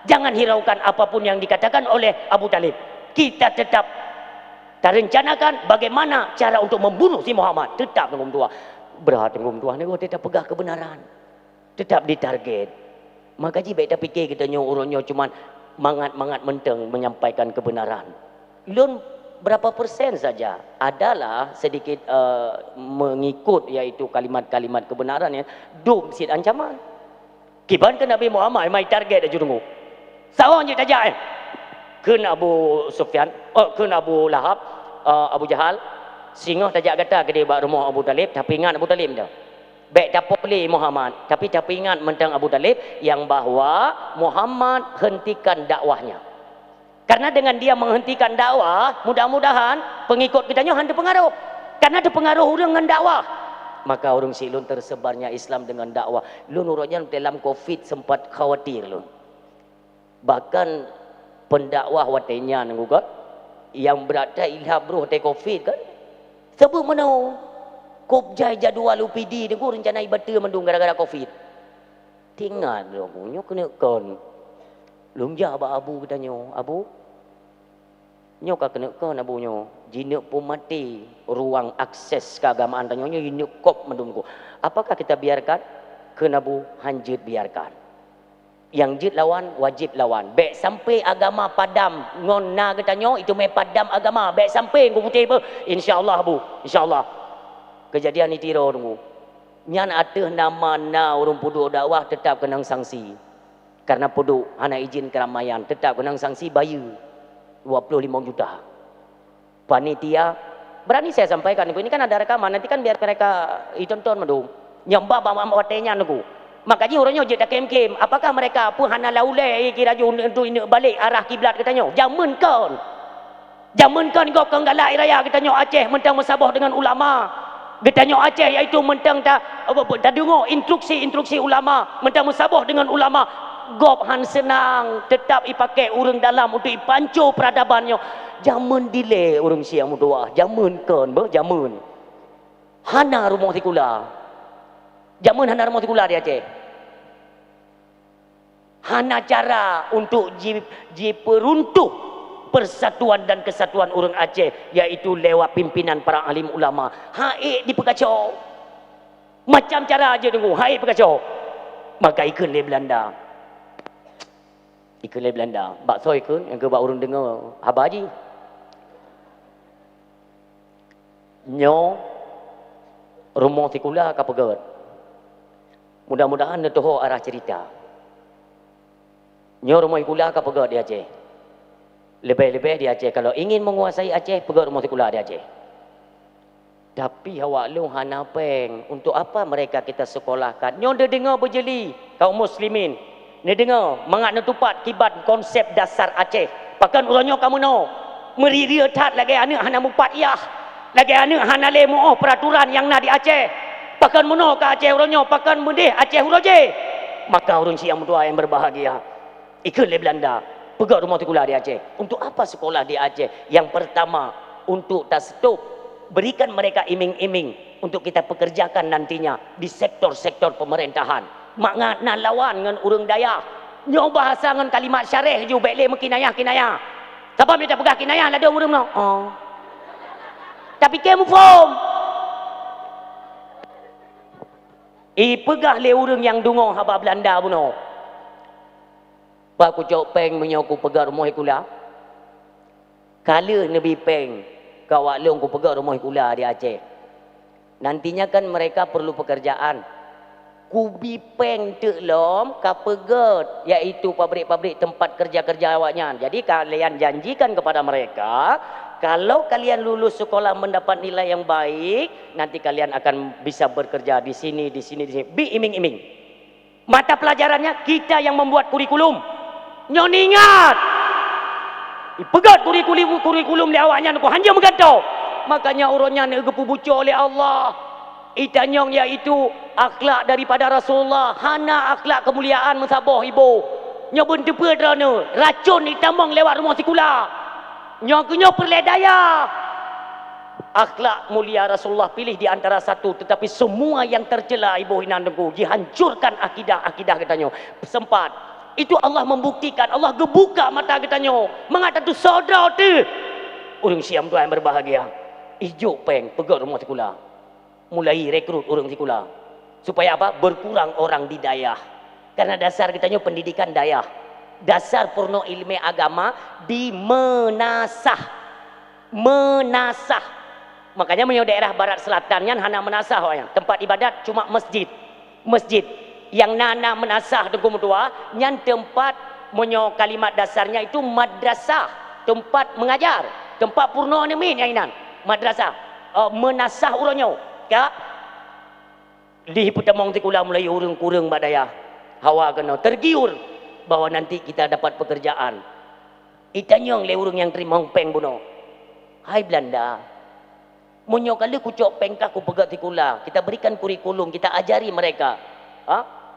Speaker 1: jangan hiraukan apapun yang dikatakan oleh Abu Talib. Kita tetap terencanakan bagaimana cara untuk membunuh si Muhammad. Tetap tengum tua. Berat tengum tua ni tetap pegang kebenaran. Tetap ditarget. Maka jika kita fikir kita urutnya cuma mangat-mangat menteng menyampaikan kebenaran. Lun berapa persen saja adalah sedikit mengikut iaitu kalimat-kalimat kebenaran ya. Dum sit ancaman. Kiban ke Nabi Muhammad mai target aja tunggu. Sawang je tajak kena Abu Sufyan, kena Abu Lahab, Abu Jahal, singoh tajak kata ke dia rumah Abu Talib, tapi ingat Abu Talib dah. Baik tak boleh Muhammad, tapi ingat tentang Abu Talib yang bahawa Muhammad hentikan dakwahnya. Karena dengan dia menghentikan dakwah, mudah-mudahan pengikut kita nyo ada pengaruh. Karena ada pengaruh orang dengan dakwah. Maka orang silun tersebarnya Islam dengan dakwah. Lun urutnya dalam Covid sempat khawatir lun. Bahkan pendakwah watenya juga yang berada ilham bro te Covid kan. Sebab mana kopjai jadual UPD ni ko rencana ibadah mendung gara-gara Covid. Tinggal lo punya kena kon. Lung ja ba Abu katanya, Abu Nyo ka kena ke nabu nyo. Jina pun mati ruang akses keagamaan tanyo nyo ini kop mendungku. Apakah kita biarkan? Ke nabu hanjit biarkan. Yang jit lawan wajib lawan. Baik sampai agama padam ngon na kita nyo itu me padam agama. Baik sampai ngku putih apa? Insyaallah bu, insyaallah. Kejadian ni tiro tunggu. Nyan ateh nama na urung pudu dakwah tetap kena sanksi. Karena pudu hana izin keramaian tetap kena sanksi bayar 25 juta. Panitia berani saya sampaikan ini kan ada rekaman nanti kan biar mereka ditonton madung. Nyamba bawa watenya nuku. Makanya orangnya je dak kem-kem. Apakah mereka pun hana laulai kira ju untuk ini balik arah kiblat katanya. Jamankan. Jamankan kau kenggalai raya katanya Aceh mentang musabah dengan ulama. Katanya Aceh iaitu mentang tak dengar instruksi ulama mentang musabah dengan ulama. Gop han senang tetap ipakai urang dalam untuk ipancu peradabannya. Jamun delay urang siang mudoah. Jamun kan ber jamun. Hana rumah tikula. Jamun hana rumah tikula di Aceh. Hana cara untuk peruntuh persatuan dan kesatuan urang Aceh yaitu lewat pimpinan para alim ulama. Haik dipekacau. Macam cara aja tunggu. Haik pekacau. Maka ikut le Belanda. Ikut le Belanda. Bakso ikut yang ke bak urang dengar haba haji. Nyo rumah tikula ka pegat. Mudah-mudahan netoh arah cerita. Nyo rumah tikula ka pegat di Aceh. Lebih-lebih di Aceh kalau ingin menguasai Aceh pegat rumah tikula di Aceh. Tapi awak lu hana peng untuk apa mereka kita sekolahkan? Nyo dah dengar berjeli kaum muslimin. Ni dengar mengat netupat kibat konsep dasar Aceh. Pakan urangnya kamu no. Meriria tat lagi anak hana mupat iyah. Lagi anak hana le muoh peraturan yang na di Aceh. Pakan muno ka Aceh urangnya pakan mendeh Aceh uroje. Maka urang siang mudua yang berbahagia. Ikut le Belanda. Pegat rumah tikula di Aceh. Untuk apa sekolah di Aceh? Yang pertama untuk tak stop berikan mereka iming-iming untuk kita pekerjakan nantinya di sektor-sektor pemerintahan. Mak nak lawan dengan urang Dayak. Nyo bahasa dengan kalimat syarih ju baik le kinayah. Siapa minta pegah kinayah lah dia urang no. Oh. Tapi kamu faham. Pegah le urang yang dungo haba Belanda puno. Pak ku cok peng menyoku pegang rumah ikula. Kala Nabi peng kawak leong ku pegang rumah ikula di Aceh. Nantinya kan mereka perlu pekerjaan. Kubi peng tek lom ka pegat iaitu pabrik-pabrik tempat kerja-kerja awaknya. Jadi kalian janjikan kepada mereka kalau kalian lulus sekolah mendapat nilai yang baik, nanti kalian akan bisa bekerja di sini. Bi iming-iming. Mata pelajarannya kita yang membuat kurikulum. Nyon ingat. Pegat kurikulum le awaknya ku hanya mengatau. Makanya urangnya nak gepu bucor oleh Allah. Itanyong iaitu akhlak daripada Rasulullah. Hana akhlak kemuliaan mensabah ibu. Nyo pun tepa drana. Racun ditamang lewat rumah tikula. Nyo perledaya. Akhlak mulia Rasulullah pilih di antara satu. Tetapi semua yang tercela ibu hinandengku. Dihancurkan akidah katanya. Sempat. Itu Allah membuktikan. Allah gebuka mata katanya. Mengatakan tu saudara tu. Urang siam tu yang berbahagia. Ijo peng pegat rumah tikula. Mulai rekrut orang tikula. Supaya apa? Berkurang orang di dayah. Karena dasar kitanya pendidikan dayah. Dasar purno ilmu agama dimenasah. Menasah. Makanya menyo daerah barat selatan yang hana menasah wayang. Tempat ibadat cuma masjid. Masjid yang nana menasah tengku mutua, yang tempat menyo kalimat dasarnya itu madrasah, tempat mengajar, tempat purno nemin yang inan. Madrasah. Menasah uronyo. Ya, di pertemuan tikula mulai urung-kurung badaya. Hawa kena tergiur bahwa nanti kita dapat pekerjaan. Itanyong le urung yang terima peng buno. Hai Belanda. Munyo kali kucok pengkah ku pegat tikula. Kita berikan kurikulum, kita ajari mereka.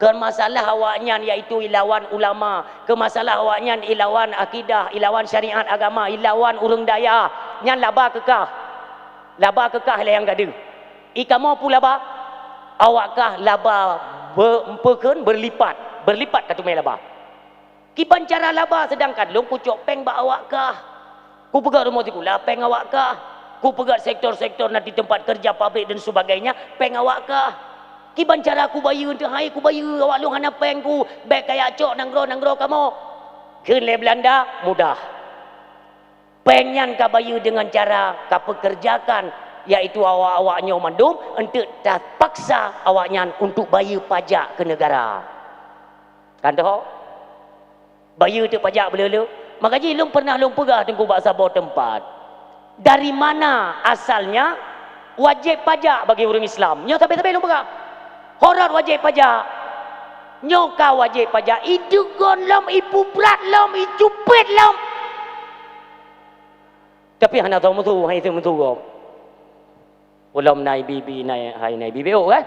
Speaker 1: Ke masalah awaknya iaitu ilawan ulama, ke masalah awaknya ilawan akidah, ilawan syariat agama, ilawan urung daya. Nyan laba kekah. Laba kekah le yang gaduh. Ikamu pula laba, awakkah laba berlipat katu mai laba. Kiban cara laba sedangkan long kucok peng ba awakkah. Ku pegat rumah tiku, lah peng awak kah? Ku pegat sektor-sektor nanti tempat kerja pabrik dan sebagainya, peng awak kah? Kiban cara aku bayar untuk hai ku bayar awak lu hana peng ku, baik kayak cok nanggro kamu. Ke Belanda mudah. Pengen ka bayar dengan cara ka pekerjakan, yaitu awak-awaknya mandum untuk terpaksa awaknya untuk bayar pajak ke negara. Kan tahu? Bayar tu pajak belulu. Makanya lum pernah lum pegah tengku bak Sabah tempat. Dari mana asalnya wajib pajak bagi orang Islam? Nyo tapi lum pegah. Horor wajib pajak. Nyo ka wajib pajak. Itu gon lom, ibu berat lom, icupit lom. Tapi hana tahu mutu, hai tu mutu gom. Ulam nai bibi nai hai nai bibi oh kan?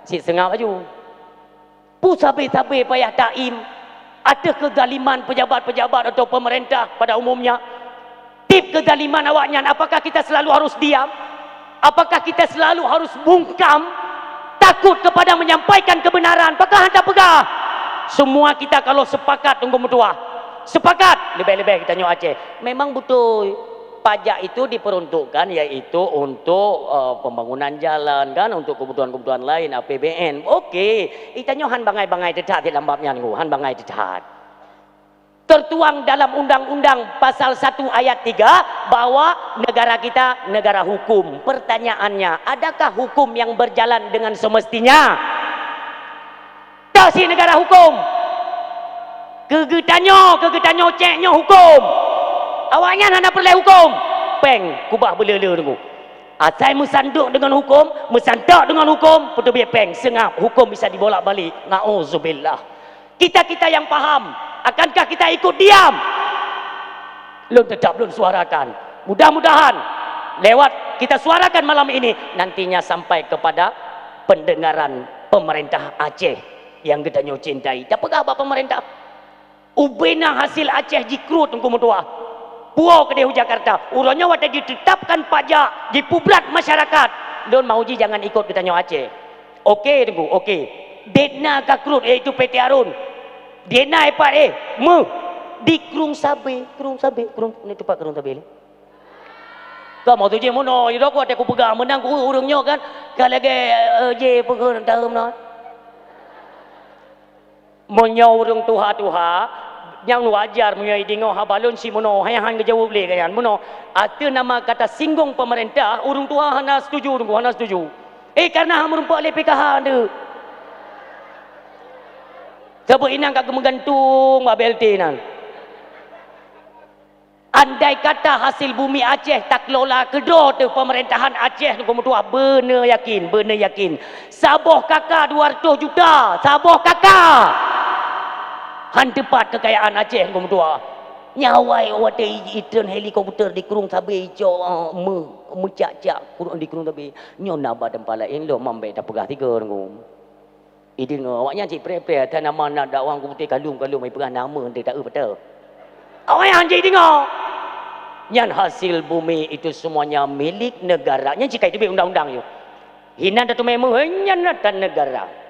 Speaker 1: Si sengap aju. Pu sabe-sabe payah taim. Ada kezaliman pejabat-pejabat atau pemerintah pada umumnya. Tip kezaliman awaknya, apakah kita selalu harus diam? Apakah kita selalu harus bungkam? Takut kepada menyampaikan kebenaran? Apakah anda pegah? Semua kita kalau sepakat tunggu mutua. Sepakat, lebih-lebih kita nyok Aceh. Memang betul. Pajak itu diperuntukkan yaitu untuk pembangunan jalan kan, untuk kebutuhan-kebutuhan lain APBN. Okey, itanya han bangai-bangai detat di lambapnya ngu, han bangai detat. Tertuang dalam undang-undang pasal 1 ayat 3 bahwa negara kita negara hukum. Pertanyaannya, adakah hukum yang berjalan dengan semestinya? Tak si negara hukum. Kegetanyo ceknya hukum. Awaknya nak perlu hukum. Peng, kubah belele tunggu. Asai musanduk dengan hukum, musandak dengan hukum, betul biar peng, sengap, hukum bisa dibolak-balik. Nauzubillah. Kita yang faham, akankah kita ikut diam? Belum suarakan. Mudah-mudahan lewat kita suarakan malam ini nantinya sampai kepada pendengaran pemerintah Aceh yang kita cintai. Tak pegah apa pemerintah? Ubena hasil Aceh jikrut tunggu mutua. Puau ke Jakarta, urangnya waktu ditetapkan pajak di publat masyarakat. Don mauji jangan ikut kita nyo Aceh. Okey tunggu, okey. Dena kakrut itu PT Arun. Dena epat di Krung Sabe, Krung ni tempat Krung Sabe ni. Kau mau tu je mono, iro ko aku pegang menang ku urangnya kan. Kalau lagi je pegang dalam no. Monyo urang tuha yang wajar menyai dingo habalun si mono hayang ngejawab le kan mono atu nama kata singgung pemerintah urung tua hana setuju karena hamurung pak le PKH ande sebab inang kak menggantung BLT nang andai kata hasil bumi Aceh tak kelola kedo tu pemerintahan Aceh tu tua bener yakin Sabah kakak 200 juta Sabah kakak hantepat kekayaan Aceh tua nyawai wate itun helikopter di Krung Sabe ijo mecak-cak kurang di Krung Sabe nyona badan pala endo mambe tak pegah tiga ngum idin awaknya cik pre-pre tan nama nak dakwang ku putih kalung mai pegah nama dia tak betul awak yang cik tengok nyan hasil bumi itu semuanya milik negara nyan jika itu undang-undang yo hinan datu memu nyan dan negara.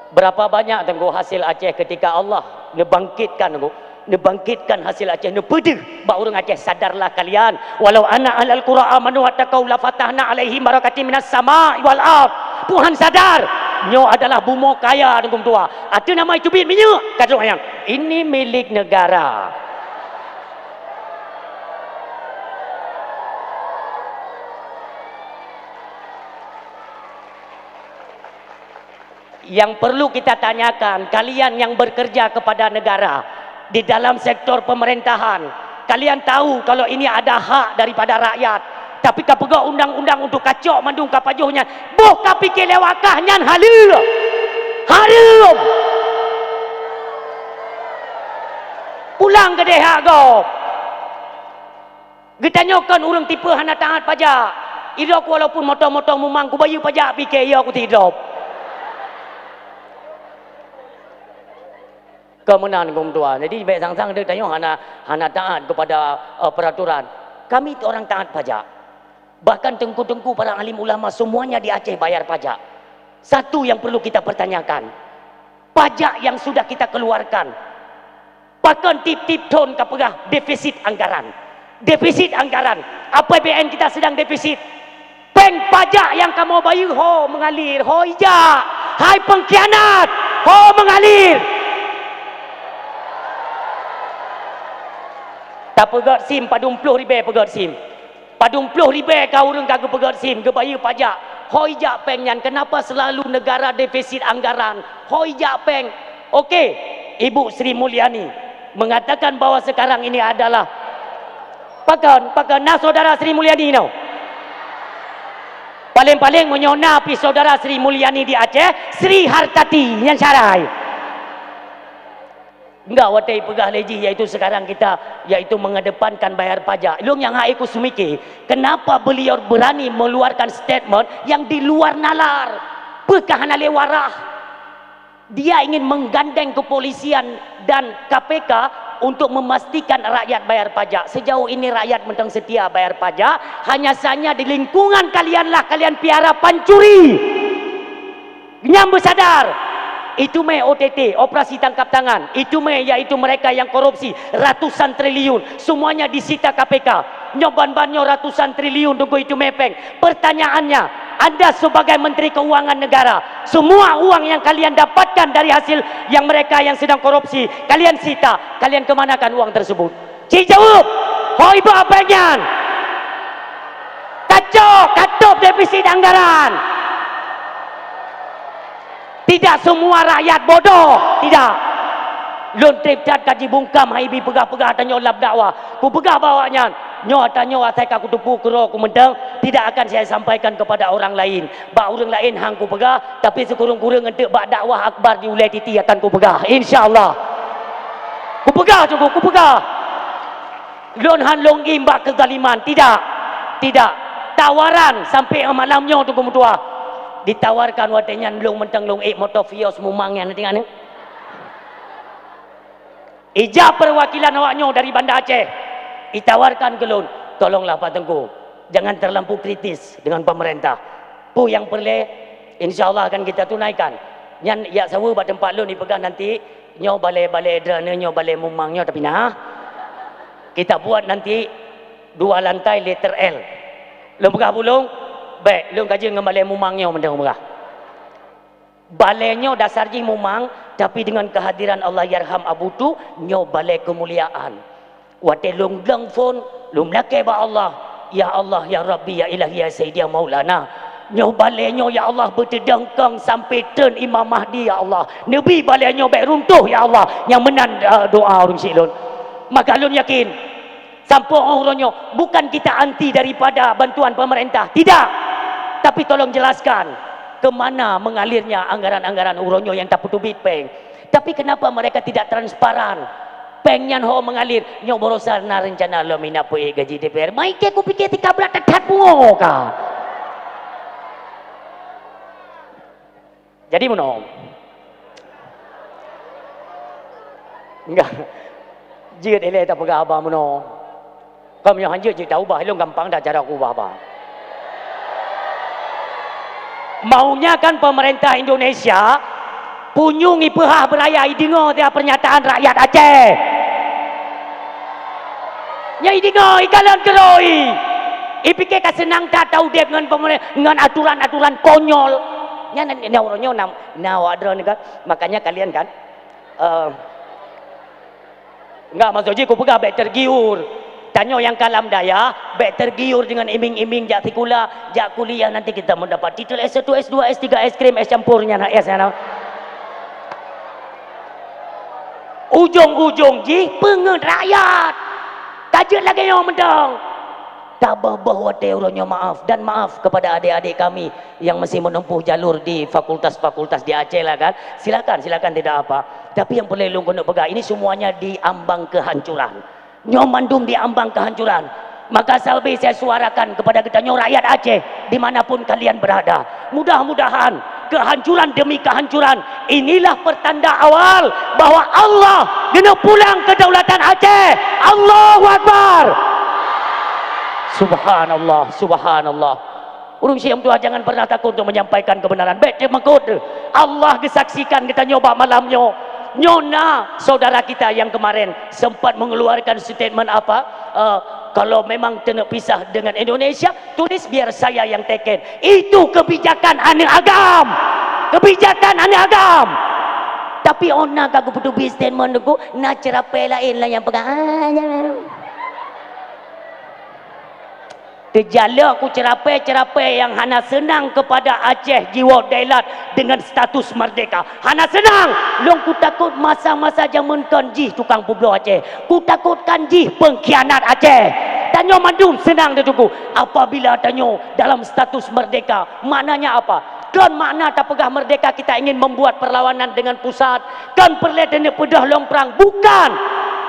Speaker 1: Berapa banyak tengok hasil Aceh ketika Allah nebangkitkan hasil Aceh nepedih ba urang Aceh sadarlah kalian walau anna ahlal qura amanu wattaqau la fatahna alaihim barakatin minas sama'i wal ard. Tuhan sadar nyo adalah bumo kaya tengok tua atu nama itu bit minyak kata orang ini milik negara. Yang perlu kita tanyakan, kalian yang bekerja kepada negara di dalam sektor pemerintahan, kalian tahu kalau ini ada hak daripada rakyat, tapi kapega undang-undang untuk kacau mandung kapajuhnya, boh kapikir lewakahnya harum pulang ke deha go getanyokan urang tipe hana taat pajak hidup walaupun motong-motong memang ku bayar pajak fikir ya aku hidup kemenangan gom tua. Jadi baik sang-sang dia tanya hana taat kepada peraturan. Kami itu orang taat pajak. Bahkan tengku-tengku para alim ulama semuanya di Aceh bayar pajak. Satu yang perlu kita pertanyakan. pajak yang sudah kita keluarkan. Bahkan tip-tip ton kapegah defisit anggaran. Defisit anggaran. APBN kita sedang defisit. Peng pajak yang kamu bayar ho mengalir, ho ijak. Hai pengkhianat, ho mengalir. Tak pegat SIM padung 10 ribu pegat SIM. Padung 10 ribu kau urang kagak pegat SIM ke bayar pajak. Hoi jak peng nyan, kenapa selalu negara defisit anggaran? Hoi jak peng. Okey, Ibu Sri Mulyani mengatakan bahawa sekarang ini adalah pakan nah saudara Sri Mulyani no. Paling-paling menyona pi saudara Sri Mulyani di Aceh, Sri Hartati yang syarai. Enggak watai pegah leji, iaitu sekarang kita iaitu mengedepankan bayar pajak. Long yang aku semikir, kenapa beliau berani mengeluarkan statement yang di luar nalar? Pekah hanale warah. Dia ingin menggandeng kepolisian dan KPK untuk memastikan rakyat bayar pajak. Sejauh ini rakyat mentang setia bayar pajak, hanya saja di lingkungan kalianlah kalian piara pancuri. Nyam bersadar. Itu OTT, operasi tangkap tangan. Itu yaitu mereka yang korupsi ratusan triliun, semuanya disita KPK. Nyoban-banyo ratusan triliun tunggu itu mepeng. Pertanyaannya, Anda sebagai Menteri Keuangan Negara, semua uang yang kalian dapatkan dari hasil yang mereka yang sedang korupsi, kalian sita, kalian kemanakan uang tersebut? Cik jawab. Hoi ibu apanya? Kacau, katup defisit anggaran. Tidak semua rakyat bodoh, tidak. Lon trip cat kaji bungkam hai bi pegah-pegah tanya lab dakwah. Ku pegah bawanya. Nyo tanya asai aku tupu kero ku mendang, tidak akan saya sampaikan kepada orang lain. Ba orang lain hang ku pegah, tapi sekurang-kurang entek ba dakwah akbar di ulai titi akan ku pegah. Insyaallah. Ku pegah cukup, ku pegah. Lon han long imba kezaliman, tidak. Tidak. Tawaran sampai malamnya tu kemutua. Ditawarkan watenya belum mentang long motor Vios mumang yang nanti kan. Ijab perwakilan awaknya dari Banda Aceh. Ditawarkan ke lon, tolonglah Pak Tengku, jangan terlampau kritis dengan pemerintah. Pu yang perle, insyaallah akan kita tunaikan. Nyan ya sawu ba tempat lon dipegang nanti, nyo balai-balai drone nyo balai mumangnya tapi nah. Kita buat nanti 2 lantai letter L. Lom pegah bulung. Baik, lu kaji dengan balai mumangnya mendang merah. Balainya dasar je mumang, tapi dengan kehadiran Allah yarham Abu tu, nyo balai kemuliaan. Wate lung blang phone, lum lake ba Allah, ya Allah, ya Rabbi, ya Ilahi, ya Sayyidi, ya Maulana. Nyo balainya ya Allah bertedangkang sampai turn Imam Mahdi ya Allah. Nabi balainya baik runtuh ya Allah, yang menan doa orang silun. Maka lun yakin, sampai orangnya bukan kita anti daripada bantuan pemerintah, tidak. Tapi tolong jelaskan kemana mengalirnya anggaran-anggaran uronyo yang tak putu bit peng. Tapi kenapa mereka tidak transparan? Pengnya ho mengalir nyo borosan na rencana lo mina pue gaji DPR. Mai ke ku pikir tika belat tekat bungo ka. Jadi mono. Enggak. Jid ele tak pegah abah mono. Kami yang hanjut je tahu bah lo gampang dah cara ku bah. Maunya kan pemerintah Indonesia punyungi pehah beraya idingo dia pernyataan rakyat Aceh. Nya idingo ikalan keroi. Ipike ka senang tak tahu dia dengan pemerintah dengan aturan-aturan konyol. Nya orangnya adron kan. Makanya kalian kan enggak maksudnya ku pegah baik tergiur. Tanya yang kalam daya, baik tergiur dengan iming-iming jak tikula, jak kuliah nanti kita mendapat titel S1, S2, S3, es krim, es campurnya nak es na. Ujung-ujung ji pengen rakyat. Kajet lagi yang mendang. Tabah bahwa teoranya maaf dan maaf kepada adik-adik kami yang masih menempuh jalur di fakultas-fakultas di Aceh lah kan. Silakan tidak apa. Tapi yang perlu kena pegang ini semuanya di ambang kehancuran. Nyomandum di ambang kehancuran. Maka salbi saya suarakan kepada kita rakyat Aceh dimanapun kalian berada. Mudah-mudahan kehancuran demi kehancuran inilah pertanda awal bahwa Allah kena pulang kedaulatan Aceh. Allahu Akbar. Subhanallah, subhanallah. Urung siam tua jangan pernah takut untuk menyampaikan kebenaran. Baik dia mengkut. Allah disaksikan kita nyoba malamnya. Nyona saudara kita yang kemarin sempat mengeluarkan statement apa? Kalau memang kena pisah dengan Indonesia, tulis biar saya yang teken. Itu kebijakan aneh agam. Kebijakan aneh agam. Tapi ona kagu putu statement aku nak cerapai lain lah yang pegang. Terjala aku cerapai yang hana senang kepada Aceh jiwa dailat dengan status merdeka. Hana senang. Long ku takut masa-masa zaman kan jih tukang publo Aceh. Ku takutkan jih pengkhianat Aceh. Tanyo mandum senang dia tuku. Apabila tanyo dalam status merdeka, maknanya apa? Kan makna tak pegah merdeka kita ingin membuat perlawanan dengan pusat. Kan perletanya pedah long perang. Bukan.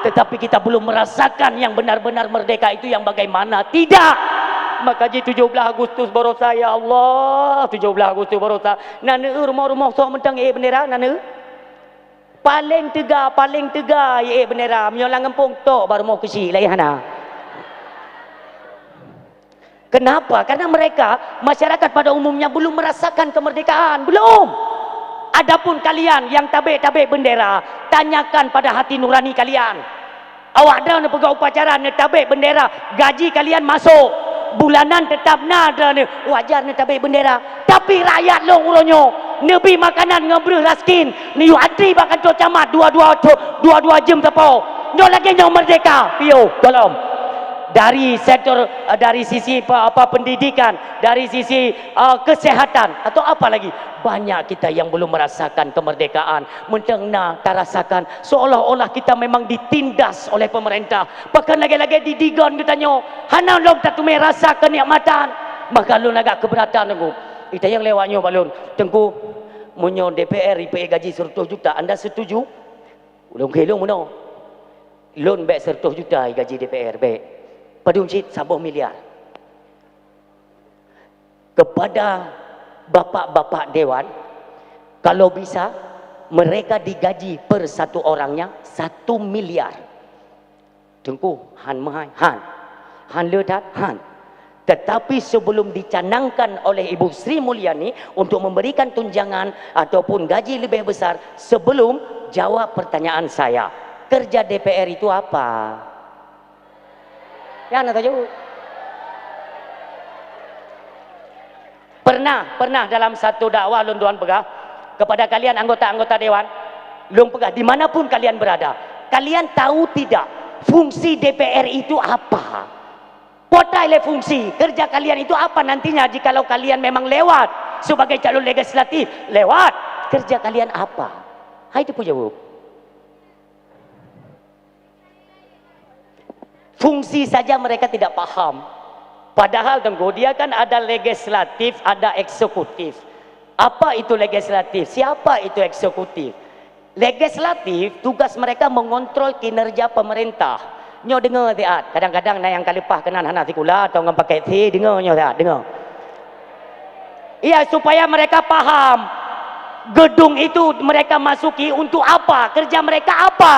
Speaker 1: Tetapi kita belum merasakan yang benar-benar merdeka itu yang bagaimana. Tidak. Maka ji 17 Agustus barosa ya Allah 17 Agustus barosa nana rumah-rumah sok mentang bendera nana paling tegar bendera menyolang ngempung tok baru mau kecil lah hana. Kenapa? Karena mereka masyarakat pada umumnya belum merasakan kemerdekaan, belum. Adapun kalian yang tabik-tabik bendera, tanyakan pada hati nurani kalian. Awak dah nak pegang upacara nak tabik bendera, gaji kalian masuk. Bulanan tetap nada ni wajar ni tabik bendera, tapi rakyat long uronyo nebi makanan ngebreh raskin ni yu antri bahkan tu camat dua jam tepo nyo lagi nyo merdeka piyo tolong dari sektor dari sisi pendidikan, dari sisi kesehatan atau apa lagi, banyak kita yang belum merasakan kemerdekaan. Mentengna tak rasakan seolah-olah kita memang ditindas oleh pemerintah, bahkan lagi-lagi didigon katanya hana long tak tume rasa kenikmatan. Maka lu agak keberatan aku kita yang lewatnya balun tengku munyo DPR IPE gaji 100 juta anda setuju? Ulung kelong muno loan baik 100 juta gaji DPR baik pada uncit 10 miliar kepada bapak-bapak dewan. Kalau bisa mereka digaji per satu orangnya 1 miliar. Tengku han mahai han ledat han. Tetapi sebelum dicanangkan oleh Ibu Sri Mulyani untuk memberikan tunjangan ataupun gaji lebih besar, sebelum jawab pertanyaan saya, kerja DPR itu apa? Ya, nak tahu? Pernah dalam satu dakwah lunduan pegah kepada kalian anggota-anggota dewan, lung pegah dimanapun kalian berada, kalian tahu tidak fungsi DPR itu apa? Potai fungsi kerja kalian itu apa nantinya jikalau kalian memang lewat sebagai calon legislatif, lewat kerja kalian apa? Hai itu jawab. Fungsi saja mereka tidak paham. Padahal tengku dia kan ada legislatif, ada eksekutif. Apa itu legislatif? Siapa itu eksekutif? Legislatif tugas mereka mengontrol kinerja pemerintah. Nyo dengar tiat. Kadang-kadang yang kalipah kenan hana tikula atau ngam pakai ti dengar nyo tiat, dengar. Iya, supaya mereka paham gedung itu mereka masuki untuk apa? Kerja mereka apa?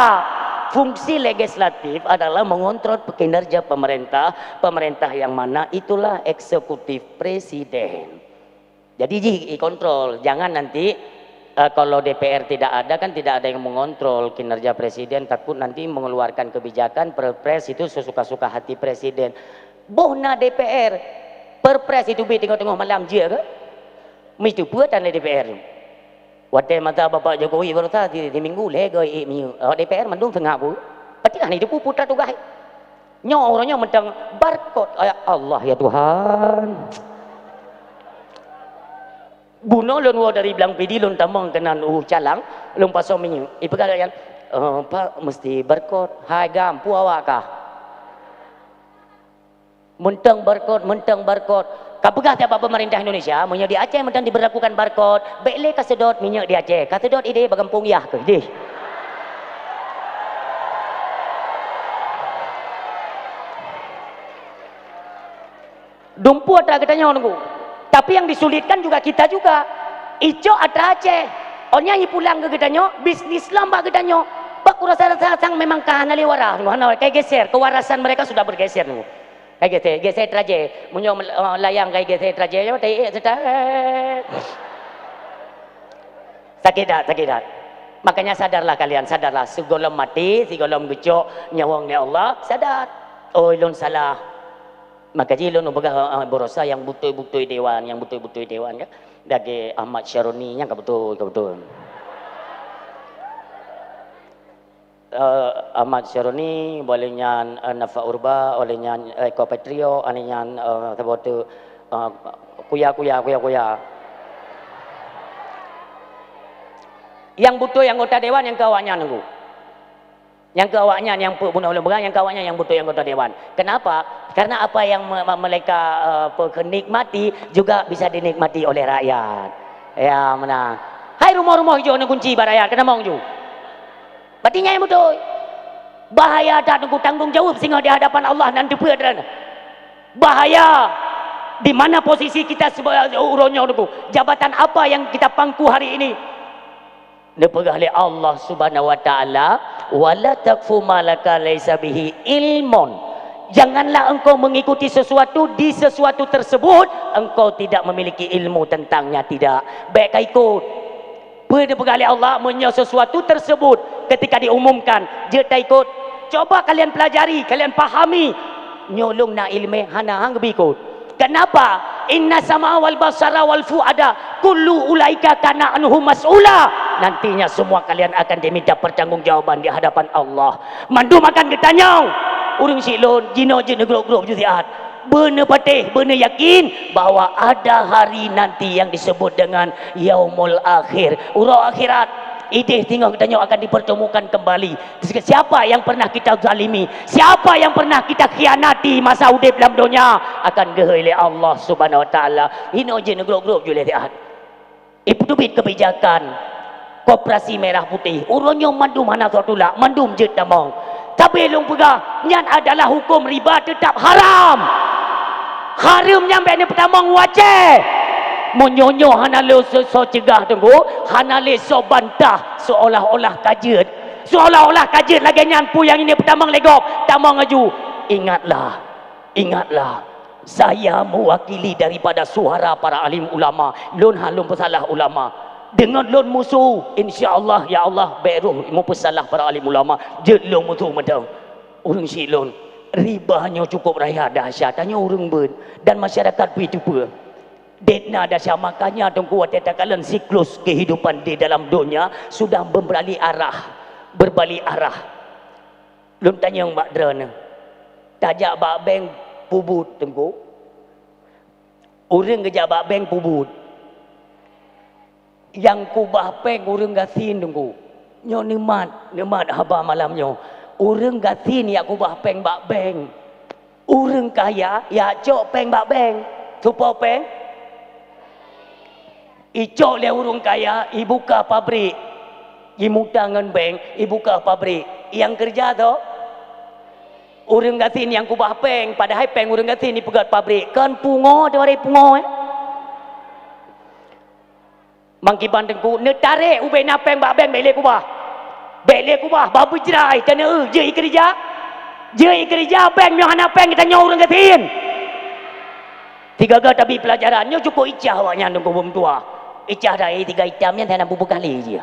Speaker 1: Fungsi legislatif adalah mengontrol kinerja pemerintah. Pemerintah yang mana itulah eksekutif presiden. Jadi kontrol. Jangan nanti kalau DPR tidak ada kan tidak ada yang mengontrol kinerja presiden. Takut nanti mengeluarkan kebijakan perpres itu sesuka-suka hati presiden. Bohna DPR perpres itu tengok-tengok malam je ke? Mesti buatan DPR. Waktu mata Bapak Jokowi baru tadi di minggu lega DPR mandung tengah bu. Patilah ni depu putra tugas. Nyo orangnya mentang barcode. Ya Allah ya Tuhan. Buno lon wa dari bilang pidi lon tamang kenan calang lon pasal minyu. Ibu kalian Pak mesti barcode. Hai gam pu awak kah? Mentang barcode. Kapegah tiap pemerintah Indonesia minyak di Aceh mentang diberlakukan barcode. Baiklah kasedot minyak di Aceh. Kasedot ide bagampung yah ke ide. Dumpu ada katanya nunggu. Tapi yang disulitkan juga kita juga. Ijo ada Aceh. Onya pulang ke katanya bisnis lambak katanya. Pak kurasa sang memang kahanali warah. Kayak geser, kewarasan mereka sudah bergeser nunggu. geser teraje munyo layang kai geser teraje yo tai sedar sakit tak makanya sadarlah kalian, sadarlah segolom mati segolom gecok nyawang ni Allah, sadar oh ilun salah maka jilun ubagah borosa yang betul-betul dewan ya dagi Ahmad Syaroni yang betul Ahmad Syaroni bolehnya Nafa Urba olehnya Eko Petrio anehnya sebutu kuya yang butuh yang anggota dewan yang kawaknya nunggu yang kawaknya yang bunuh lembaga yang kawaknya yang butuh yang anggota dewan. Kenapa? Karena apa yang mereka nikmati juga bisa dinikmati oleh rakyat ya mana hai rumah-rumah hijau ni kunci barayat kena mau ju batinya yang betul bahaya tak nunggu tanggung jawab sehingga di hadapan Allah nanti pun bahaya di mana posisi kita sebagai uronnya nunggu jabatan apa yang kita pangku hari ini dipegang oleh Allah Subhanahu wa taala wala takfu ma laka laisa bihi ilmun. Janganlah engkau mengikuti sesuatu di sesuatu tersebut engkau tidak memiliki ilmu tentangnya, tidak. Baik kau ikut dipegang oleh Allah menyo sesuatu tersebut ketika diumumkan je tak ikut, coba kalian pelajari, kalian pahami nyolong na ilmu hana hang ikut. Kenapa? Inna sama wal basara wal fuada kullu ulaika kana anhu mas'ula. Nantinya semua kalian akan diminta pertanggungjawaban di hadapan Allah. Mandu makan getanyau urang silon jino je negro-negro juziat. Benar patih, benar yakin bahwa ada hari nanti yang disebut dengan yaumul akhir, urang akhirat. Ideh tinggal kita akan dipertemukan kembali. Siapa yang pernah kita zalimi, siapa yang pernah kita khianati masa udip dalam dunia akan gehele Allah Subhanahu wa taala. Ini je negro-negro je lihat. Ipudubit kebijakan Koperasi Merah Putih. Urunyo mandum hana sotula, mandum je tamong. Tapi long pegah, nyan adalah hukum riba tetap haram. Haram nyampe ni pertamong wajib. Menyonyo hana le so cegah tunggu, hana le so bantah seolah-olah kajet. Seolah-olah kajet lagi nyan pu yang ini pertamong legok, tamong aju. Ingatlah. Saya mewakili daripada suara para alim ulama. Lun halum pesalah ulama. Dengan lun musuh, insya-Allah ya Allah beruh mu pesalah para alim ulama. Je lun musuh medang. Urang si lun ribanya cukup raya dahsyat tanya urang ben dan masyarakat pi tupa. Detna dahsyat makanya tunggu ada kalian siklus kehidupan di dalam dunia sudah berbalik arah. Lun tanya Mbak Drana. Tajak bak beng pubut tunggu. Urang gejak bak beng pubut. Yang kubah peng urang gasin tunggu. Nyo nemat haba malamnya. Urang gasin ya kubah peng bak beng. Urang kaya ya cok peng bak beng. Supo peng. Icok le urang kaya ibuka pabrik. Imutangan bank ibuka pabrik. Yang kerja tu urang gasin yang kubah peng padahal peng urang gasin dipegat pabrik. Kan pungo dia pungo Mangki bandengku ne tarik ube napeng bak beng bele kubah. Bele kubah babu jerai tana je kerja. Je kerja beng nyo hana peng kita nyo urang gasin. Tiga tapi pelajarannya cukup icah awaknya nunggu bom tua. Icah dah 3 itemnya tak nak bubuk kali je.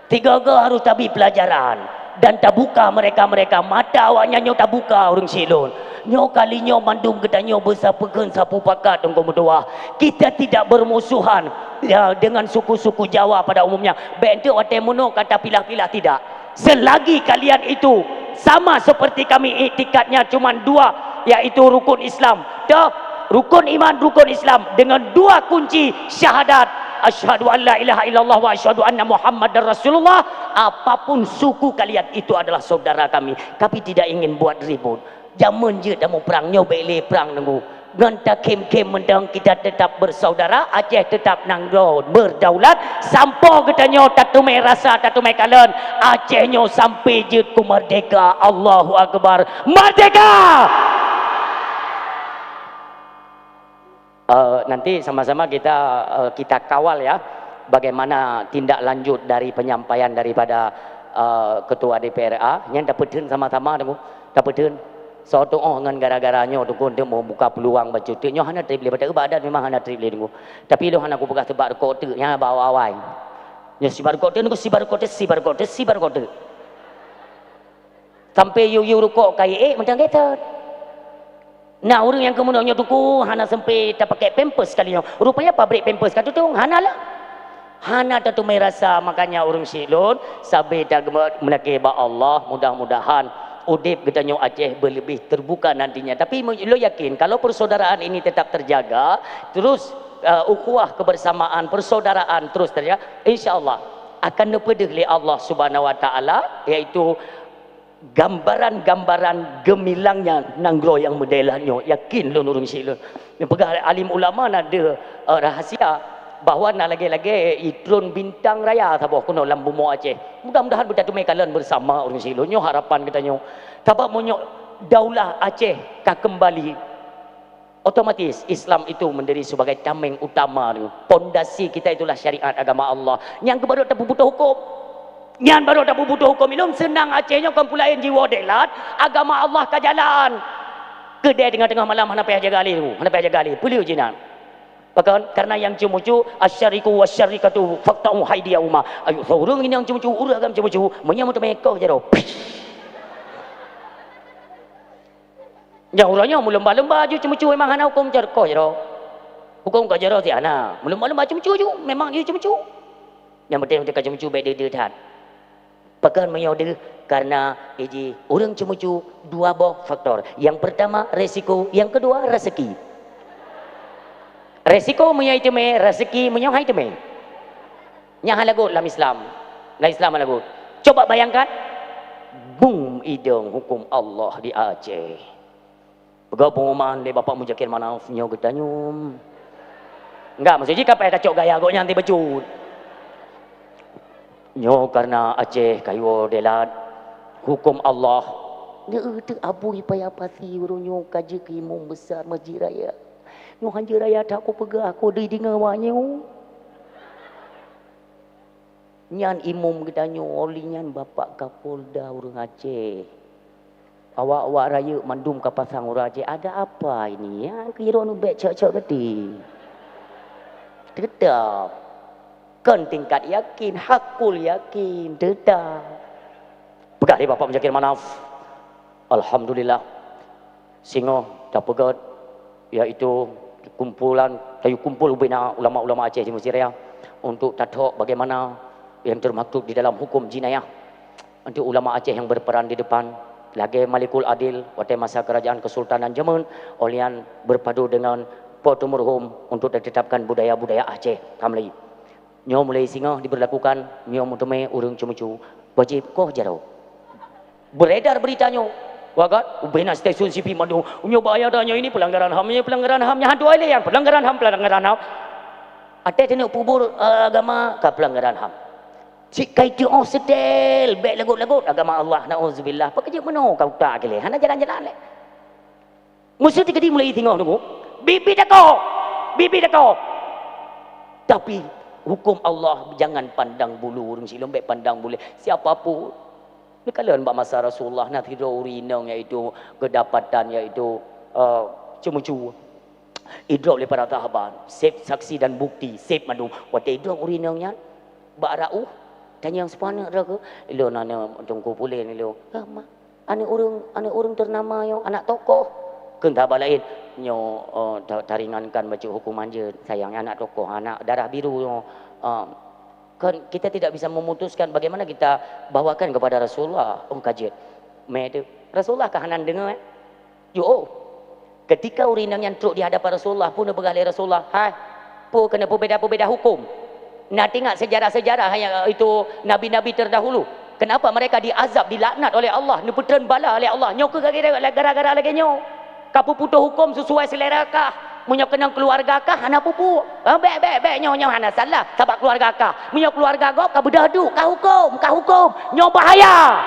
Speaker 1: 3 harus tapi pelajaran dan tak buka mereka mata awaknya nyo tak buka orang silon. Nyo kali nyo mandum kita nyo bersapekan sapu pakat nunggu berdua. Kita tidak bermusuhan ya, dengan suku-suku Jawa pada umumnya. Bentuk watemuno kata pilah-pilah tidak. Selagi kalian itu sama seperti kami iktikadnya cuma 2 yaitu rukun Islam. Rukun iman, rukun Islam dengan 2 kunci syahadat. Asyhadu an la ilaha illallah wa asyhadu anna Muhammadar Rasulullah. Apapun suku kalian itu adalah saudara kami. Kami tidak ingin buat ribut. Jamun je dah mau perang nyo bele perang nunggu. Ngan kem mendang kita tetap bersaudara. Aceh tetap nangro berdaulat. Sampo kita nyo tatumai rasa tatumai kalian. Aceh nyo sampai je ku merdeka. Allahu Akbar. Merdeka! Nanti sama-sama kita kawal ya bagaimana tindak lanjut dari penyampaian daripada ketua DPRA yang dapetin sama-sama dapetin So tu dengan gara-garanya tu dia mau buka peluang baju tu. Nyo hana trip pada badan memang hana trip tunggu. Tapi lu hana aku pegang sebab kota yang bawa awai. Nyo sibar kota nunggu sibar kota. Sampai yu rukuk kai macam kita. Nah orang yang kemudiannya tuku hana sampai tak pakai pampers sekali nyo. Rupanya pabrik pampers kata tu hana lah. Hana tu merasa makanya orang silun sabe dah melaki ba Allah mudah-mudahan udip getanyo Aceh berlebih terbuka nantinya. Tapi lo yakin kalau persaudaraan ini tetap terjaga, terus ukhuwah kebersamaan, persaudaraan terus terjaga, insya-Allah akan dipedih oleh Allah Subhanahu wa taala, iaitu gambaran-gambaran gemilangnya nanggro yang modelannya. Yakin lo nurung silun. Pegang alim ulama ada rahasia bahawa nak lagi-lagi itron bintang raya taboh kuno lambu mo Aceh. Mudah-mudahan bertatu mai kalian bersama orang silonyo harapan katanya. Tabak monyo daulah Aceh ka kembali. Otomatis Islam itu menjadi sebagai tameng utama tu. Pondasi kita itulah syariat agama Allah. Yang baru tak butuh hukum. Yang baru tak butuh hukum ilum senang Acehnya kumpulain jiwa delat agama Allah ka jalan. Kedai tengah-tengah malam hana payah jaga ali tu. Hana payah jaga ali. Perlu jinan. Bahkan karena yang cemucu asyariku wasyarikatu faqta'u haydiyahuma. Ayo orang ini yang cemucu uragam cemucu menyamut mekau jero. Ya orangnya melembah-lembah je cemucu memang hana hukum jarko jero. Hukum ka jero si ana. Melembah-lembah cemucu je memang dia cemucu. Yang penting untuk cemucu baik dia dah. Bahkan menyode karena orang cemucu dua buah faktor. Yang pertama resiko, yang kedua rezeki. Resiko menyai teme, rezeki menyai teme. Nyah lagu dalam Islam. Dalam Islam lagu. Coba bayangkan bung idong hukum Allah di Aceh. Pegau pengumuman le bapak mujakir manafnya getanyum. Enggak, maksudnya jika payah kacok gaya agaknya nanti becut. Nyo karena Aceh kayu delat hukum Allah. Dia itu abu payah pasti urunyo kaji kimung besar masjid raya. Nyo hanjir raya tak aku pegang aku di dingawanya. Nyan imum kita nyo olinyan bapak Kapolda orang Aceh. Awak-awak raya mandum ke pasang orang Aceh. Ada apa ini ya? Kira nu baik cak-cak gede. Tetap. Kan tingkat yakin, hakul yakin, tetap. Pegang dia bapak menjakir manaf. Alhamdulillah. Singo tak pegat iaitu kumpulan kayu kumpul bina ulama-ulama Aceh di Mesir Raya untuk tatok bagaimana yang termaktub di dalam hukum jinayah untuk ulama Aceh yang berperan di depan lagi Malikul Adil pada masa kerajaan Kesultanan Jemen olian berpadu dengan Potumurhum untuk ditetapkan budaya-budaya Aceh kamli nyo mulai singa diberlakukan nyo muteme urang cemucu wajib koh jaro beredar beritanya wagat ubena stasiun CP Bandung unyo bahaya danya ini pelanggaran HAM-nya hantu ale yang pelanggaran HAM ada tenu pubur agama ka pelanggaran HAM cik kaitu sedel baik lagut-lagut agama Allah nauzubillah pekerja meno kau tak kele hana jalan-jalan le musuh tikadi mulai tengok nunggu bibi dako tapi hukum Allah jangan pandang bulu urang silom baik pandang bulu siapapun. Ini kalian mbak masa Rasulullah nak tidur urinang iaitu kedapatan iaitu cemucu. Idrop oleh para sahabat, save saksi dan bukti, save madu. Waktu idrop urinangnya, mbak rauh tanya yang sepana raga. Ilo nana tungku pulen ilo. Ane orang ternama yo anak tokoh. Kentah balain nyo taringankan baca hukuman je sayangnya anak tokoh anak darah biru yo. Kan kita tidak bisa memutuskan bagaimana kita bawakan kepada Rasulullah kajian. Rasulullah kahanan dengar yo ketika urinang yang truk di hadapan Rasulullah pun bergalih Rasulullah hai po kena berbeza hukum nak tengok sejarah-sejarah yang itu nabi-nabi terdahulu kenapa mereka diazab dilaknat oleh Allah ni putran bala oleh Allah nyo ke gara-gara lagi nyo kapu putus hukum sesuai selera kah munyo kenang keluarga kah hana pupu bek nyo hana salah sebab keluarga kah munyo keluarga gok ka bedadu ka hukum nyo bahaya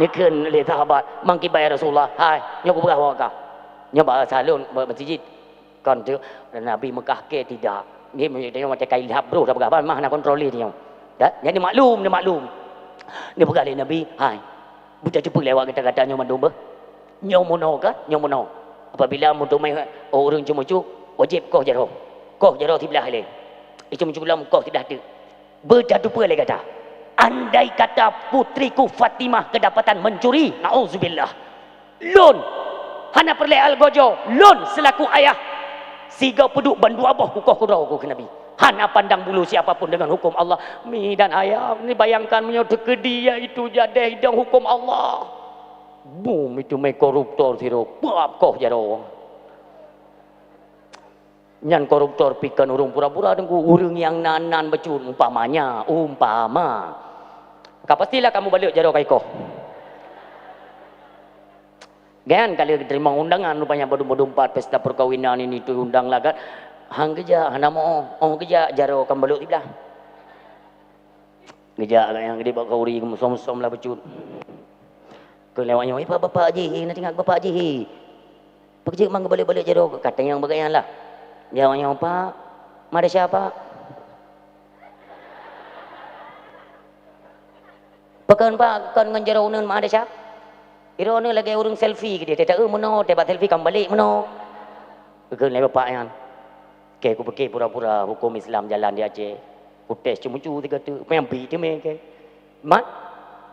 Speaker 1: nikeun le sahabat mangki bayar Rasulullah hai nyo ku berah kah nyo ba salun masjid kan tu Nabi Mekah ke tidak ni nyo macam kai lihap bro dah berapa mah nak kontrol dia dah jadi maklum dia bergali Nabi hai budak cepu lewat kata-katanya mandum nyomono kan nyomono apabila mutu mai orang cumucu wajib koh jaro ti belah le itu mencukulam koh tidak ada berjadu pula kata andai kata putriku Fatimah kedapatan mencuri nauzubillah lun hana perle algojo lun selaku ayah siga peduk bandu abah ku koh kurau ku ke Nabi hana pandang bulu siapapun dengan hukum Allah mi dan ayah ni bayangkan menyodek ke dia itu jadi hidang hukum Allah boom itu mai koruptor siro bab koh jaro nyan koruptor pikan urung pura-pura dengku urang yang nanan becun umpama pastilah kamu balik jaro kai koh kan kali terima undangan rupanya berdompat pesta perkawinan ini tu undang lah kan hang kerja hana mau kerja jaro kembali tiblah kerja lah yang gede bawa kauri som-som lah becut ke lewatnya bapak haji nak tengok bapak haji pekerja mang balik-balik jaro kata yang bagaian lah jawabnya pak mari siapa pekan pak kan nganjaro uneun ma ada siapa irone lagi urang selfie ke dia tak meno tebat selfie kembali meno pekan le bapak yang ke aku pergi pura-pura hukum Islam jalan di Aceh. Aku tes cumucu tiga tu. Membi tu ke. Mat.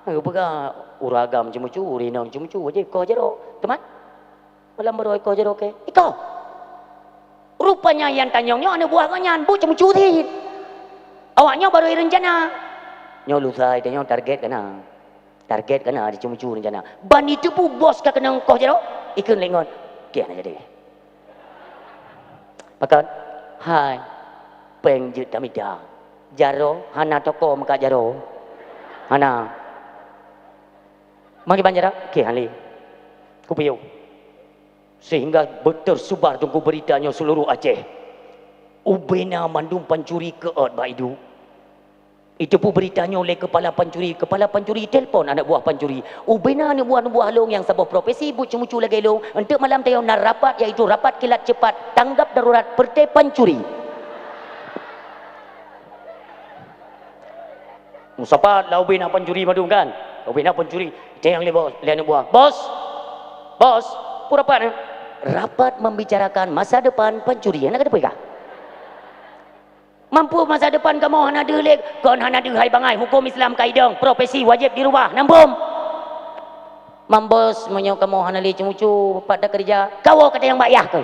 Speaker 1: Aku pega uragam cumucu, urinang cumucu aje ko jero. Teman. Malam baru ko jero ke. Iko. Rupanya yang tanyongnya ane buah kanyan, bu cumucu ti. Awaknya baru rencana. Nyo lusai tanya target kana. Target kana di cumucu rencana. Ban itu pu bos ka kena ko jero. Ikun lengon. Kian jadi. Pakat hai peng jut tamida jaro hana toko maka jaro hana magi banjara ke hali kupiu sehingga tersebar tunggu beritanya seluruh Aceh ubena mandum pancuri keot baidu itu pun beritanya oleh kepala pancuri telefon anak buah pancuri ubena anak buah long yang sebuah profesi bu cumucu lagi long untuk malam tayo na rapat iaitu rapat kilat cepat tanggap darurat pertai pancuri musapat lah ubena pancuri madung kan ubena pancuri yang lihat buah bos pura-pura rapat membicarakan masa depan pancuri anak ada apa mampu masa depan kamu hana delik kon hana de hai bangai hukum Islam kaidang profesi wajib dirubah nampum mambos menyo kamu hana li cumucu pada kerja kau kata yang bayah kau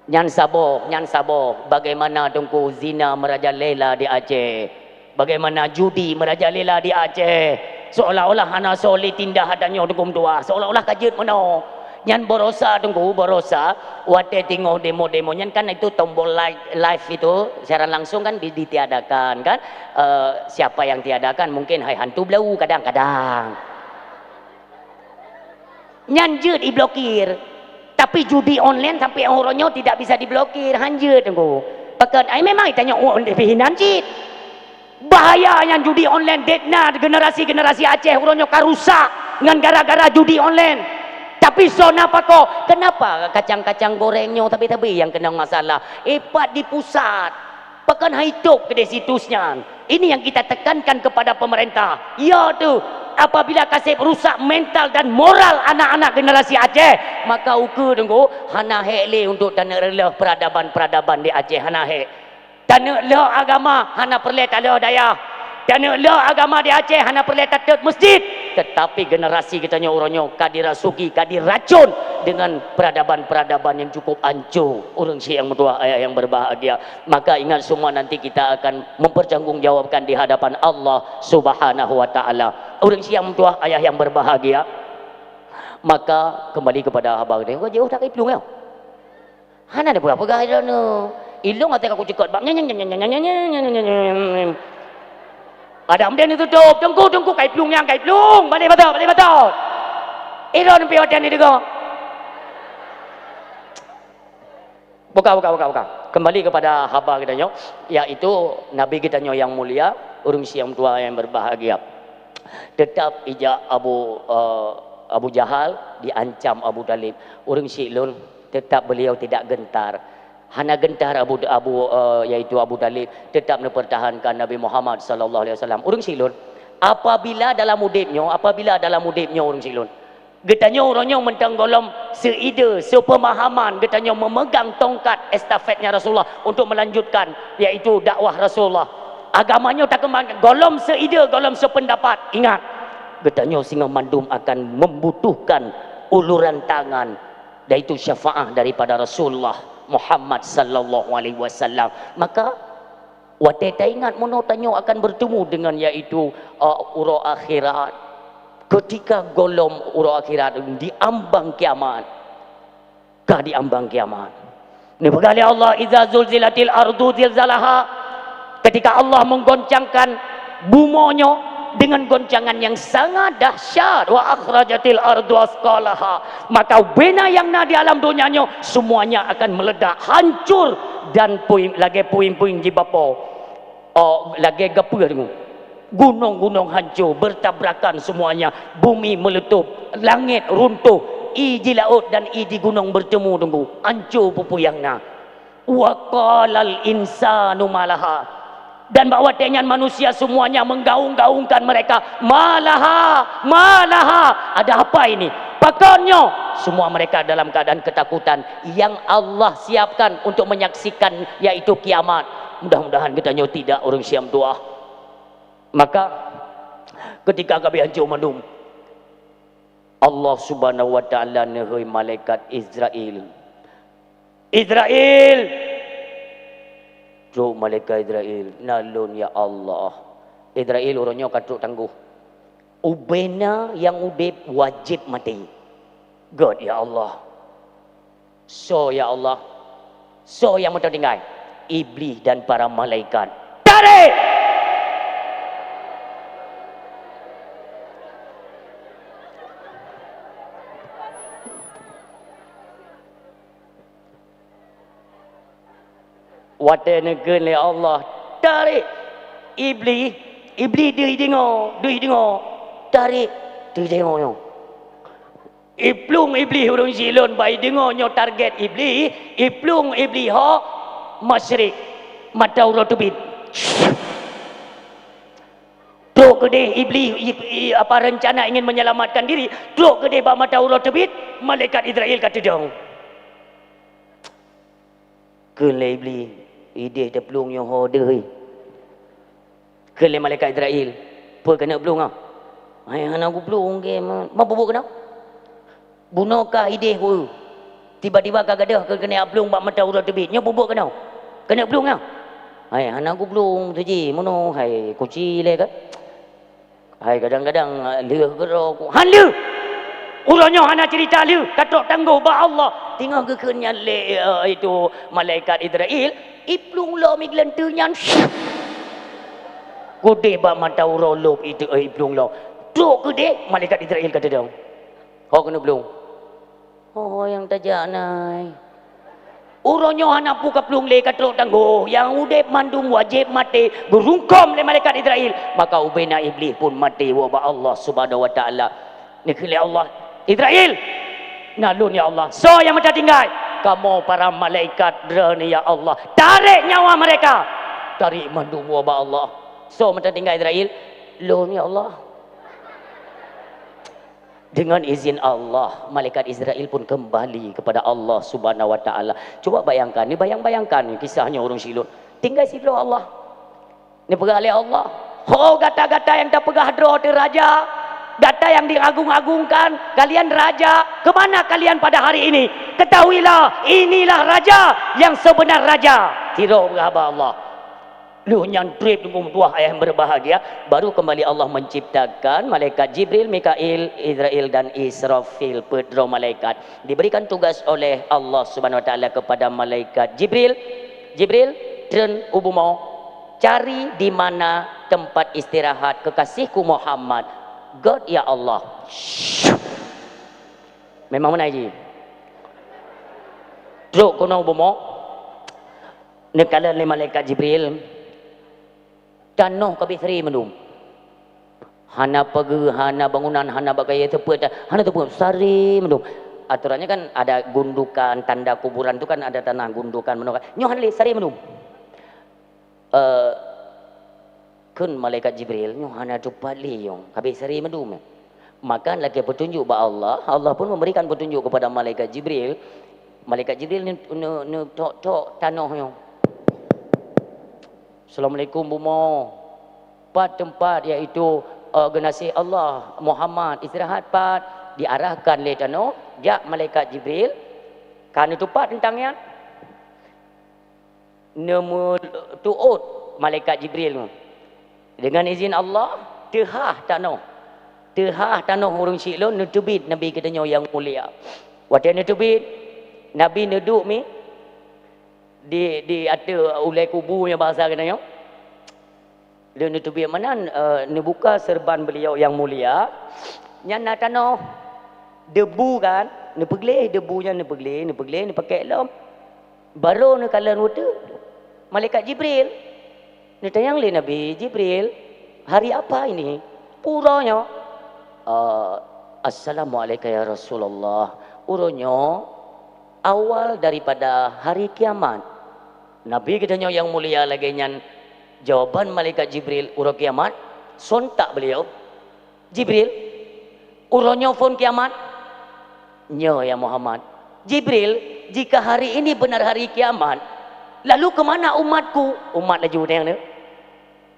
Speaker 1: nyan sabo bagaimana dengku zina merajalela di Aceh bagaimana judi merajalela di Aceh seolah-olah hana soli tindah hadanya dengkum dua seolah-olah kajut mano nyan borosa wate tengok demo nyan kan itu tombol live itu secara langsung kan ditiadakan kan siapa yang tiadakan mungkin hai hantu belau kadang-kadang nyan jut diblokir tapi judi online sampai orangnya tidak bisa diblokir hanjut tengku pakat ai memang tanya definan cit bahaya yang judi online detna generasi Aceh orangnya karusak dengan gara-gara judi online tapi zona apa kok? Kenapa kacang-kacang gorengnya tapi yang kena masalah? Epat di pusat. Pekan hidup ke situsnya. Ini yang kita tekankan kepada pemerintah. Ya tu, apabila kasih rusak mental dan moral anak-anak generasi Aceh, maka ukur tunggu hana hele untuk tanah relah peradaban di Aceh hana he. Tanah relah agama hana perle tanah daya. Tanah relah agama di Aceh hana perle tatut masjid. Tetapi generasi kitanya orangnya kadirasuki kadiracun dengan peradaban yang cukup hancur orang Syiah yang berdoa ayah yang berbahagia maka ingat semua nanti kita akan mempertanggungjawabkan di hadapan Allah Subhanahu wa taala orang Syiah yang berdoa ayah yang berbahagia maka kembali kepada abang dia kau jauh tak iplung ya hana ada berapa gaya no ilung atau aku cekot bang ada amden itu tutup tunggu kai plung balik betul iron piwatan ni juga buka kembali kepada haba kita yaitu nabi kita yang mulia orang Syiah tua yang berbahagia tetap ijak Abu Jahal diancam Abu Talib orang Syiah tetap beliau tidak gentar hana gentar yaitu Abu Talib tetap mempertahankan Nabi Muhammad sallallahu alaihi wasallam. Urang silun apabila dalam udipnya orang silun getanya orangnya mentanggolom seide, sepemahaman, getanya memegang tongkat estafetnya Rasulullah untuk melanjutkan yaitu dakwah Rasulullah. Agamanya tak kembang, golom seide, golom sependapat. Ingat, getanya singa mandum akan membutuhkan uluran tangan, yaitu syafaah daripada Rasulullah Muhammad sallallahu alaihi wasallam. Maka wate tak ingat mono tanyo akan bertemu dengan yaitu ura akhirat. Ketika golom ura akhirat diambang kiamat, diambang kiamat. Ini berkali Allah, idza zulzilatil ardu zilzalaha, ketika Allah menggoncangkan bumonya dengan goncangan yang sangat dahsyat, wa akhrajatil ardu asqalaha, maka bena yang na di alam dunianya semuanya akan meledak, hancur, dan puing-puing di bapa lagi gapa dengung. Gunung-gunung hancur, bertabrakan semuanya, bumi meletup, langit runtuh, di laut dan di gunung bertemu tunggu, hancur pupuyangna. Wa qalal insanu malaha, dan bahawa dengan manusia semuanya menggaung-gaungkan mereka, malaha, ada apa ini? Pakarnya semua mereka dalam keadaan ketakutan yang Allah siapkan untuk menyaksikan yaitu kiamat. Mudah-mudahan kita tidak orang siam doa. Maka ketika kami hancur mandum, Allah subhanahu wa ta'ala nehoi malaikat Israel. Jom malaikat Israel, nalun ya Allah. Israel orangnya katruk tangguh. Ubena yang udip wajib mati. God ya Allah. So ya Allah. So yang tertinggal, iblis dan para malaikat. Tarik! Wate negeri Allah, tarik iblis dia dengar, tarik dia dengar. Iplung iblis orang silon baik dengarnya target iblis, iplung iblis ha masyrik, mata urut tebit. Truk gede iblis apa rencana ingin menyelamatkan diri, truk gede bak mata urut tebit, malaikat Israel kata dia. Kele iblis ide terpelung yang hodoi. Kele malaikat Israel. Apa kena pelung ah? Ai hana aku pelung ke apa buat kena? Bunokah ide ku? Tiba-tiba kagadah ke kena pelung bak mata urut tebit. Nya buat kena? Kena pelung ah? Ai hana aku pelung tu ji. Mono hai kuci le ke? Hai kadang-kadang leuh gero ku. Han leuh. Urangnya hana cerita leuh, katok tangguh ba Allah. Tinggal ke kenya le itu malaikat Israel. Iplung lo miglan tunyan gede ba mata urolop itu iplung lo truk gede malaikat Israel kata dia kau kena pelung yang tajak nai uronyo hana puka pelung le katruk tangguh yang udep mandum wajib mati berungkom le malaikat Israel, maka ubena iblis pun mati wa Allah subhanahu wa ta'ala. Ni kali Allah Israel nalun ya Allah, so yang macam tinggal kamu para malaikat derani ya Allah, tarik nyawa mereka, tarik mandum wabah Allah. So macam tinggal Israel, lon ya Allah. Dengan izin Allah, malaikat Israel pun kembali kepada Allah subhanahu wa ta'ala. Coba bayangkan, ni bayangkan kisahnya orang silun. Tinggal si Allah. Ni pegah oleh Allah. Gata-gata yang tak pegah hadro di raja. Data yang diagung-agungkan, kalian raja, kemana kalian pada hari ini? Ketahuilah, inilah raja yang sebenar raja. Tidak berapa Allah. Lu yang trip dengan dua ayah yang berbahagia, baru kembali Allah menciptakan malaikat Jibril, Mikail, Israel dan Israfil, pedro malaikat. Diberikan tugas oleh Allah Subhanahu wa taala kepada malaikat Jibril. Jibril, dan ubumo, cari di mana tempat istirahat kekasihku Muhammad. God ya Allah. Memang mana je? Truk kono bomo. Nekala le malaikat Jibril. Tanoh kabisri menum. Hana pagi, hana bangunan, hana bagaya tepet, hana tepet sari menum. Aturannya kan ada gundukan, tanda kuburan tu kan ada tanah gundukan menum. Nyoh le sari menum. kun malaikat Jibril nyo hana tupat liyong habis seri medum maka lagi petunjuk ba Allah. Allah pun memberikan petunjuk kepada malaikat Jibril. Malaikat Jibril ni tok tanah nyo. Assalamualaikum bumo. Pat tempat iaitu generasi Allah Muhammad istirahat pat diarahkan le tanah jak malaikat Jibril kan tupat tentangnya nemu tuut malaikat Jibril dengan izin Allah tehah tanah urang silon netubit nabi katanya yang mulia waktu netubit nabi neduk mi di ada ulai kubunya bahasa katanya dia netubit mana nebuka serban beliau yang mulia nyana tanah debu kan nepegleh debunya nepegleh pakai lom baru ne kalan water malaikat Jibril ni tayang le Nabi Jibril hari apa ini uranya Assalamualaikum ya Rasulullah uranya awal daripada hari kiamat Nabi katanya yang mulia lagi nyan jawaban malaikat Jibril uro kiamat sontak beliau Jibril uranya phone kiamat ya Muhammad Jibril jika hari ini benar hari kiamat lalu kemana umatku umat laju yang ni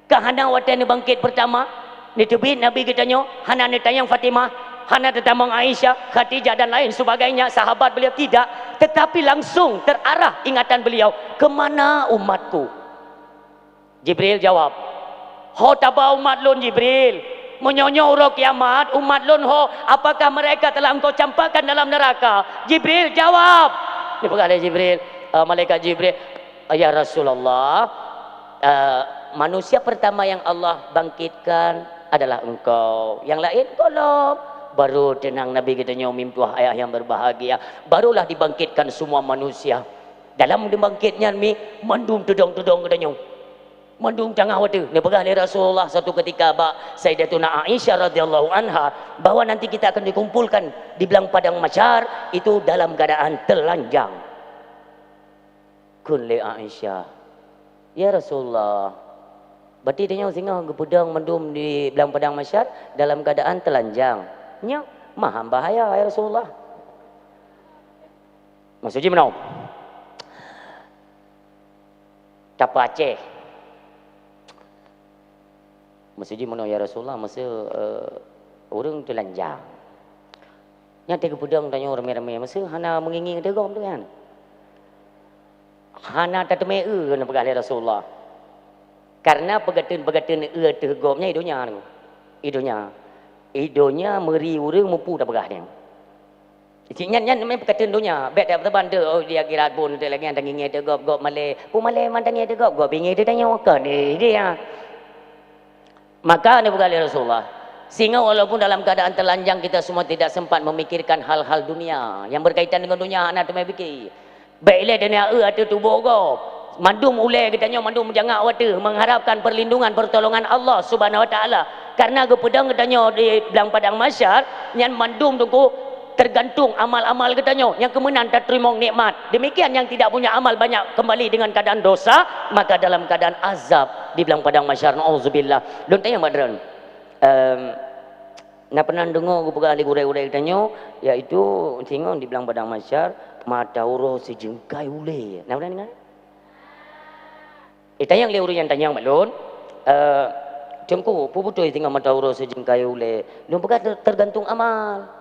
Speaker 1: kahana watan bangkit pertama ni tebit Nabi katanya hana ni tayang Fatimah hana tetamang Aisyah Khadijah dan lain sebagainya sahabat beliau tidak tetapi langsung terarah ingatan beliau kemana umatku Jibril jawab ho taba umat lun Jibril menyonyo uruk kiamat umat lun ho apakah mereka telah engkau campakkan dalam neraka Jibril jawab ni perkara Jibril malaikat Jibril ya Rasulullah manusia pertama yang Allah bangkitkan adalah engkau yang lain belum baru tenang Nabi katanya mimpuah ayah yang berbahagia barulah dibangkitkan semua manusia dalam dibangkitnya mi mandum tudong katanya mandung tengah waktu ni pegah oleh Rasulullah satu ketika Sayyidatuna Aisyah radhiyallahu anha bahawa nanti kita akan dikumpulkan di belang padang mahsyar itu dalam keadaan telanjang kulli Aisyah ya Rasulullah berarti dia singa gepedang mendum di belang padang mahsyar dalam keadaan telanjang nya maha bahaya ya Rasulullah maksudnya mana tapa Aceh maksudnya mana ya Rasulullah masa orang telanjang nyata kepedang tanya ramai-ramai masa hana mengingin tegom tu kan hana tatme kena pegang Rasulullah karena pegatin tegomnya idonya meri orang mampu dah pegah dia nyan memang pegatin dunia bet dah teban tu oh dia kira pun tu lagi yang ngingin tegom gop malai pu malai mantan dia tegom gop ingin dia tanya kan dia maka ni bukan Rasulullah sehingga walaupun dalam keadaan telanjang kita semua tidak sempat memikirkan hal-hal dunia yang berkaitan dengan dunia anak tu fikir baiklah dunia ada tubuh kau mandum ulai katanya mandum jangan water mengharapkan perlindungan pertolongan Allah Subhanahu wa taala karena gepedang katanya di belang padang mahsyar yang mandum tu tergantung amal-amal katanya yang kemenang tak terima nikmat demikian yang tidak punya amal banyak kembali dengan keadaan dosa maka dalam keadaan azab di belang padang mahsyar auzubillah don tanya madran nak pernah dengar gupega ali gurai-gurai katanya iaitu tengok di belang padang mahsyar mata urus sejengkai ule nak pernah dengar tayang le urus yang tanyang malun cengku puputoy tinggal mata urus sejengkai ule don pega tergantung amal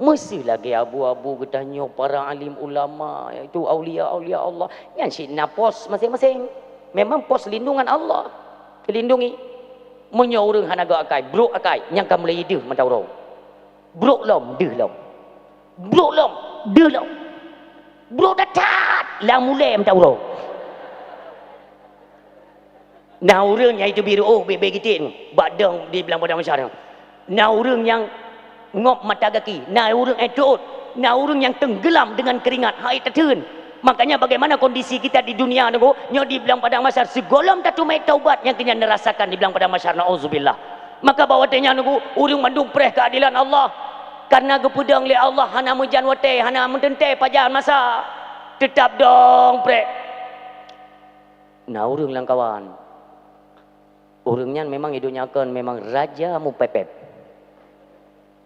Speaker 1: mesti lagi abu-abu katanya para alim ulama iaitu aulia-aulia Allah yang sina pos masing-masing memang pos lindungan Allah dilindungi menyorang hanaga akai brok akai yang kam mulai deh mentau brok lom deh lom brok lom deh lom brok datat lang mulai mentau nah urang yang itu biru oh bebe gitin badang di belang padang mahsyar nah urang yang ngop mata kaki nah urang etut nah urang yang tenggelam dengan keringat hai tertun makanya bagaimana kondisi kita di dunia ni nyo di belang padang mahsyar segolom tatu mai taubat yang kena dirasakan di belang padang mahsyar nauzubillah maka bawa tanya nunggu urang mandung preh keadilan Allah karena gepedang li Allah hana mujan wate hana mentente pajan masa tetap dong preh nah urang lang kawan Orangnya memang hidupnya kan memang raja mu pepep.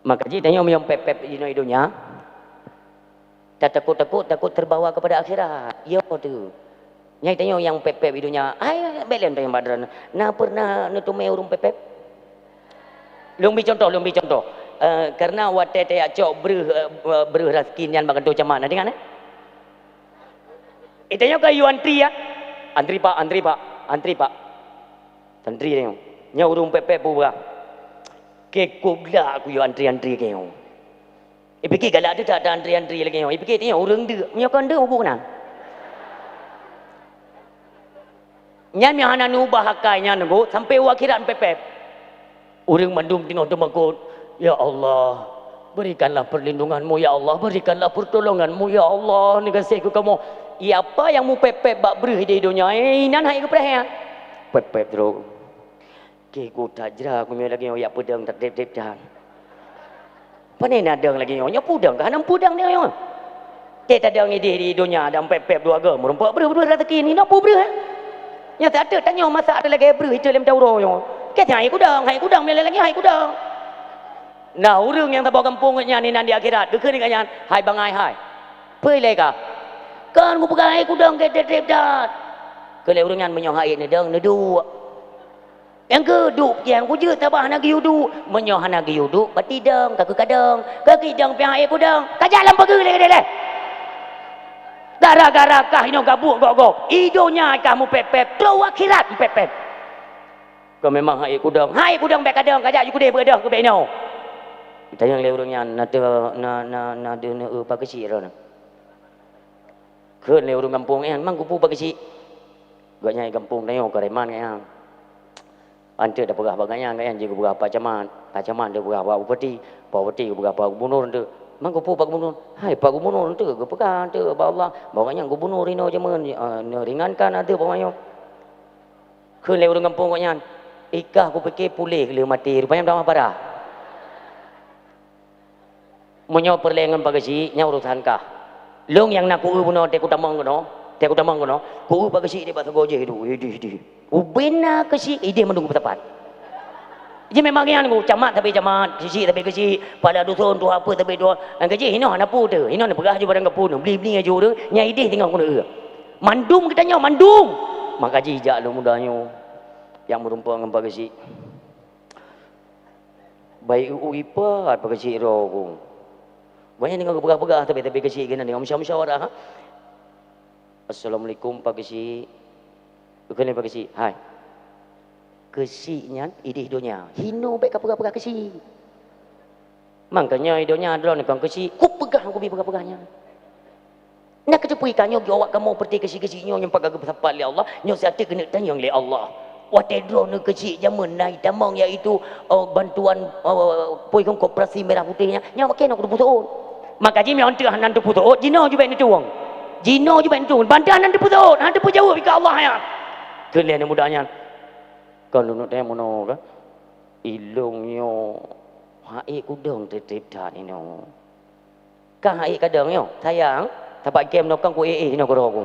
Speaker 1: Maka jadi tanya yang pepep hidupnya. Tak takut terbawa kepada akhirat. Ya tu. Nyai tanya yang pepep hidupnya. Ay belen tanya badran. Na pernah nutume urung pepep? Lumbi contoh. Karena wate te acok beruh raskin yang bagan tu macam mana dengan Itanya kayu antri ya. Antri pak. Antri dia. Nya urung pepep buah. Kekubla aku yo antri ke yo. Ipikir galak tu tak ada antri lagi yo. Ipikir tanya urang de. Nya kan de ubuk nang. Nya mi hana nu bahakainya nunggu sampai wakhiran pepep. Urang mandum tino demakut. Ya Allah, berikanlah perlindunganmu ya Allah, berikanlah pertolonganmu ya Allah. Ni kasihku kamu. Ya apa yang mu pepep bak berih di dunia. Nan hai ku preh. Pepep terus. Ku tajra aku lagi ya pudang tak dep dah. Pane nadang lagi nya pudang kan pudang dia yo. Kita ada di dunia ada pepep dua agam merempak ber rezeki ni nak pu ber. Nya tak ada tanya masa ada lagi ber itu lem dauro yo. Kita hai kudang mele lagi hai kudang. Nah urang yang tabau kampung nya ni nan di akhirat deuk ni kanyan hai bangai hai. Pei le ka. Kan ku pegai kudang ke dep dah. Kele urang yang menyohai ni dang ni dua. Yang kedua yang ku je tabah nak yudu menyoh nak yudu patidang kadang kakidang piang air kudang kajak lam pagi le gara-gara kah ino gabuk gok idonya kamu pepep keluar akhirat pepep kau memang air kudang baik kadang kajak you kude berdah ke beno kita yang le urangnya na de na pakisi ron keun le urang kampung yang mang kupu pakisi gak nyai kampung tengok kereman yang Ante dah pegah baganya kan juga berapa caman dia berapa bupati berapa gubernur tu. Mang kupu pak gubernur. Hai pak gubernur tu ke pegah tu Allah. Bawanya gubernur rino jaman ringankan ada bawanya. Keun le urang kampung koknya. Ikah ku fikir pulih le mati rupanya dah parah. Monyo perlengan bagasi nya urusan kah. Long yang nak ku buno te ku tamang kono. Ku bagasi dia bat goje hidu. Ubena kasi ide menunggu tepat. Jadi memang yang aku camat tapi sisi pada dusun tu apa tapi tu gaji hino ana pu tu. Hino nak pegah je barang kapu beli aja tu. Nya ide tinggal kono. Mandum kita nya mandum. Maka jijak lu mudanya yang merumpah dengan bagasi. Baik uipat bagasi ro ku. Banyak dengan pegah-pegah tapi kasi gini dengan musyawarah. Assalamualaikum bagasi. Bukan apa kesi, hai. Kesinya ide hidonya, hino baik kapura-pura kesi. Makanya hidonya adalah nak kesi, ku pegang aku bi pegang-pegangnya. Nak kecepui kanyo awak kamu perti kesi-kesinya yang pakai bersapat li Allah, nyo sate kena tanya li Allah. Watedro ne kesi jaman nai tamang iaitu bantuan poi koperasi merah putihnya, nya makin aku putus. Maka jimi on teu hanan tu putus, jino ju baik ni tuang. Jino ju baik tu, bantuan nan tu putus, han tu jauh bika Allah ya. Kalian yang mudanya kalau nak tanya mana kan ilungnya hai kudang tetep dah ni no kan hai kadang yo sayang tapak game no kan ku no ko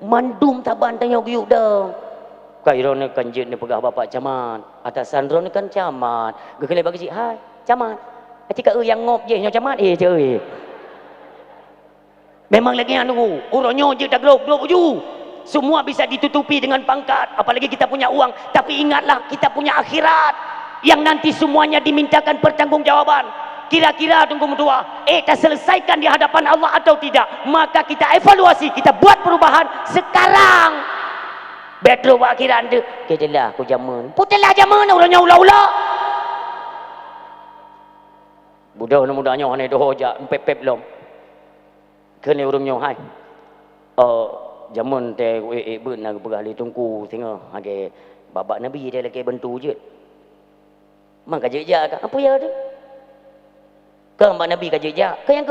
Speaker 1: mandum taban tanya giuk dah kairone kan jet ni pegah bapak camat atasan ron kan camat gekele bagi hai camat cika yang ngop je nyo camat je memang lagi anu uronyo je dah glop ju. Semua bisa ditutupi dengan pangkat, apalagi kita punya uang. Tapi ingatlah kita punya akhirat yang nanti semuanya dimintakan pertanggungjawaban. Kira-kira tunggu mutua, kita selesaikan di hadapan Allah atau tidak? Maka kita evaluasi, kita buat perubahan sekarang. Betul akhirat tu. Kejelah aku jaman. Putihlah jaman ulanya ula-ula. Budak mudanya hane doh ja pep belum. Kene urungnya hai. Jaman te beun nak bergali tungku tengok age babak nabi dia lagi bantu je. Mak kajeja apa ya tu? Ke mbak nabi kajeja. Ke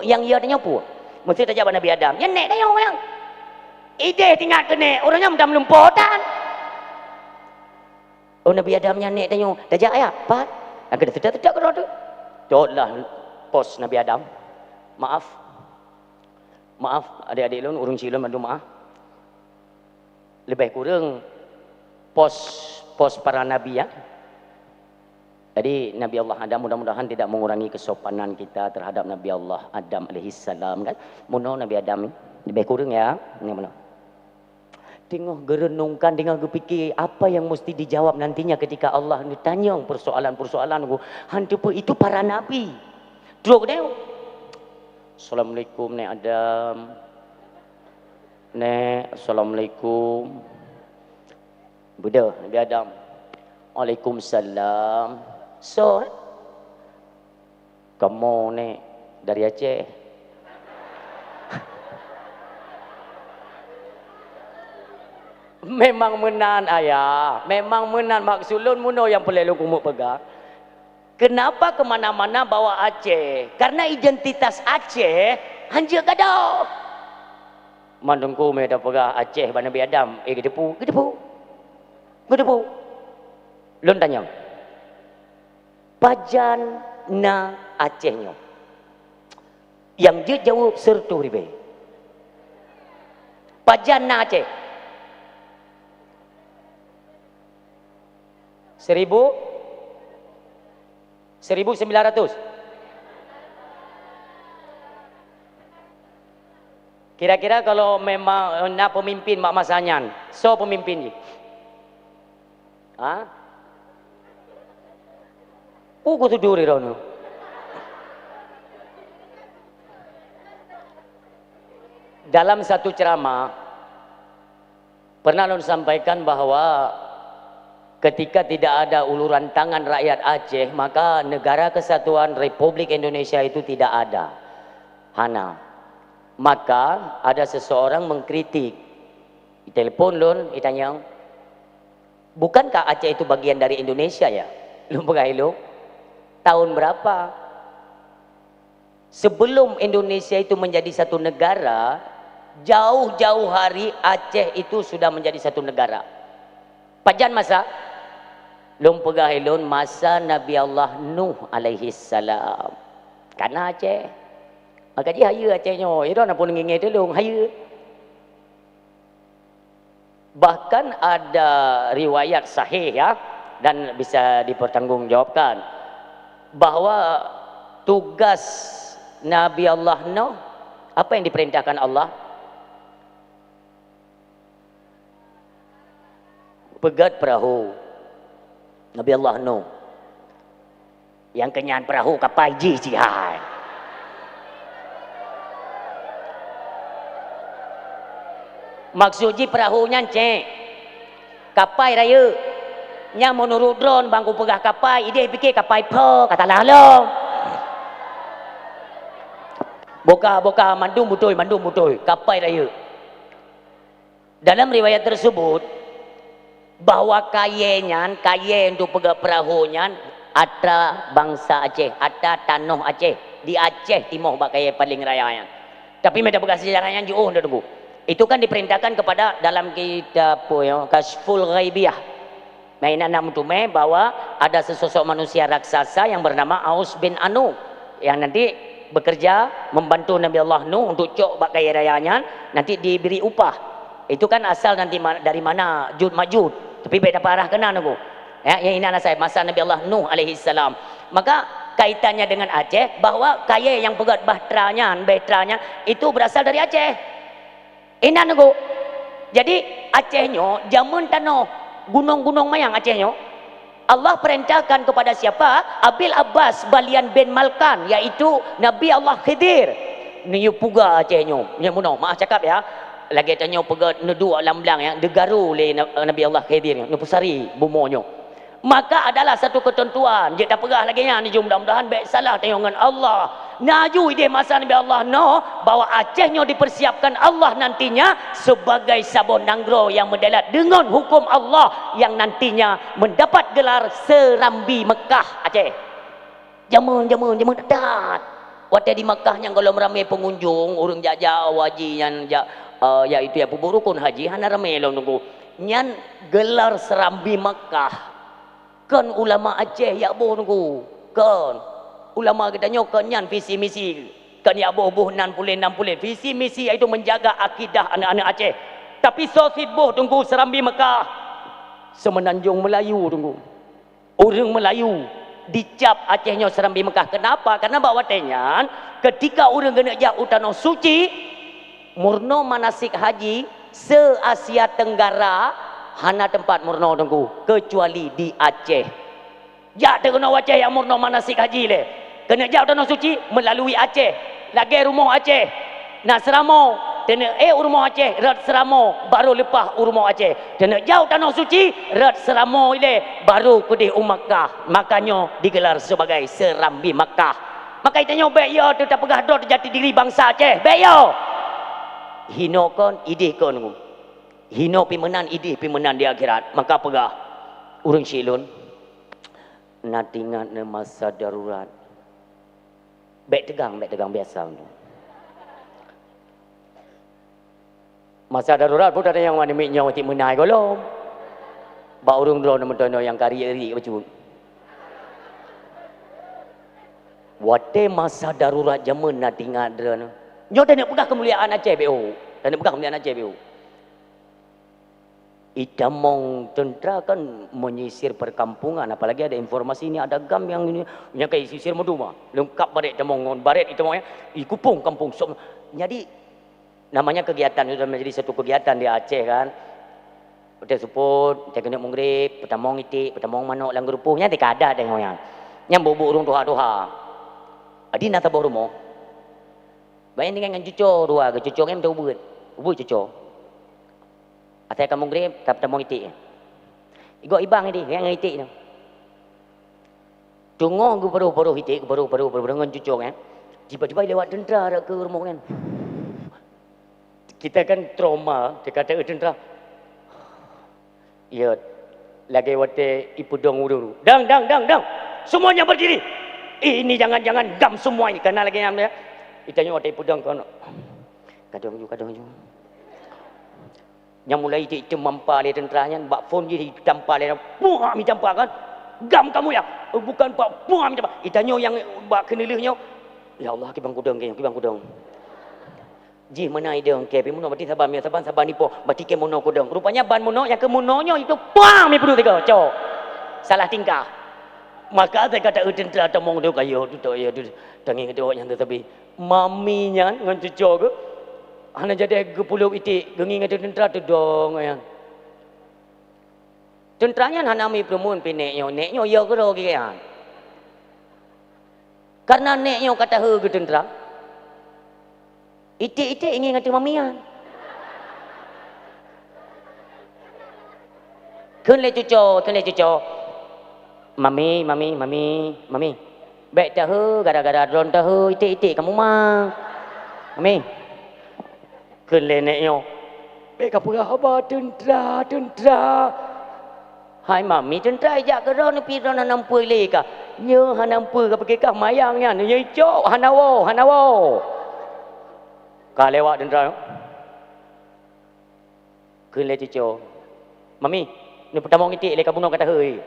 Speaker 1: yang ya tanya apa? Mesti tajak nabi Adam. Yang nek tanya orang. Ide tinggal kene orangnya mudah melumputan. Oh nabi Adam yang nek tanya tajak ya apa? Agak tidak ke tu. Jodlah pos nabi Adam. Maaf adik-adik lun urung silun bantu maaf. Lebih kurang pos para nabi ya. Jadi Nabi Allah Adam mudah-mudahan tidak mengurangi kesopanan kita terhadap Nabi Allah Adam alaihissalam kan. Muno Nabi Adam lebih kurang ya. Ini mana? Tengok gerenungkan, tengok berfikir apa yang mesti dijawab nantinya ketika Allah ditanya persoalan-persoalan ku. Hantu pun itu para nabi. Terus dia. Assalamualaikum Nek Adam. Nek, Assalamualaikum. Buddha Nabi Adam. Waalaikumsalam. So, kamu nih dari Aceh. Memang menan ayah, memang menan maksulun muno yang pelelu kumuk pegang. Kenapa kemana-mana bawa Aceh? Karena identitas Aceh hanya gadau. Mandungku mereka pegang Aceh pada Nabi Adam. Gedepu. Lun tanya. Pajan na Acehnya. Yang dia jawab sertu ribe. Pajan na Aceh. 1900. Kira-kira kalau memang nak pemimpin mak masanyan, so pemimpin ni. Ha? Ku tidur di rono. Dalam satu ceramah pernah Lun sampaikan bahwa ketika tidak ada uluran tangan rakyat Aceh, maka negara kesatuan Republik Indonesia itu tidak ada. Hana. Maka ada seseorang mengkritik. Telepon Lun, ditanya, bukankah Aceh itu bagian dari Indonesia ya? Lun pegailu. Tahun berapa? Sebelum Indonesia itu menjadi satu negara, jauh-jauh hari Aceh itu sudah menjadi satu negara. Pajan masa? Lum pegahilun masa Nabi Allah Nuh alaihi salam. Karena Aceh. Maka dia haya Acehnya. Ira nak pun ngingit dulu haya. Bahkan ada riwayat sahih ya dan bisa dipertanggungjawabkan bahwa tugas Nabi Allah Nuh apa yang diperintahkan Allah? Pegat perahu. Nabi Allah Nuh. Yang kenyan perahu kapal ji cihai. Maksudnya perahunya cek. Kapal raya. Nya menurut drone bangku pegah kapal, ide fikir kapal pe kata lalu. Boka mandum betul kapal raya. Dalam riwayat tersebut bahwa kaya untuk pegang perahunya ada bangsa Aceh, ada tanah Aceh di Aceh Timur bak kaya paling raya. Tapi mereka pegang sejarahnya jauh dah tunggu. Itu kan diperintahkan kepada dalam kitab Kashful Ghaibiyah. Mainan nama tu bahwa ada sesosok manusia raksasa yang bernama Aus bin Anu yang nanti bekerja membantu Nabi Allah Nuh untuk cok bak kaya rayanya, nanti diberi upah. Itu kan asal nanti dari mana Jud Majud. Tapi beda parah kena aku. Ya, yang ini anak saya masa Nabi Allah Nuh alaihi salam. Maka kaitannya dengan Aceh bahwa kaya yang pegat bahtranya itu berasal dari Aceh. Inan aku. Jadi Acehnya jamun tanah gunung-gunung mayang Acehnya. Allah perintahkan kepada siapa? Abil Abbas Balian bin Malkan, yaitu Nabi Allah Khidir. Ni puga Acehnya. Nya muno, maaf cakap ya. Lagi tanya pegat nedu alam belang ya, degaru le Nabi Allah Khidir nya pusari bumonyo. Maka adalah satu ketentuan, dia tak pegah lagi nya ni mudah-mudahan baik salah tengok dengan Allah. Naju ide masa Nabi Allah bahwa Acehnya dipersiapkan Allah nantinya sebagai sabon nanggro yang mendalat dengan hukum Allah yang nantinya mendapat gelar Serambi Mekah Aceh. Jamun dadat. Waktu di Mekah yang kalau ramai pengunjung, orang jajah waji yang yaitu ya puburukun haji hana ramai lo nunggu. Nyan gelar Serambi Mekah. Kan ulama Aceh ya boh nunggu. Kan ulama kita nyokan nyan visi misi. Kan ya boh 60 visi misi itu menjaga akidah anak-anak Aceh. Tapi sosit boh tunggu Serambi Mekah. Semenanjung Melayu tunggu. Orang Melayu dicap Acehnya Serambi Mekah. Kenapa? Karena bawa tenyan ketika orang kena jauh tanah suci, murno manasik haji se-Asia Tenggara hana tempat murno tunggu kecuali di Aceh. Jak terkena Aceh yang murno manasik haji le. Kena jauh tanah suci melalui Aceh. Lagi rumah Aceh. Nak seramo Tena urmo Aceh, rat seramo, baru lepas urmo Aceh. Tena jauh tanah suci, rat seramo ile, baru kudih Makkah. Makanya digelar sebagai Serambi Makkah. Maka itanya baik ya, tu tak pegah dot jati diri bangsa Aceh. Baik ya. Hino kon, idih kon. Hino pimenan, idih pimenan di akhirat. Maka pegah. Urang silun. Natingan masa darurat. Baik tegang biasa. Masa darurat pun ada yang mana miknya untuk menai golong. Ba urung drone mentono yang kari eri baju. Wate masa darurat zaman nak tinggal drone. Nyo tak nak pegah kemuliaan Aceh BO. Tak nak pegah kemuliaan Aceh BO. Itamong tentera kan menyisir perkampungan, apalagi ada informasi ini ada gam yang ini yang kayak sisir meduma. Lengkap baret tamong baret itu maunya ikupung kampung. Jadi namanya kegiatan, sudah menjadi satu kegiatan di Aceh kan. Udah support, kita kena mengrip, petamong itik, petamong manok lang grupuhnya tidak ada tengoknya. Yang bobo urung doha-doha. Adi nata bawa rumah. Bayang dengan cucur dua, ke cucur yang tahu buat. Ubud cucur. Atai kamu mengrip, tak petamong itik. Igok ibang ini, yang itik tu. Tunggu ke paruh-paruh itik, paruh-paruh dengan cucur kan. Tiba-tiba lewat tentera ke rumah kan. Kita kan trauma, dia kata tentera. Ya, lagi wate ipudong dulu. Dang. Semuanya berdiri. Ini jangan gam semua ini karena lagi namanya. Itanya wate ipudong kan. Kadang ju. Yang mulai itu mampa le tenteranya, bak phone jadi tampar le. Puah mi tampar kan. Gam kamu ya. Bukan pak puah mi tampar. Itanya yang bak kenilihnya. Ya Allah, kibang kudong. Ji mana ide ke pimuno berarti saban ni po berarti ke mono kodong. Rupanya ban mono yang ke mononyo itu pang mi perlu tiga cok. Salah tingkah. Maka saya kata tentera tamong dia kayo tu ya tu tangi kedua yang tetapi maminya ngan cucu ke hana jadi ke pulau itik gengi ngade tentera tu dong ya. Tenteranya hana mi permun pineknya ya ke ro ke ya. Karena neknya kata he ke tentera. Itik ingin ngati mamian. Kun le cucu. Mami. Baik dah gara-gara drone dah itik kamu mah. Mami. Kun le neknya. Baik apa tentera. Hai mami tentera ajak ke drone pi drone nampui le ka. Nya hanampui ka pakai ka mayangnya. Nya cok hanawo. Kau lewat tentera. Kena cucu. Mami, ni pertama ngitik leka bunuh kata hei.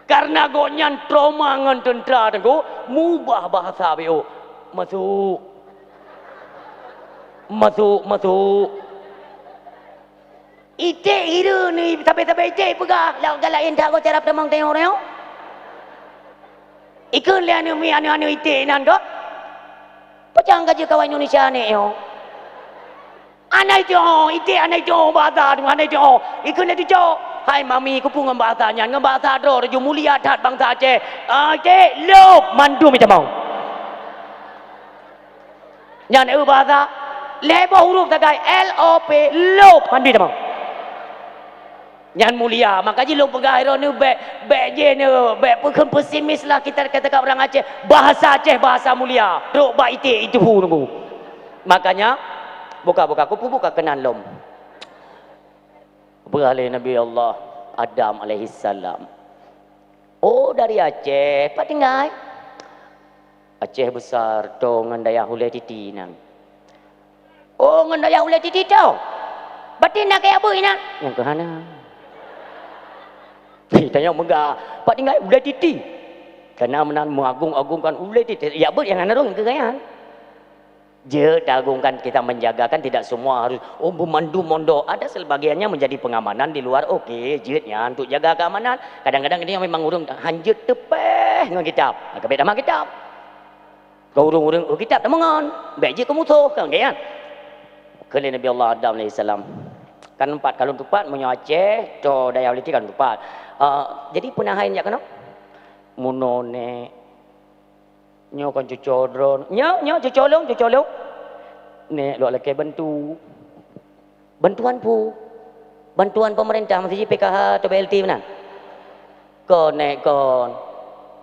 Speaker 1: Karena gonyan trauma ngan tentera tengku, mubah bahasa bio. Masuk. Itik hiru ni sampai itik pegah. Lain tak kau cara pertama tengok ni. Ikun le anu itik nan kau. Pecah gaji kawan Indonesia ni yo. Anak itu bahasa tu anak itu. Ikut nanti jauh. Hai mami kupung bahasanya, bahasa dor ju mulia tat bangsa Aceh. Aceh lop mandu macam mau. Yang bahasa lebo huruf tagai LOP lop mandu macam mau. Yang mulia, makanya lo pegairo ni be je ni be bukan pesimis lah kita kata orang Aceh. Bahasa Aceh bahasa mulia. Rok ba itu nunggu. Makanya buka buka kenan lom. Beralih Nabi Allah Adam alaihi salam. Oh dari Aceh, pak tinggal. Aceh besar to ngandaya hulai titi nang. Oh ngandaya hulai titi tau. Berarti nak kayak apa ini? Yang kehana. Tanya megah, pak tinggal ulai titi. Karena menan mengagung-agungkan ulai titi. Ya ber yang ana dong kegayan. Je agungkan kita menjaga kan tidak semua harus memandu mondok. Ada sebagiannya menjadi pengamanan di luar. Okey, jetnya untuk jaga keamanan. Kadang-kadang dia memang urung hanjut tepeh dengan kitab. Kabeh dah kitab. Kau urung-urung kitab dah mengon. Baik je kamu tu kan kan. Kali Nabi Allah Adam alaihi salam. Kan 4 kalung tepat menyo Aceh, to daya uliti kan tepat. Jadi penahain ya kan? Munone nyo kan cucodron nyo cucolong nek luak leke bantuan pemerintah mesti PKH atau BLT mana kon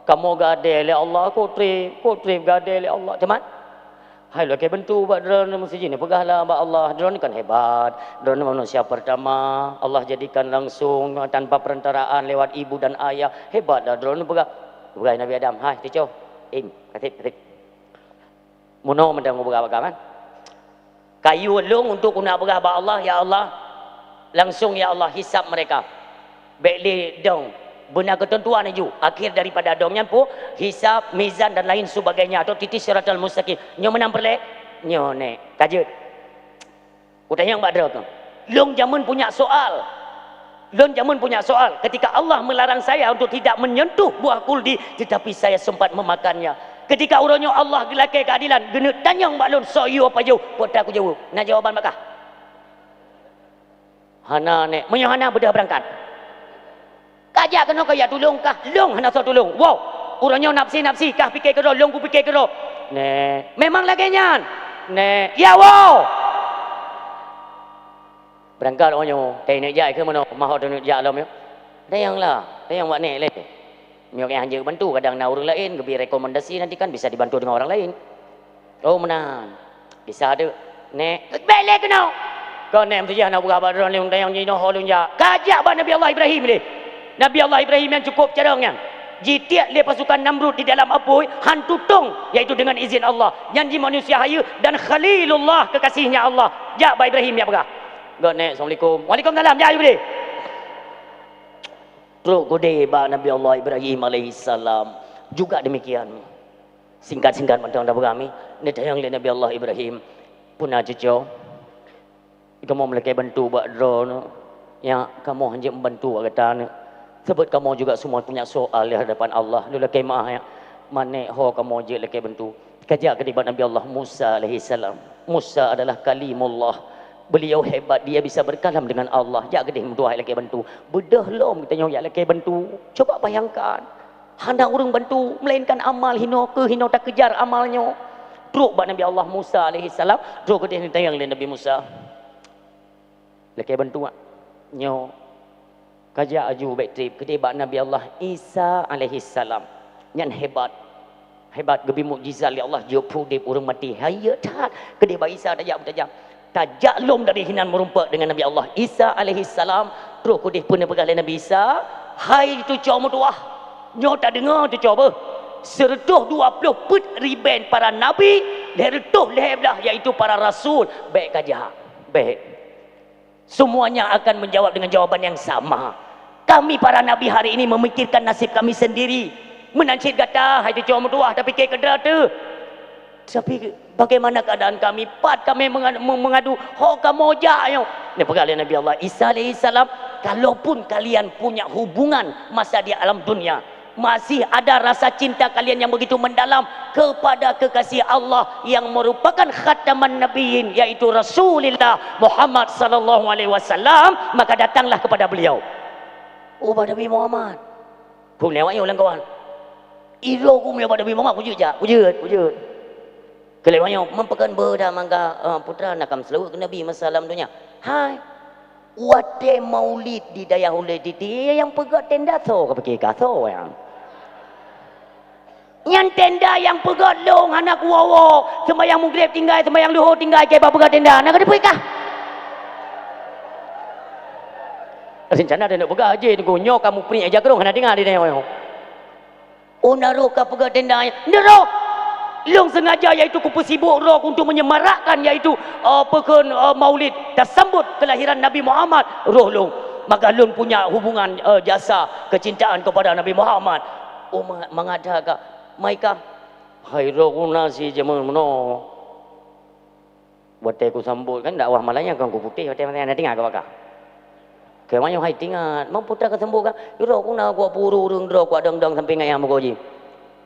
Speaker 1: kamu gade le Allah ko trip gade le Allah teman hai leke bantu bak drone mesti ni pegahlah bak Allah drone kan hebat drone manusia pertama Allah jadikan langsung tanpa perentaraan lewat ibu dan ayah hebat dah drone pegah Nabi Adam hai tico katip muno mendang berapa kan kayu lung untuk guna berapa Allah ya Allah langsung ya Allah hisap mereka bekli dong benar ketentuan itu akhir daripada dongnya pun hisap mizan dan lain sebagainya atau titis syaratul mustaqim nyo menang perlek nyo nek tajud utanya mbak dro lung jamun punya soal ketika Allah melarang saya untuk tidak menyentuh buah kuldi tetapi saya sempat memakannya ketika urangnya Allah gelakai keadilan genut tanyang mbak lun so you apa jauh buat aku jawab nak jawaban bakah hana nek menyo hana bedah berangkat kajak kena kaya tolong kah long hana so tolong wow urangnya nafsi kah fikir kero long ku fikir kero nek memang lagi nyan nek ya wow berangkat orangnya teknik jai ke mana mahu teknik jai lah yang buat ni leh mio yang hanya bantu kadang nak orang lain lebih rekomendasi nanti kan bisa dibantu dengan orang lain oh menang bisa ada nek balik kena kau nek mesti nak buat apa orang yang nyino holun ja kajak ba Nabi Allah Ibrahim ni Nabi Allah Ibrahim yang cukup caranya jitiak le pasukan Namrud di dalam api hantu tong iaitu dengan izin Allah janji manusia haya dan Khalilullah kekasihnya Allah ja ba Ibrahim ya berah God nek assalamualaikum waalaikumsalam ya Ibrahim teruk gede ba Nabi Allah Ibrahim alaihi salam juga demikian singkat-singkat macam dah berami ni tayang le Nabi Allah Ibrahim punah cucu kamu melekai bantu buat drone ya kamu hanya membantu kata sebab kamu juga semua punya soal di hadapan Allah lu lekai maah ya mane ho kamu je lekai bantu kajak kedibat Nabi Allah Musa alaihi salam Musa adalah kalimullah beliau hebat dia bisa berkalam dengan Allah jak gedeh dua lagi bantu bedah lom kita nyoyak lagi bantu coba bayangkan hendak orang bantu melainkan amal hino tak kejar amalnya truk bak Nabi Allah Musa alaihi salam truk gedeh ni tayang Nabi Musa lagi bantu nyo kaja aju baik trip gedeh bak Nabi Allah Isa alaihi salam nyan hebat gebi mukjizat li Allah jopu dip urang mati hayat gedeh bak Isa dah jak tajak lom dari hinan merumpak dengan Nabi Allah Isa alaihi salam terus kudih pun dia pegang Nabi Isa hai tu cowok mutuah nyo tak dengar tu cowok sertuh 20 put riben para nabi leretuh leheblah iaitu para rasul baik kajah baik semuanya akan menjawab dengan jawaban yang sama kami para nabi hari ini memikirkan nasib kami sendiri menancit kata hai tu cowok mutuah tapi ke kedra tu tapi bagaimana keadaan kami kami mengadu ho kamu jak ni pegang Nabi Allah Isa alaihi salam kalaupun kalian punya hubungan masa di alam dunia masih ada rasa cinta kalian yang begitu mendalam kepada kekasih Allah yang merupakan khataman nabiyyin yaitu Rasulullah Muhammad sallallahu alaihi wasallam maka datanglah kepada beliau Nabi Muhammad ku lewat ulang kawan iro ku Nabi Muhammad wujud kelewanya mempekan berda mangga putra nakam selalu ke Nabi masalam dunia hai wate maulid di daya hulid di yang pegat tenda so ke pergi kaso yang tenda yang pegat long anak wawo sembayang maghrib tinggal sembayang luhur tinggal ke pegat tenda nak ada perikah rencana dia nak pegat aja tunggu nyok kamu peri aja kerong nak dengar dia naruh ke pegat tenda naruh long sengaja iaitu kupu sibuk roh untuk menyemarakkan iaitu maulid dan sambut kelahiran Nabi Muhammad roh long maka long punya hubungan jasa kecintaan kepada Nabi Muhammad mengadakan mereka hai roh nasi jaman meno Wate ku sambut kan dakwah malanya kan ku putih wate mana tinggal ka bakah. Kemanyo hai tinggal mampu tak sambut kan. Iro ku na ku puru urung ro ku dang-dang sampai ngayang mo ji.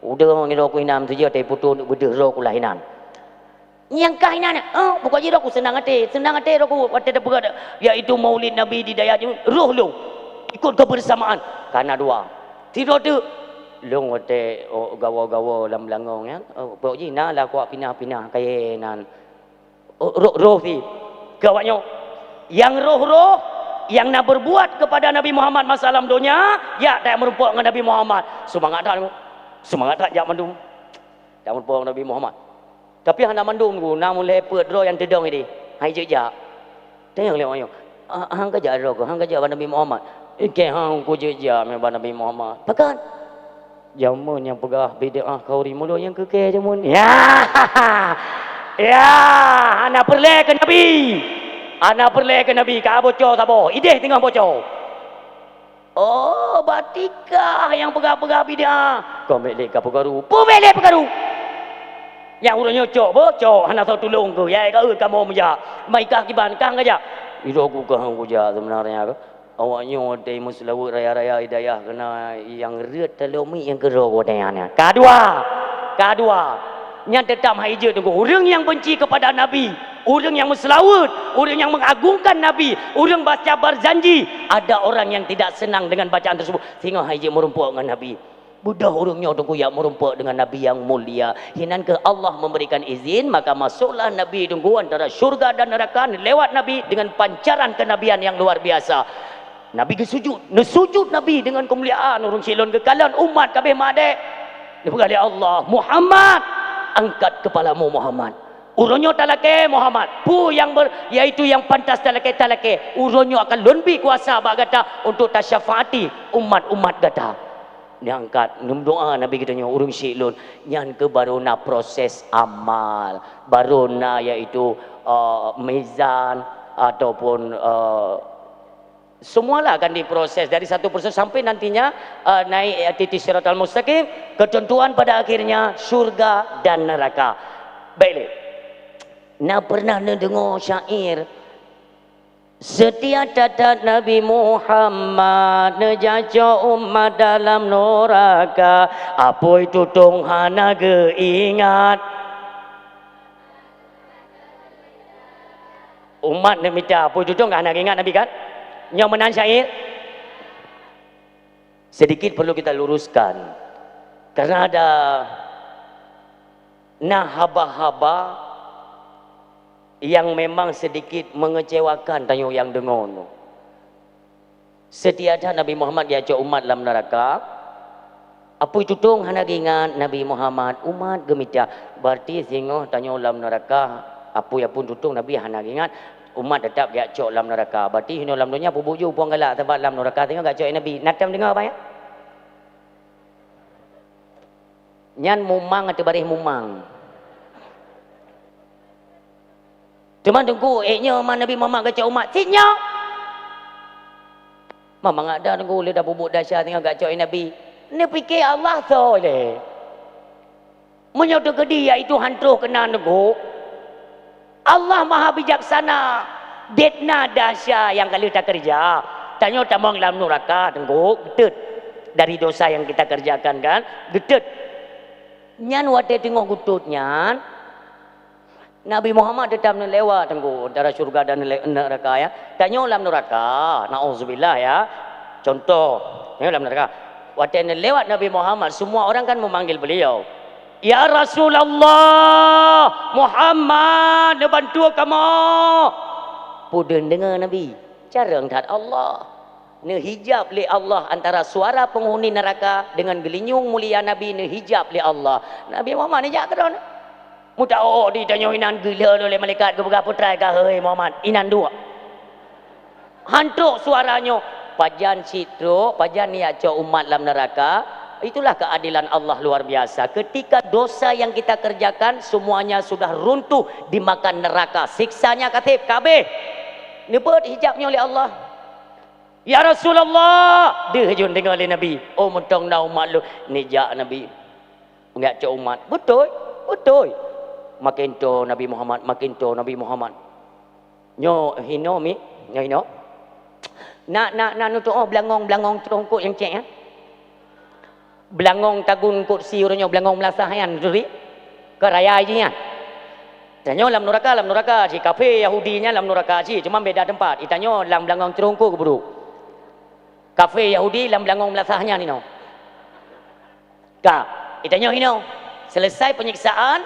Speaker 1: Udah ngiro ku inam tu je te putu bedeh ro ku lahinan. Yang kahinan bukan je ro ku senang hati ro ku wate da berat iaitu Maulid Nabi di daya roh lu ikut kebersamaan karena dua. Tidak tu long wate gawo-gawo lam langong ya. Pok ji na la ku pinah-pinah kayenan. Roh si gawaknya yang roh-roh yang nak berbuat kepada Nabi Muhammad masalah dunia ya tak merupakan dengan Nabi Muhammad semangat tak jak mandum tak merupakan Nabi Muhammad tapi hana mandum ku namun lepet roh yang tedong ini hai jejak tengok lewatnya hang kerja roh ku hang kerja Nabi Muhammad ke hang ku jejak Nabi Muhammad pakan jamun yang pegah bid'ah kauri mulu yang keke jamun ya ya, anak perle ke Nabi. Anak perle ke Nabi. Ka bocor sabo. Ideh tengah bocor. Oh, batika yang pegah-pegah bidah. Kau melek ka pegaru. Pu melek pegaru. Yang urangnya cok bocor. Anak tahu tolong ke. Ya, ka kamu meja. Mai ka kiban kang aja. Iro ku ka hang kuja sebenarnya ke. Awaknya ada muslawut raya-raya hidayah kena yang reut telumi yang kero kodanya. Kedua. Yang tetap haji tunggu orang yang benci kepada Nabi, orang yang menselawat, orang yang mengagungkan Nabi, orang baca berjanji, ada orang yang tidak senang dengan bacaan tersebut sehingga haji merumpuk dengan Nabi. Budak orangnya tunggu yang merumpuk dengan Nabi yang mulia. Hinan ke Allah memberikan izin maka masuklah Nabi tunggu antara syurga dan neraka lewat Nabi dengan pancaran kenabian yang luar biasa. Nabi kesujud, nesujud Nabi dengan kemuliaan orang silon kekalan umat kabeh made. Dipegali Allah Muhammad angkat kepalamu Muhammad. Uronyo talake Muhammad. Pu yang yaitu yang pantas talake. Uronyo akan lebih kuasa bagata untuk tasyafaati umat-umat gata. Diangkat doa Nabi kita nya urung silun yang ke baruna proses amal. Baruna yaitu mizan ataupun semualah akan diproses dari satu proses sampai nantinya naik titik siratal mustaqim, ketentuan pada akhirnya surga dan neraka. Baiklah. Nak pernah dengar syair setiap dadat Nabi Muhammad nejajo umat dalam neraka apa itu dong hana keingat umat ni minta apa itu dong hana keingat Nabi kan yang menan syair sedikit perlu kita luruskan karena ada haba-haba yang memang sedikit mengecewakan tanyo yang dengar. Setiada Nabi Muhammad diajak umat dalam neraka. Apa itu dong hana ingat Nabi Muhammad umat gemita berarti singo tanyo dalam neraka apa ya pun tutung Nabi hana ingat umat tetap dia cok dalam neraka. Berarti hino dalam dunia pubuju puang galak tempat dalam neraka tengok gak cok Nabi. Natam dengar apa ya? Nyan mumang atau barih mumang. Cuma tunggu eknya Nabi Muhammad gak cok umat. Sinyo. Mama ngak ada tunggu le dah bubuk dahsyat tengok gak cok Nabi. Ni fikir Allah soleh. Menyoto ke dia itu hantu kena tunggu. Allah maha bijaksana. Detna dahsyat yang kali kita kerja. Tanya tamang dalam neraka tengok getut dari dosa yang kita kerjakan kan getut. Nyan wate tengok gututnya. Nabi Muhammad tetap lewat tengok antara syurga dan neraka ya. Tanya dalam neraka, nauzubillah ya. Contoh, tanya dalam neraka. Wate lewat Nabi Muhammad semua orang kan memanggil beliau. Ya Rasulullah Muhammad bantu kamu. Pudun dengar Nabi. Cara ngkat Allah. Ne hijab li Allah antara suara penghuni neraka dengan gelinyung mulia Nabi ne hijab li Allah. Nabi Muhammad ni jak keron. Muda di tanya inan gila oleh malaikat ke berapa try ka hei Muhammad. Inan dua. Hantuk suaranya pajan sitro, pajan ni aja umat dalam neraka. Itulah keadilan Allah luar biasa. Ketika dosa yang kita kerjakan semuanya sudah runtuh dimakan neraka. Siksanya katib kabeh. Nebut hijabnya oleh Allah. Ya Rasulullah. Dia hujung dengar oleh Nabi. Oh mentong dah umat lu. Nijak Nabi. Enggak cak umat. Betul. Betul. makin to Nabi Muhammad, makin to Nabi Muhammad. Nyo hino mi, nyo hino. Nak nutuk belangong terongkok yang cek ya. Belangong tagun kursi orangnya belangong melasahan duri. Ke raya aja ya. Tanyo lam neraka si kafe Yahudinya lam neraka si, cuma beda tempat. Itanyo lam belangong terongkok bro. Kafe Yahudi lam belangong melasahnya ni no. Ka, itanyo hino. Selesai penyiksaan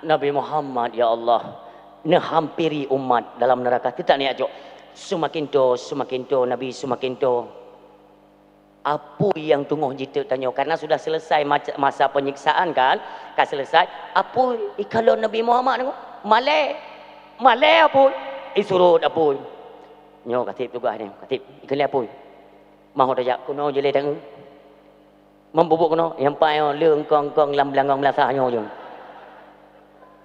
Speaker 1: Nabi Muhammad, ya Allah, hampiri umat dalam neraka. Kita ni ajo. Semakin to Nabi semakin to. Apa yang tunggu jitu tanya, karena sudah selesai masa penyiksaan kan? Kan selesai. Apa kalau Nabi Muhammad tengok malai apa? Surut apa? Nyo katib tugas ni, katib ikali apa? Mahu tajak kuno jele tang. Membubuk kuno yang payo leung kong lam langong melasahnya je.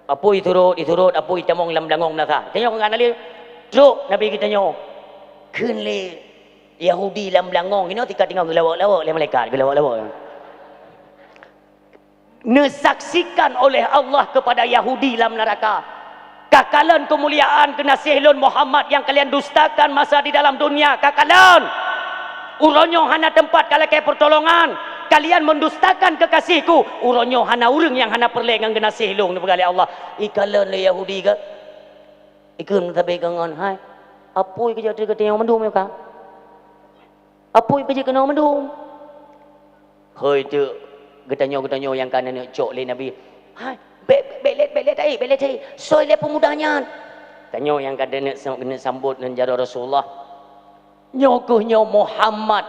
Speaker 1: Apa iturut apa itamong lam langong melasah. Tanya ngan ali. Truk Nabi kita nyo. Keun le Yahudi lam langong ini tika tinggal gelawak-lawak le malaikat gelawak-lawak. Nesaksikan oleh Allah kepada Yahudi lam neraka. Kakalan kemuliaan kenasihlun Muhammad yang kalian dustakan masa di dalam dunia. Kakalan. Uronyo hana tempat kalakai pertolongan. Kalian mendustakan kekasihku. Uronyo hana urang yang hana perle ngan kenasihlung ni bergali Allah. Ikalan le Yahudi ke? Ikun tabe kangon hai. Apoi kerja kerja yang mendum ka? Apoi kerja kena mendum? Hoi tu getanyo yang kanan cok le Nabi. Hai, belet ai. Soi le pemudanya. Tanyo yang kanan nak sambut dan jara Rasulullah. Nyokuhnyo Muhammad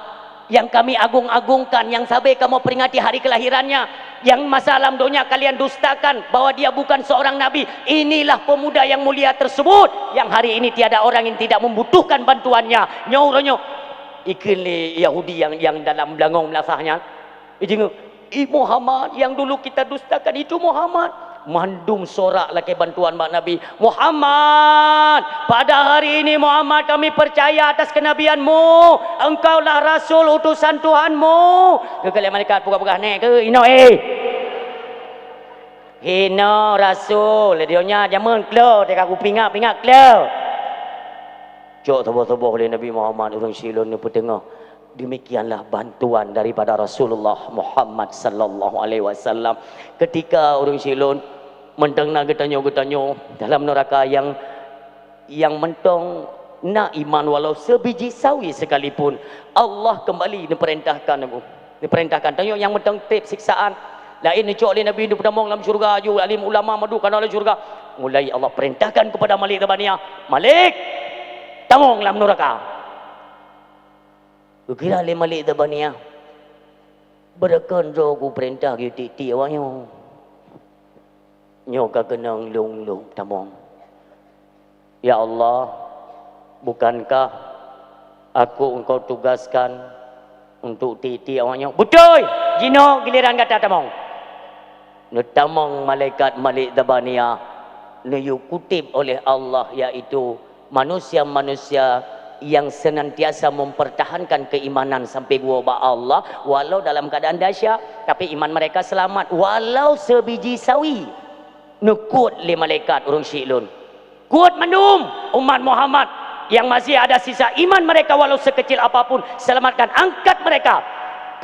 Speaker 1: yang kami agung-agungkan, yang sampai kamu peringati hari kelahirannya, yang masa alam dunia kalian dustakan bahwa dia bukan seorang nabi. Inilah pemuda yang mulia tersebut yang hari ini tiada orang yang tidak membutuhkan bantuannya. Nyo ikili Yahudi yang dalam belangong melasahnya. Muhammad yang dulu kita dustakan itu Muhammad. Mandum sorak lagi bantuan mak Nabi Muhammad. Pada hari ini Muhammad kami percaya atas kenabianmu. Engkaulah Rasul utusan Tuhanmu. Kekalian malaikat buka-buka nek ke ino Hino Rasul dionya jaman klo dekat aku pingak klo. Jok toboh-toboh oleh Nabi Muhammad urang silon ni petengah. Demikianlah bantuan daripada Rasulullah Muhammad sallallahu alaihi wasallam ketika orang silon mendengar getanyo dalam neraka yang mentong nak iman walau sebiji sawi sekalipun. Allah kembali diperintahkan tanya yang mentong tip siksaan lain ni cok Nabi ni pedamong dalam syurga aju alim ulama madu kana dalam syurga. Mulai Allah perintahkan kepada Malik Tabaniyah, Malik tamong dalam neraka. Kira le Malik Tabaniyah berakan rogu perintah gitu awaknya. Nyoka kenang lung tamong. Ya Allah, bukankah aku engkau tugaskan untuk titi awaknya? Betul. Jino giliran kata tamong. Tamong malaikat Malik Tabaniyah kutip oleh Allah, yaitu manusia-manusia yang senantiasa mempertahankan keimanan sampai gua Allah walau dalam keadaan dahsyat, tapi iman mereka selamat walau sebiji sawi. Nekut le malaikat urang syilun. Kuat mendum umat Muhammad yang masih ada sisa iman mereka walau sekecil apapun, selamatkan, angkat mereka.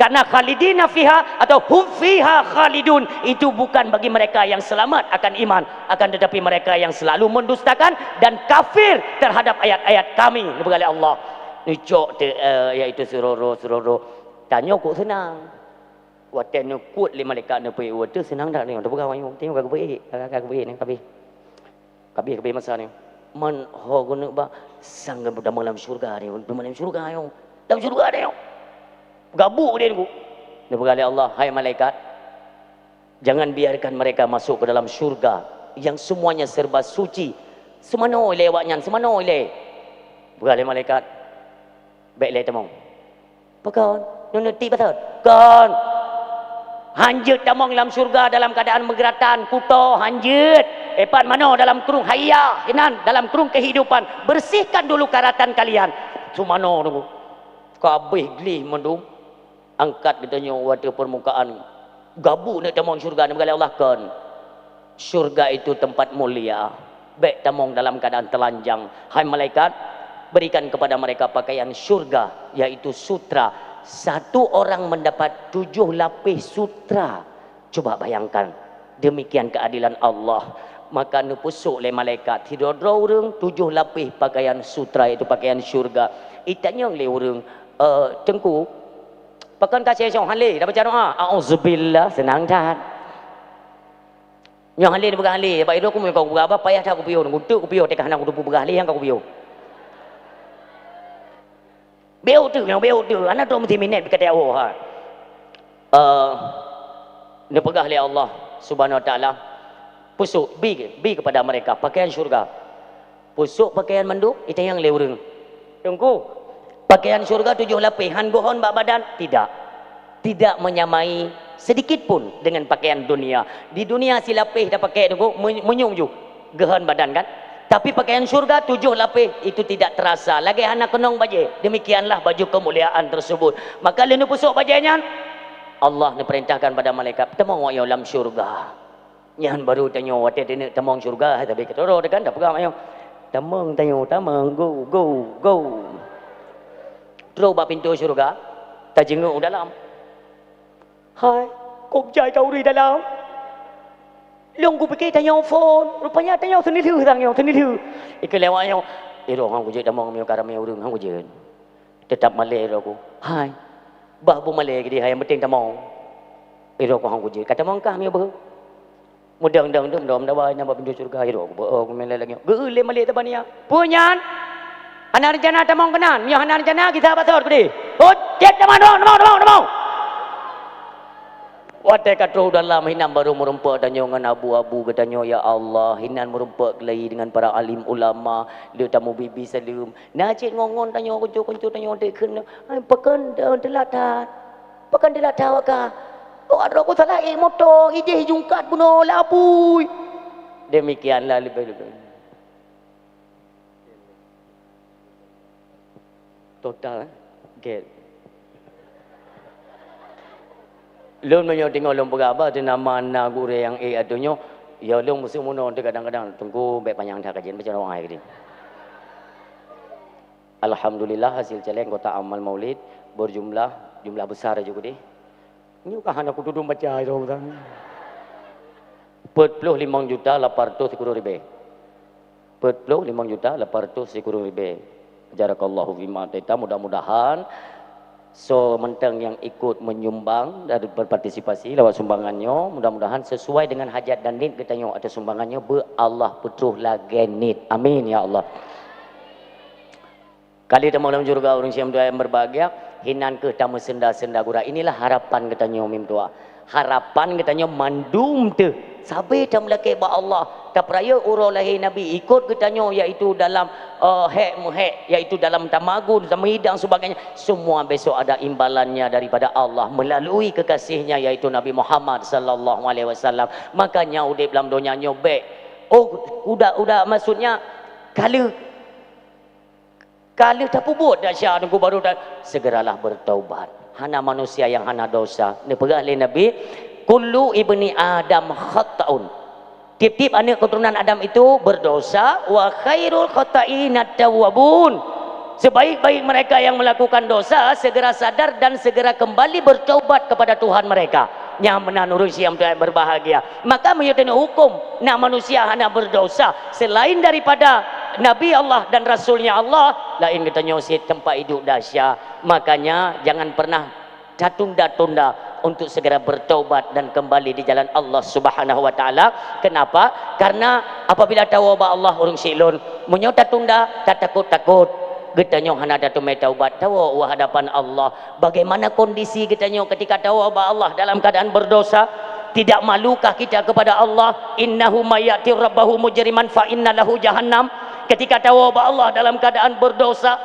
Speaker 1: Karena khalidina fiha atau hum fiha khalidun itu bukan bagi mereka yang selamat akan iman, akan tetapi mereka yang selalu mendustakan dan kafir terhadap ayat-ayat kami. Berkali Allah nucok iaitu suroro tanya kok senang watan kut le malaikat ne pe watu senang dak ni bukan wayu tengok kagak ni kabi masa ni man ho gunu ba sang dalam syurga ni dalam syurga yo dalam syurga ada yo gabuk dia ni. Dia berkata Allah, hai malaikat, jangan biarkan mereka masuk ke dalam syurga yang semuanya serba suci. Semano lewatnya, semano le. Berkata malaikat, baiklah temong. Pakon, nuneti betul. Kon. Hanjut temong dalam syurga dalam keadaan menggeratan, kuto hanjut. Epat mano dalam kurung hayah, dalam kurung kehidupan. Bersihkan dulu karatan kalian. Semano tu. Kabeh glih mendung. Angkat katanya wadah permukaan gabuk nak tamang syurga ni berkali Allah kan Syurga itu tempat mulia. Baik tamong dalam keadaan telanjang. Hai malaikat, berikan kepada mereka pakaian syurga, yaitu sutra. Satu orang mendapat 7 lapis sutra. Coba bayangkan, demikian keadilan Allah. Maka nupusuk oleh malaikat, hidrodro urang 7 lapis pakaian sutra, itu pakaian syurga. Itanya oleh urang, Tengku, pakan kasih syong halih, dah baca doa. Auzubillah, senang tak? Yang halih bukan halih, sebab itu aku mau kau berapa payah tak aku piu, ngutuk aku piu, tekan aku tupu berhalih yang kau piu. Beu tu, yang beu tu, anak tu mesti minat kata Allah. Dia pegah oleh Allah Subhanahu Wa Taala. Pusuk bi kepada mereka pakaian syurga. Pusuk pakaian manduk, itu yang leureng. Tunggu. Pakaian syurga 7 lapis, han gohon bak badan tidak. Tidak menyamai sedikit pun dengan pakaian dunia. Di dunia si lapis dah pakai tunggu menyung ju gehan badan kan. Tapi pakaian syurga 7 lapis itu tidak terasa. Lagi anak kenong baju. Demikianlah baju kemuliaan tersebut. Maka lenu pusuk bajunya Allah diperintahkan pada malaikat, temong ayo dalam syurga. Nyan baru tanya wate ini temong syurga tapi kata ro kan dah pegang ayo. Temong tanya temong go. Terus bak pintu syurga, tak jenguk dalam. Hai, kau jai kau di dalam. Long ku fikir tanya phone, rupanya tanya sendiri tanya sendiri. Ikut lewatnya, ro hang ku je damong mi karam mi urang hang ku je. Tetap malai ro ku. Hai. Bah bu malai ke dia yang penting tamong. Ro ku hang ku je. Kata mong kah mi bah. Mudang dam dah bai nampak pintu syurga ro ku. Ku melai lagi. Ge le malai tabania. Punyan. Anak rencana tamong kenan. Mi anak rencana kita basor ku di. Oh, jet tamong. Watai katro dalam hinan baru merempak danyo dengan abu-abu katanya ya Allah hinan merempak kelai dengan para alim ulama dia tamu bibi salim najik ngongon danyo kuncu danyo dekun pekan delatan pekan delatan ka oh ada aku salah motor ide jungkat buno labui demikianlah lebih total get Lun menyo tengok lun berapa tu nama na gure yang atunyo ya lun musim muno tu kadang-kadang tunggu baik panjang dah kajian macam orang ai Alhamdulillah hasil celeng kota amal maulid jumlah besar juga deh. Ni kan aku duduk baca itu kan. 45 juta 810 ribu. 45 juta 810 ribu. Jarakallahu fima taita mudah-mudahan so mentang yang ikut menyumbang dan berpartisipasi lewat sumbangannya mudah-mudahan sesuai dengan hajat dan nit kita tengok atas sumbangannya Allah putuh lagi nit amin ya Allah kali tamu dalam jurga orang siam dua yang berbahagia hinan ke tamu senda gura inilah harapan kita tengok mim tua harapan kita tengok mandum tu sabai tam laki ba Allah tak peraya urau lahir Nabi ikut kita tengok iaitu dalam iaitu dalam tamagun sama hidang sebagainya semua besok ada imbalannya daripada Allah melalui kekasihnya iaitu Nabi Muhammad sallallahu alaihi wasallam makanya udip dalam dunia nyobek udah maksudnya kalau tak pubut dah syah nunggu baru dah segeralah bertaubat hana manusia yang hana dosa ni pegah oleh Nabi kullu ibni adam khata'un tip-tip anak keturunan Adam itu berdosa wa khairul khata'inat tawwabun sebaik-baik mereka yang melakukan dosa segera sadar dan segera kembali bertaubat kepada Tuhan mereka yang menurut yang berbahagia maka menyatakan hukum nak manusia hanya berdosa selain daripada Nabi Allah dan Rasulnya Allah lain kita nyosit tempat hidup dahsyat makanya jangan pernah tunda-tunda untuk segera bertaubat dan kembali di jalan Allah Subhanahu wa taala. Kenapa? Karena apabila taubat Allah urang silun, munyo tunda tak takut-takut. Kita nyo hana datu mai taubat tahu hadapan Allah. Bagaimana kondisi kita nyo ketika taubat Allah dalam keadaan berdosa? Tidak malukah kita kepada Allah? Innahu mayati rabbahu mujriman fa innalahu jahannam. Ketika taubat Allah dalam keadaan berdosa,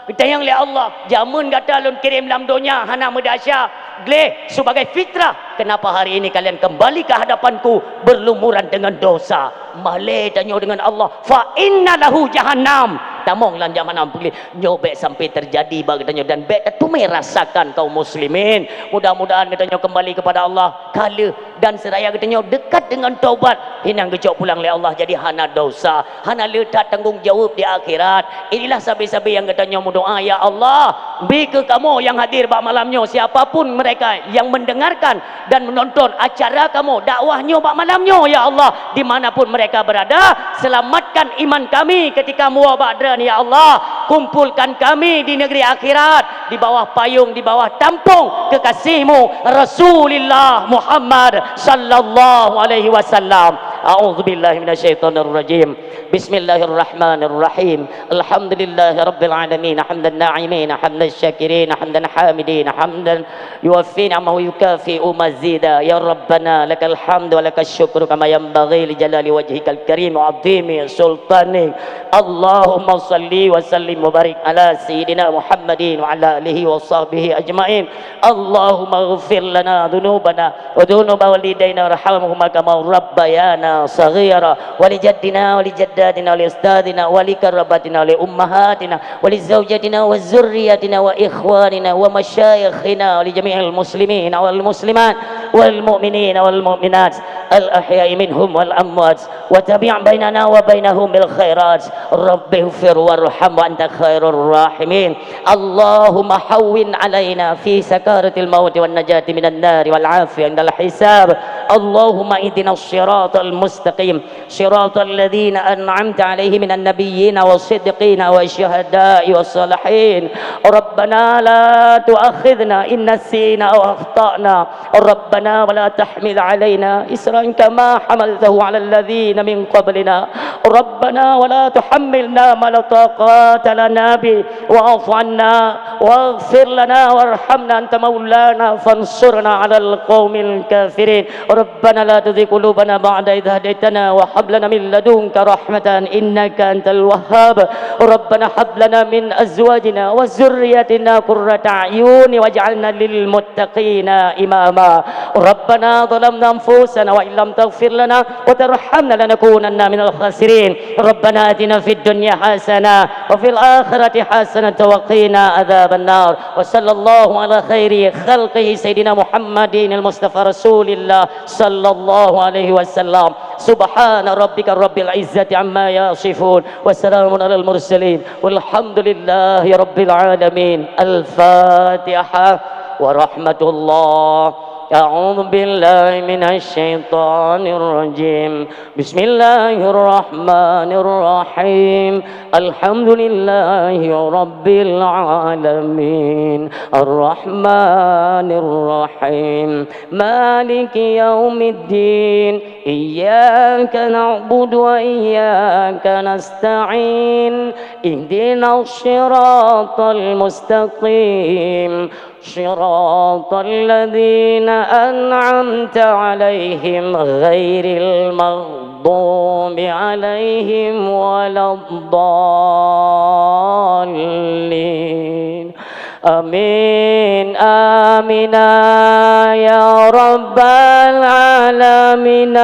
Speaker 1: kita yang lihat Allah jamun kata lun kirim dalam dunia hana mudasya gleh sebagai fitrah kenapa hari ini kalian kembali ke hadapanku berlumuran dengan dosa malai tanya dengan Allah fa inna lahu jahannam tamong lan zaman ampli nyobek sampai terjadi katanya dan bek tu merasakan kaum muslimin. Mudah-mudahan katanya kembali kepada Allah kala dan seraya katanya dekat dengan taubat hinang gejok pulang oleh Allah jadi hana dosa, hana letak tanggungjawab di akhirat. Inilah sabi-sabi yang katanya berdoa, ya Allah beri ke kamu yang hadir pada malamnya, siapapun mereka yang mendengarkan dan menonton acara kamu dakwahnya pada malamnya, ya Allah dimanapun mereka berada, selamatkan iman kami ketika muabadran, ya Allah kumpulkan kami di negeri akhirat di bawah payung, di bawah tampung kekasihmu Rasulullah Muhammad sallallahu alaihi wasallam. A'udzu billahi minasyaitonir rajim. Bismillahirrahmanirrahim. Alhamdulillahirabbil alamin, hamdan na'imin, hamdan syakirin, hamdan hamidin, hamdan yuwaffina ma yukafi'u mazida. Ya Rabbana lakal hamdu wa lakas syukru kama yanbaghi li jalali wajhikal karim wa 'azimi sultanik. Allahumma shalli wa sallim wa barik ala sayyidina Muhammadin wa ala alihi wa sahbihi ajmain. Allahumma ighfir lana dhunubana wa dhunuba walidaina warhamhuma kama rabbayana صغيرا ولجدنا ولجداتنا ولأستاذنا ولكرباتنا ولأمهاتنا ولزوجتنا وذريتنا وإخواننا ومشايخنا ولجميع المسلمين والمسلمات والمؤمنين والمؤمنات الأحياء منهم والأموات وتبع بيننا وبينهم بالخيرات رب اغفر وارحم وأنت خير الراحمين. اللهم حون علينا في سكارة الموت والنجاة من النار والعافية عند الحساب. اللهم اهدنا الصراط المستقيم صراط الذين أنعمت عليهم من النبيين والصديقين والشهداء والصالحين. ربنا لا تؤاخذنا إن نسينا أو أخطأنا ربنا ولا تحمل علينا إسرا كما حملته على الذين من قبلنا ربنا ولا تحملنا ما لا طاقة لنا به واعف عنا واغفر لنا وارحمنا أنت مولانا فانصرنا على القوم الكافرين. ربنا لا تزغ قلوبنا بعد إذ هديتنا وهب لنا من لدنك رحمة إنك أنت الوهاب. ربنا هب لنا من أزواجنا وذرياتنا قرة أعين واجعلنا للمتقين إماما. ربنا ظلمنا أنفسنا وإن لم تغفر لنا وترحمنا لنكونن من الخاسرين. ربنا آتنا في الدنيا حسنة وفي الآخرة حسنة وقنا عذاب النار. وصلى الله على خير خلقه سيدنا محمد المصطفى رسول الله صلى الله عليه وسلم. سبحان ربك رب العزة عما يصفون وسلام على المرسلين والحمد لله رب العالمين. الفاتحة ورحمة الله. أعوذ بالله من الشيطان الرجيم. بسم الله الرحمن الرحيم. الحمد لله رب العالمين الرحمن الرحيم مالك يوم الدين إياك نعبد وإياك نستعين اهدنا الصراط المستقيم صراط الذين أنعمت عليهم غير المغضوب عليهم ولا الضالين. آمين آمين يا رب العالمين.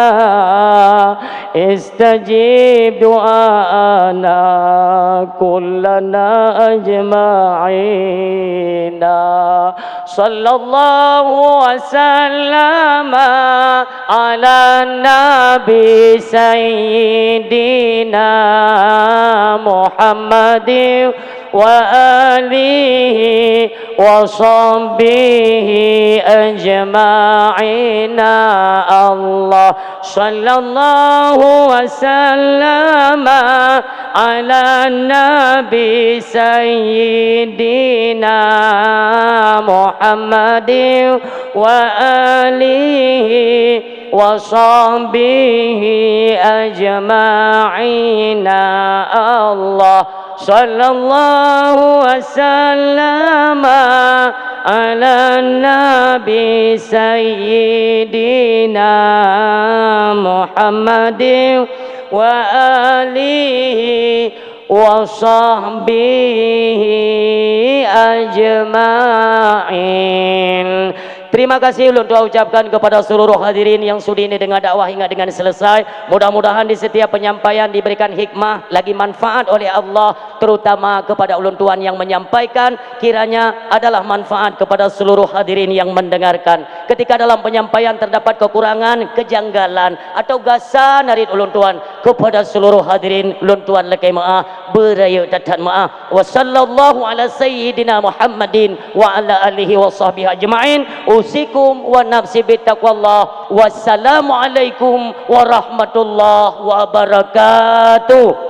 Speaker 1: استجيب دعاءنا كلنا أجمعين. صلى الله وسلم على النبي سيدنا محمد وآله وصحبه أجمعين. الله صلى الله وسلم على النبي سيدنا محمد وآله وصحبه أجمعين. الله صلى الله وسلم على النبي سيدنا محمد وآله وصحبه أجمعين. Terima kasih ulun doa ucapkan kepada seluruh hadirin yang sudi ini dengan dakwah hingga dengan selesai. Mudah-mudahan di setiap penyampaian diberikan hikmah lagi manfaat oleh Allah terutama kepada ulun tuan yang menyampaikan, kiranya adalah manfaat kepada seluruh hadirin yang mendengarkan. Ketika dalam penyampaian terdapat kekurangan, kejanggalan atau gasan dari ulun tuan, kepada seluruh hadirin ulun tuan lekai maaf, beraya datan maaf. Wa sallallahu ala sayyidina Muhammadin wa ala alihi wa sahbihi ajma'in. Usikum wa nafsi bittaqwallah. Wassalamu alaikum warahmatullahi wabarakatuh.